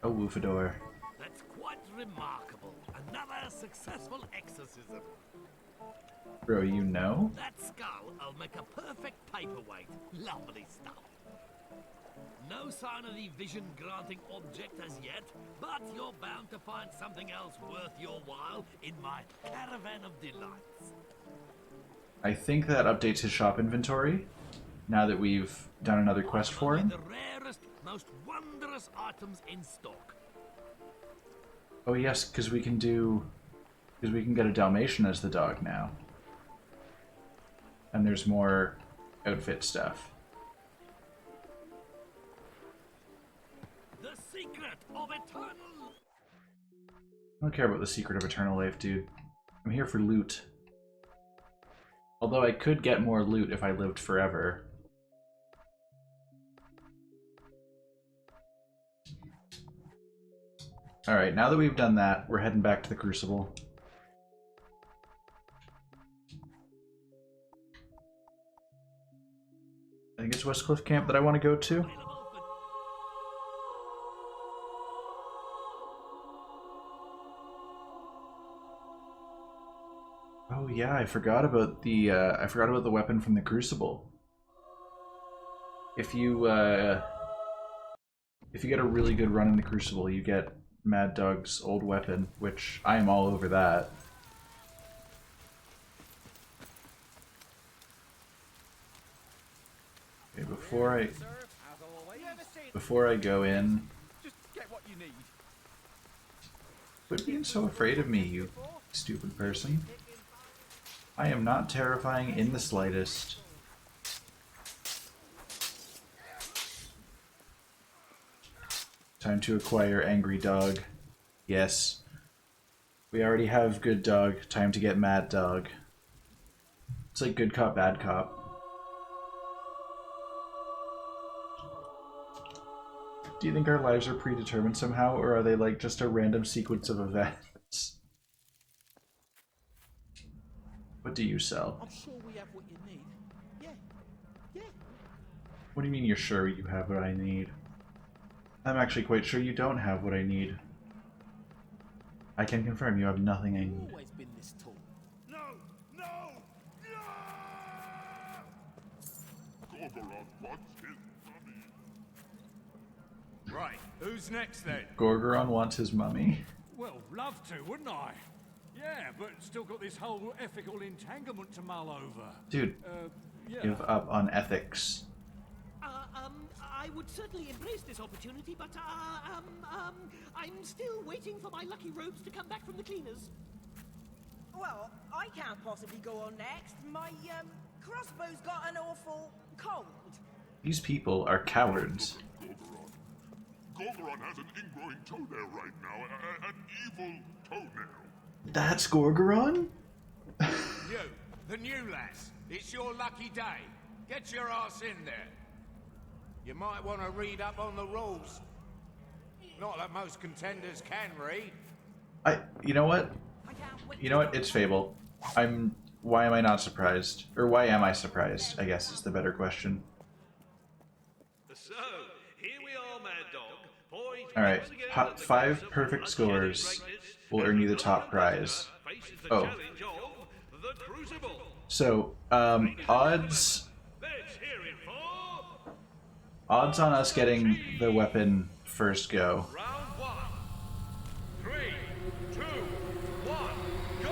A: A woofador.
H: That's quite remarkable. Another successful exorcism.
A: Bro, you know?
H: That skull will make a perfect paperweight. Lovely stuff. No sign of the vision-granting object as yet, but you're bound to find something else worth your while in my caravan of delights.
A: I think that updates his shop inventory, now that we've done another quest for him.
H: The rarest, most wondrous items in stock.
A: Oh yes, because we can get a Dalmatian as the dog now. And there's more outfit stuff.
H: The secret of eternal...
A: I don't care about the secret of eternal life, dude. I'm here for loot. Although I could get more loot if I lived forever. Alright, now that we've done that, we're heading back to the Crucible. I think it's Westcliff Camp that I want to go to. Oh yeah, I forgot about the weapon from the Crucible. If you get a really good run in the Crucible, you get Mad Dog's old weapon, which I am all over that. Okay, before I go in,
I: Just get what you need.
A: quit being so afraid of me, you stupid person. I am not terrifying in the slightest. Time to acquire Angry Dog. Yes. We already have Good Dog. Time to get Mad Dog. It's like Good Cop, Bad Cop. Do you think our lives are predetermined somehow, or are they like just a random sequence of events? What do you sell?
I: I'm sure we have what you need. Yeah. Yeah.
A: What do you mean you're sure you have what I need? I'm actually quite sure you don't have what I need. I can confirm you have nothing I need.
I: Always been this tall.
H: No! No! No!
E: Gorgoroth wants his mummy.
I: Right, who's next then?
A: Gorgoron wants his mummy.
C: Well, love to, wouldn't I? Yeah, but still got this whole ethical entanglement to mull over.
A: Dude,
C: Yeah.
A: give up on ethics.
B: I would certainly embrace this opportunity, but, I'm still waiting for my lucky robes to come back from the cleaners.
L: Well, I can't possibly go on next. My, crossbow's got an awful cold.
A: These people are cowards.
E: Gorgoron has an ingrowing toenail right now, an evil toenail.
A: That's Gorgoron?
J: You, the new lass. It's your lucky day. Get your ass in there. You might want to read up on the rules. Not that most contenders can read.
A: You know what? You know what? It's Fable. Why am I not surprised? Or why am I surprised, I guess is the better question.
H: So, here we are, Mad Dog, point
A: Alright, 5 perfect scores will earn you the top prize. Oh. So, odds on us getting the weapon first go.
H: Round 1. 3, 2, 1, go!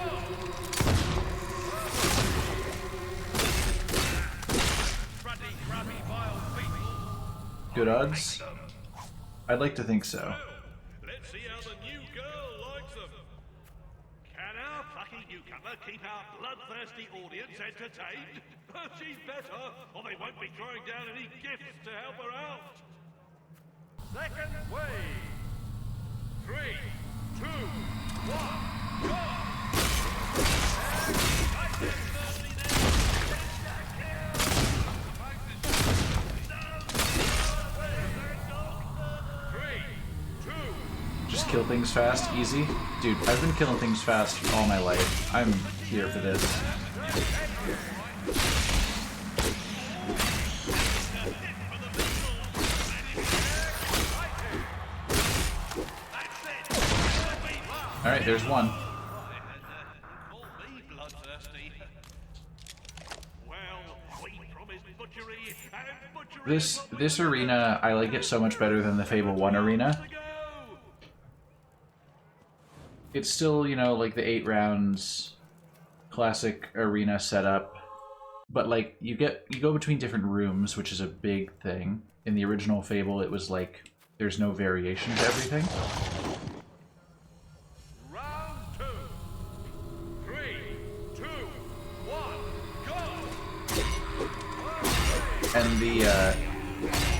H: Cruddy, grubby, vile people.
A: Good odds? I'd like to think so.
H: Let's see how the new girl likes them. Can our plucky newcomer keep our bloodthirsty audience entertained? She's better, or they won't be throwing down any gifts to help her out. Second wave. 3, 2, 1, go!
A: Just kill things fast, easy. Dude, I've been killing things fast all my life. I'm here for this. Alright, there's one. This arena, I like it so much better than the Fable 1 arena. It's still, you know, like the 8 rounds classic arena setup, but like you go between different rooms, which is a big thing. In the original Fable, it was like there's no variation to everything.
H: Round 2. 3, 2, 1, go!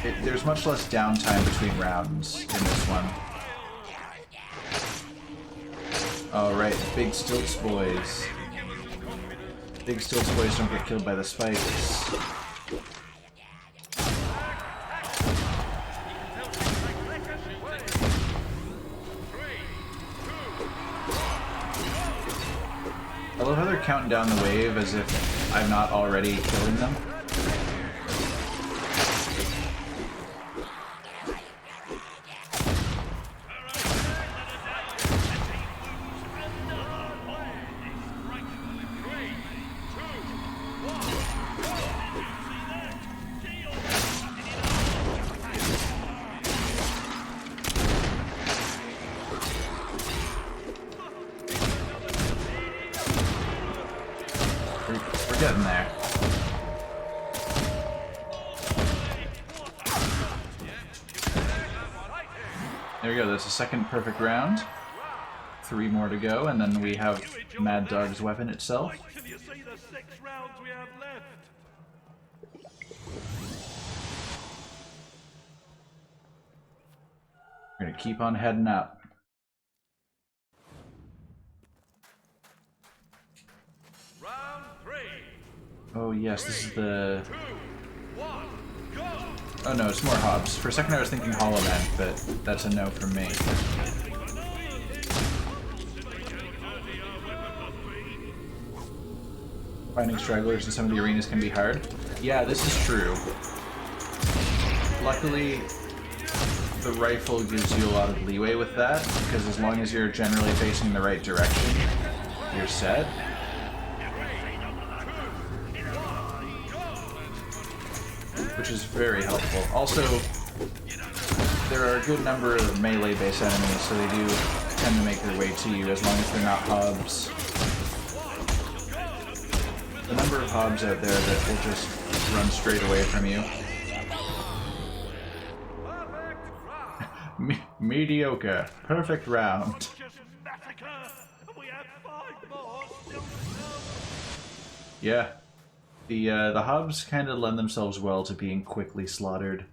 A: And there's much less downtime between rounds in this one. Alright, big stilts boys. Big stilts boys don't get killed by the spikes. I love how they're counting down the wave as if I'm not already killing them. We're getting there. There we go, that's a second perfect round. 3 more to go, and then we have Mad Dog's weapon itself.
H: Wait till you see the 6 rounds we have left.
A: We're gonna keep on heading up.
H: Round 3.
A: Oh yes, this is the...
H: 2, 1, go!
A: Oh no, it's more Hobbs. For a second I was thinking Hollow Man, but that's a no from me. Finding stragglers in some of the arenas can be hard. Yeah, this is true. Luckily, the rifle gives you a lot of leeway with that, because as long as you're generally facing the right direction, you're set. Which is very helpful. Also, there are a good number of melee-based enemies, so they do tend to make their way to you as long as they're not Hobbs. The number of Hobbs out there that will just run straight away from you. Mediocre. Perfect round. Yeah. The Hobbs kind of lend themselves well to being quickly slaughtered.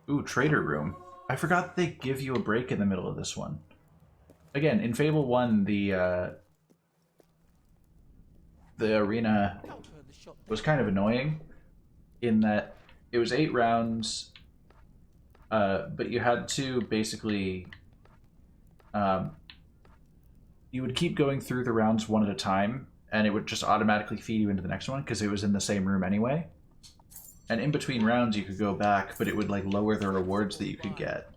A: Ooh, Trader Room. I forgot they give you a break in the middle of this one. Again, in Fable 1, the arena was kind of annoying in that it was 8 rounds, but you had to basically... you would keep going through the rounds one at a time, and it would just automatically feed you into the next one because it was in the same room anyway. And in between rounds you could go back, but it would like lower the rewards that you could get.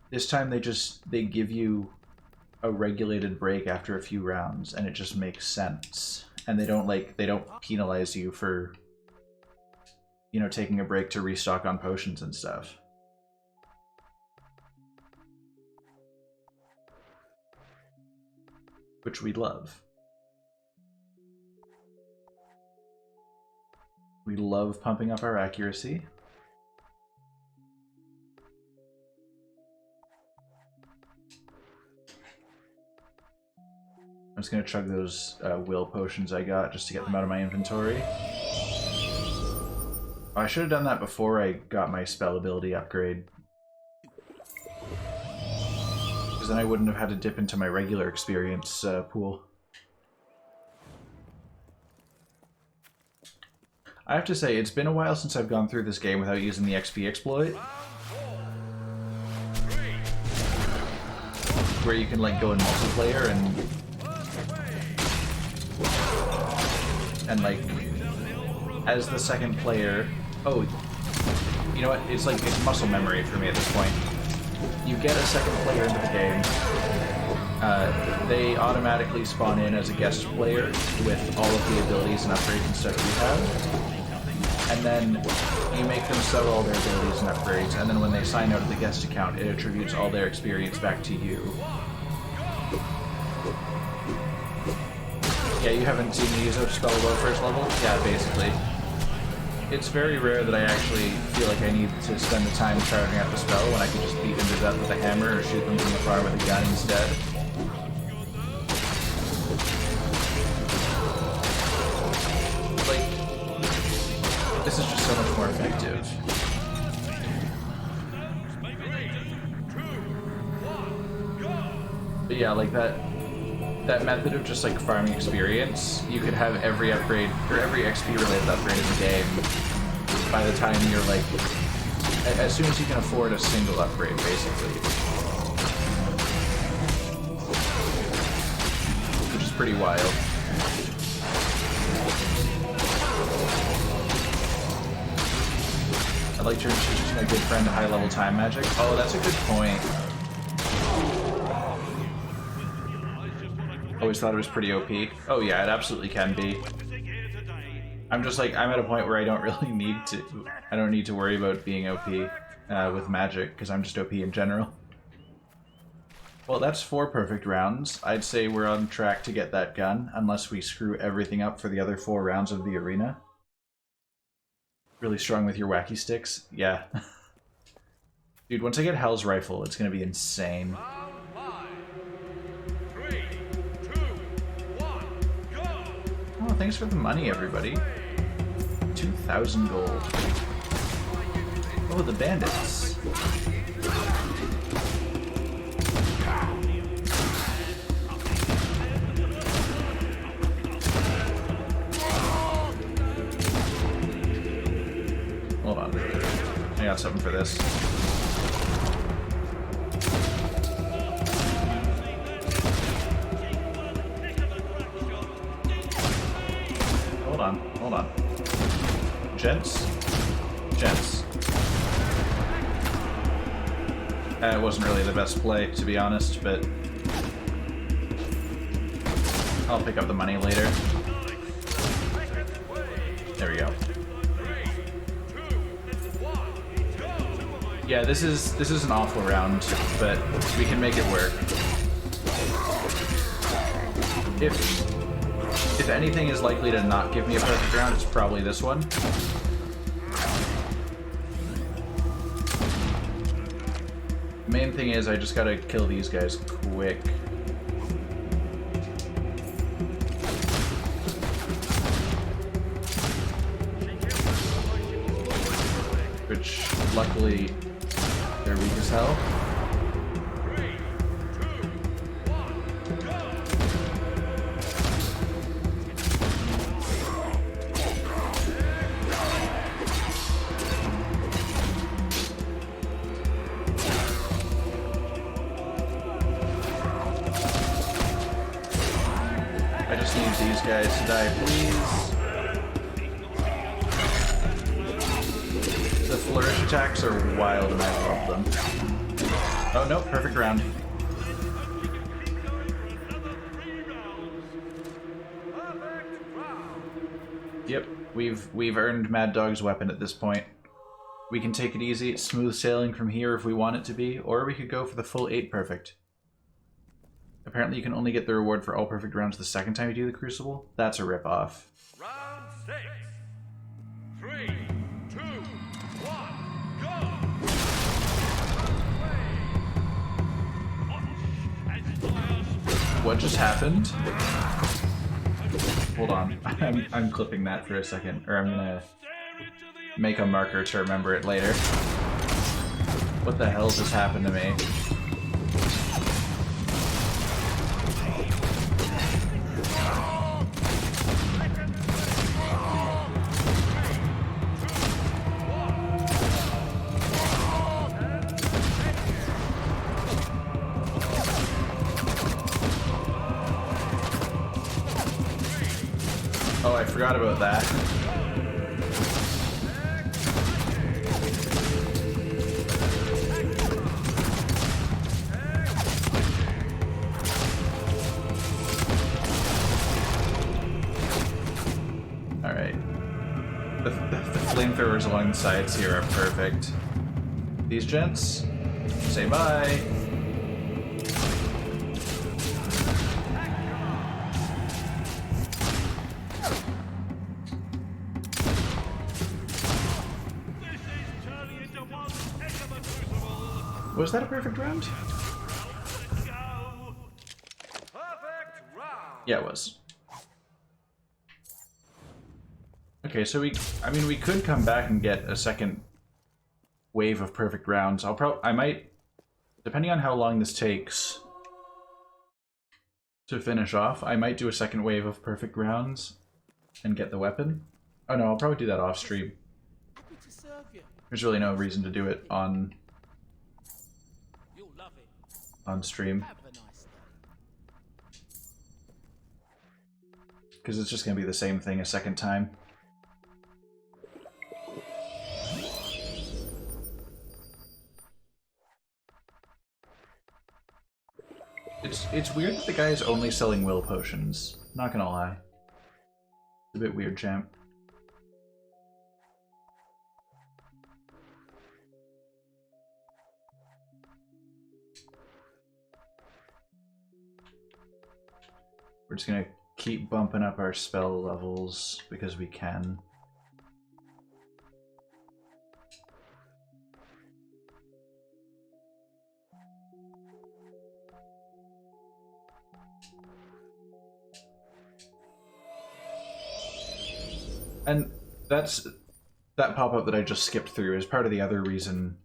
A: This time they give you a regulated break after a few rounds, and it just makes sense. And they don't penalize you for, you know, taking a break to restock on potions and stuff. Which we love. We love pumping up our accuracy. I'm just gonna chug those will potions I got just to get them out of my inventory. Oh, I should have done that before I got my spell ability upgrade. Because then I wouldn't have had to dip into my regular experience pool. I have to say, it's been a while since I've gone through this game without using the XP exploit. Where you can like go in multiplayer and like as the second player. Oh, you know what? It's like it's muscle memory for me at this point. You get a second player into the game. They automatically spawn in as a guest player with all of the abilities and upgrades and stuff you have. And then you make them sell all their abilities and upgrades, and then when they sign out of the guest account, it attributes all their experience back to you. Yeah, you haven't seen me use a spell below first level? Yeah, basically. It's very rare that I actually feel like I need to spend the time charging out the spell when I can just beat them to death with a hammer or shoot them from afar with a gun instead. This is just so much more effective. But yeah, like that method of just like farming experience, you could have every upgrade or every XP related upgrade in the game by the time you're like, as soon as you can afford a single upgrade, basically. Which is pretty wild. I'd like to introduce my good friend to high-level time magic. Oh, that's a good point. Always thought it was pretty OP. Oh yeah, it absolutely can be. I'm just like, I'm at a point where I don't really need to... I don't need to worry about being OP with magic, because I'm just OP in general. Well, that's 4 perfect rounds. I'd say we're on track to get that gun, unless we screw everything up for the other 4 rounds of the arena. Really strong with your wacky sticks? Yeah. Dude, once I get Hell's Rifle, it's gonna be insane.
H: 3, 2, 1, go!
A: Oh, thanks for the money, everybody. 2,000 gold. Oh, the bandits. Hold on. I got something for this. Hold on. Gents? Gents. It wasn't really the best play, to be honest, but I'll pick up the money later. There we go. Yeah, this is an awful round, but we can make it work. If anything is likely to not give me a perfect round, it's probably this one. The main thing is I just gotta kill these guys quick. Which, luckily, they're weak as hell.
H: 3, 2, 1, go!
A: I just need these guys to die, please. attacks are wild and I love them. Oh no, perfect round. Yep, we've earned Mad Dog's weapon at this point. We can take it easy, it's smooth sailing from here if we want it to be, or we could go for the full 8 perfect. Apparently you can only get the reward for all perfect rounds the second time you do the Crucible. That's a rip-off.
H: Round 6. 3, 2, 1, go!
A: What just happened? Hold on, I'm clipping that for a second, or I'm gonna make a marker to remember it later. What the hell just happened to me? Oh, I forgot about that. Alright. The flamethrowers along the sides here are perfect. These gents, say bye. Was that a perfect round? Yeah, it was. Okay, so we could come back and get a second wave of perfect rounds. I might, depending on how long this takes to finish off, I might do a second wave of perfect rounds and get the weapon. Oh no, I'll probably do that off stream. There's really no reason to do it on stream. Because it's just going to be the same thing a second time. It's weird that the guy is only selling will potions. Not gonna lie. It's a bit weird, champ. We're just gonna keep bumping up our spell levels because we can. And that pop-up that I just skipped through is part of the other reason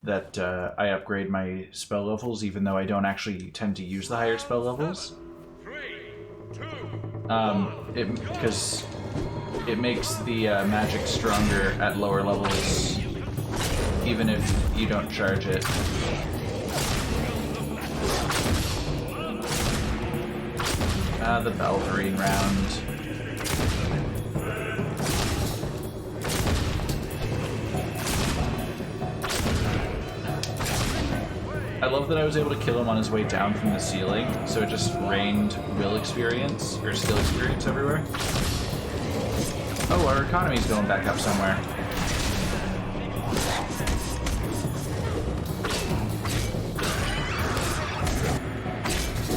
A: that I upgrade my spell levels, even though I don't actually tend to use the higher spell levels. Because it makes the magic stronger at lower levels, even if you don't charge it. The Balverine round. I love that I was able to kill him on his way down from the ceiling, so it just rained will experience, or skill experience everywhere. Oh, our economy's going back up somewhere.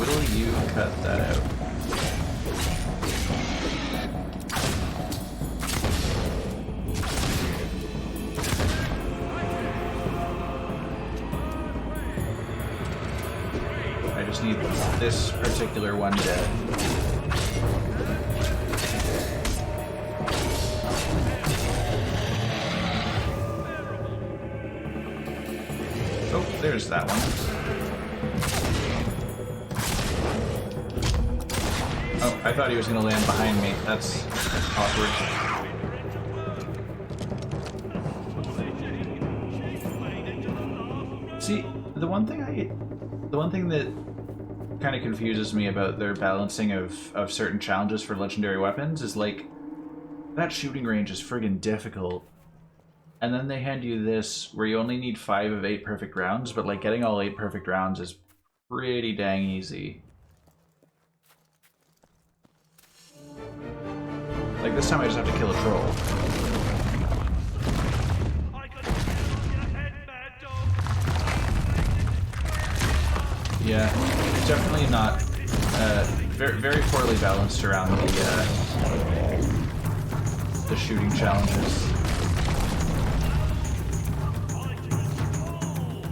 A: Will you cut that out? Need this particular one dead. Oh, there's that one. Oh, I thought he was going to land behind me. That's awkward. See, the one thing that kind of confuses me about their balancing of certain challenges for legendary weapons is, like, that shooting range is friggin' difficult. And then they hand you this, where you only need 5 of 8 perfect rounds, but like getting all 8 perfect rounds is pretty dang easy. Like this time I just have to kill a troll. Yeah, it's definitely not very poorly balanced around the shooting challenges.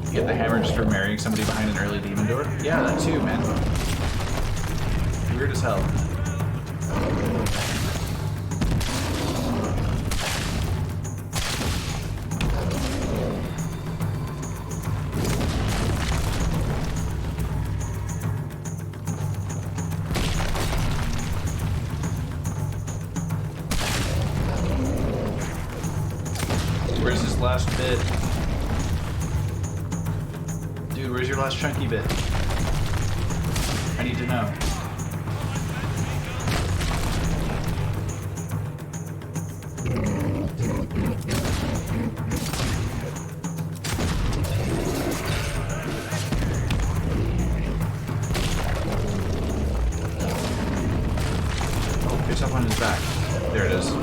A: You get the hammer just for marrying somebody behind an early demon door? Yeah, that too, man. Weird as hell. Where's this last bit? Dude, where's your last chunky bit? I need to know. Oh, it's up on his back. There it is.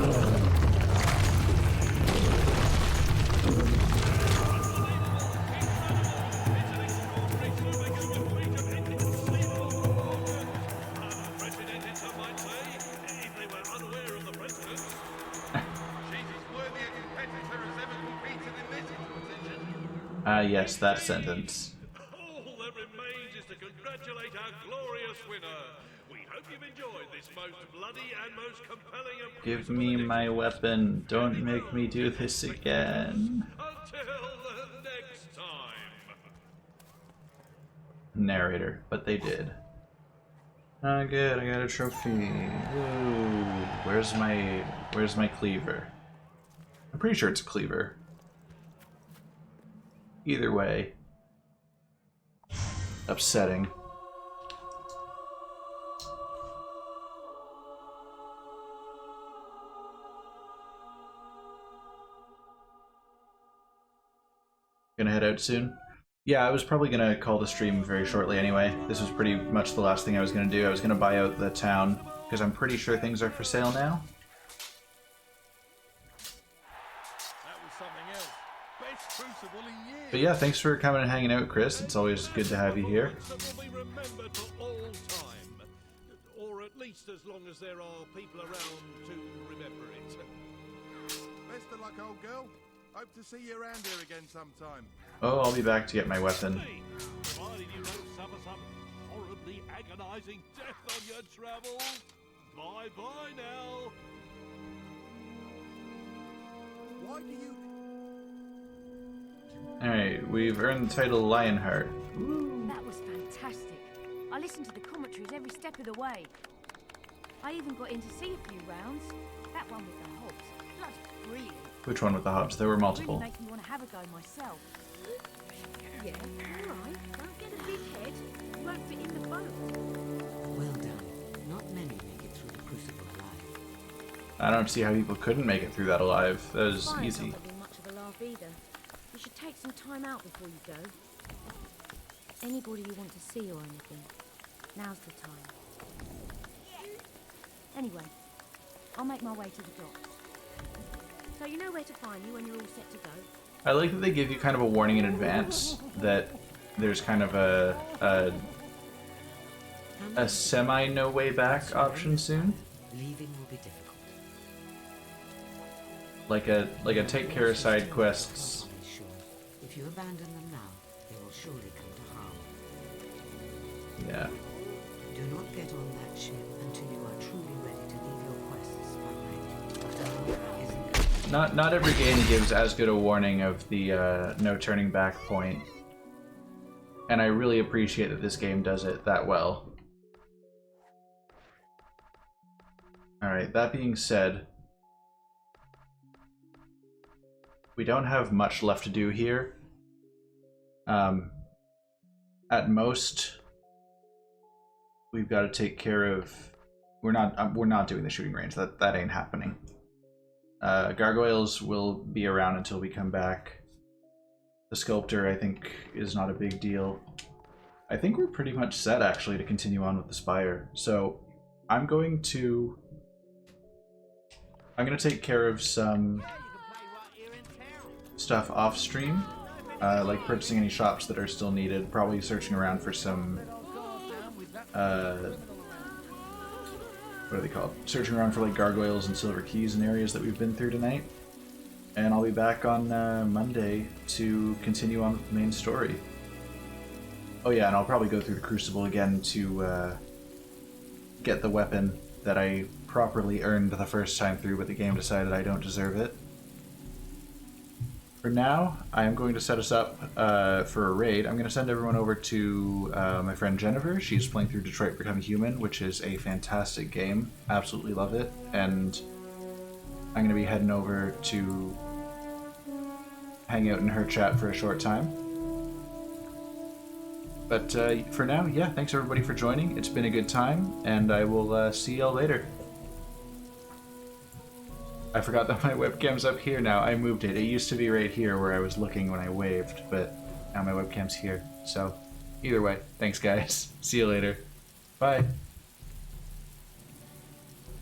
A: Yes, that sentence.
H: All that remains is to congratulate our glorious winner. We hope you've enjoyed this most bloody and most compelling of...
A: Give me my weapon. Don't make me do this again.
H: Until the next time.
A: Narrator, but they did. Good, I got a trophy. Woo. Where's my cleaver? I'm pretty sure it's a cleaver. Either way. Upsetting. Gonna head out soon? Yeah, I was probably gonna call the stream very shortly anyway. This was pretty much the last thing I was gonna do. I was gonna buy out the town, because I'm pretty sure things are for sale now. But yeah, thanks for coming and hanging out, Chris. It's always good to have you here.
H: Or at least as long as there are people around to remember it.
I: Best of luck, old girl. Hope to see you around here again sometime.
A: Oh, I'll be back to get my weapon.
H: Provided you don't suffer some horribly agonizing death on your travels. Bye-bye now.
I: Why do you...
A: Alright, we've earned the title Lionheart.
M: That was fantastic. I listened to the commentaries every step of the way. I even got in to see a few rounds. That one with the hobs. Bloody brilliant.
A: Which one with the hobs? There were multiple.
M: Really make me want to have a go myself. Yeah, alright. Don't get a big head. You won't fit in the boat.
F: Well done. Not many make it through the crucible alive.
A: I don't see how people couldn't make it through that alive. That was easy.
M: Not been much of a laugh either. You should take some time out before you go. Anybody you want to see or anything, now's the time. Anyway, I'll make my way to the docks. So you know where to find me when you're all set to go?
A: I like that they give you kind of a warning in advance that there's kind of a semi no way back option soon.
F: Leaving will be difficult.
A: Like a take care of side quests.
F: If you abandon them now, they will surely come to harm.
A: Yeah.
F: Do not get on that ship until you are truly ready to leave your quests behind.
A: Not every game gives as good a warning of the no turning back point. And I really appreciate that this game does it that well. Alright, that being said, we don't have much left to do here. At most, we've got to take care of. We're not doing the shooting range. That ain't happening. Gargoyles will be around until we come back. The sculptor, I think, is not a big deal. I think we're pretty much set, actually, to continue on with the spire. So I'm going to take care of some stuff off stream, like purchasing any shops that are still needed, probably searching around for some, what are they called? Searching around for like gargoyles and silver keys in areas that we've been through tonight. And I'll be back on Monday to continue on with the main story. Oh yeah, and I'll probably go through the Crucible again to get the weapon that I properly earned the first time through, but the game decided I don't deserve it. For now, I am going to set us up for a raid. I'm going to send everyone over to my friend Jennifer. She's playing through Detroit Become Human, which is a fantastic game. Absolutely love it. And I'm going to be heading over to hang out in her chat for a short time. But for now, yeah, thanks everybody for joining. It's been a good time, and I will see y'all later. I forgot that my webcam's up here now. I moved it. It used to be right here where I was looking when I waved, but now my webcam's here. So, either way, thanks guys. See you later. Bye.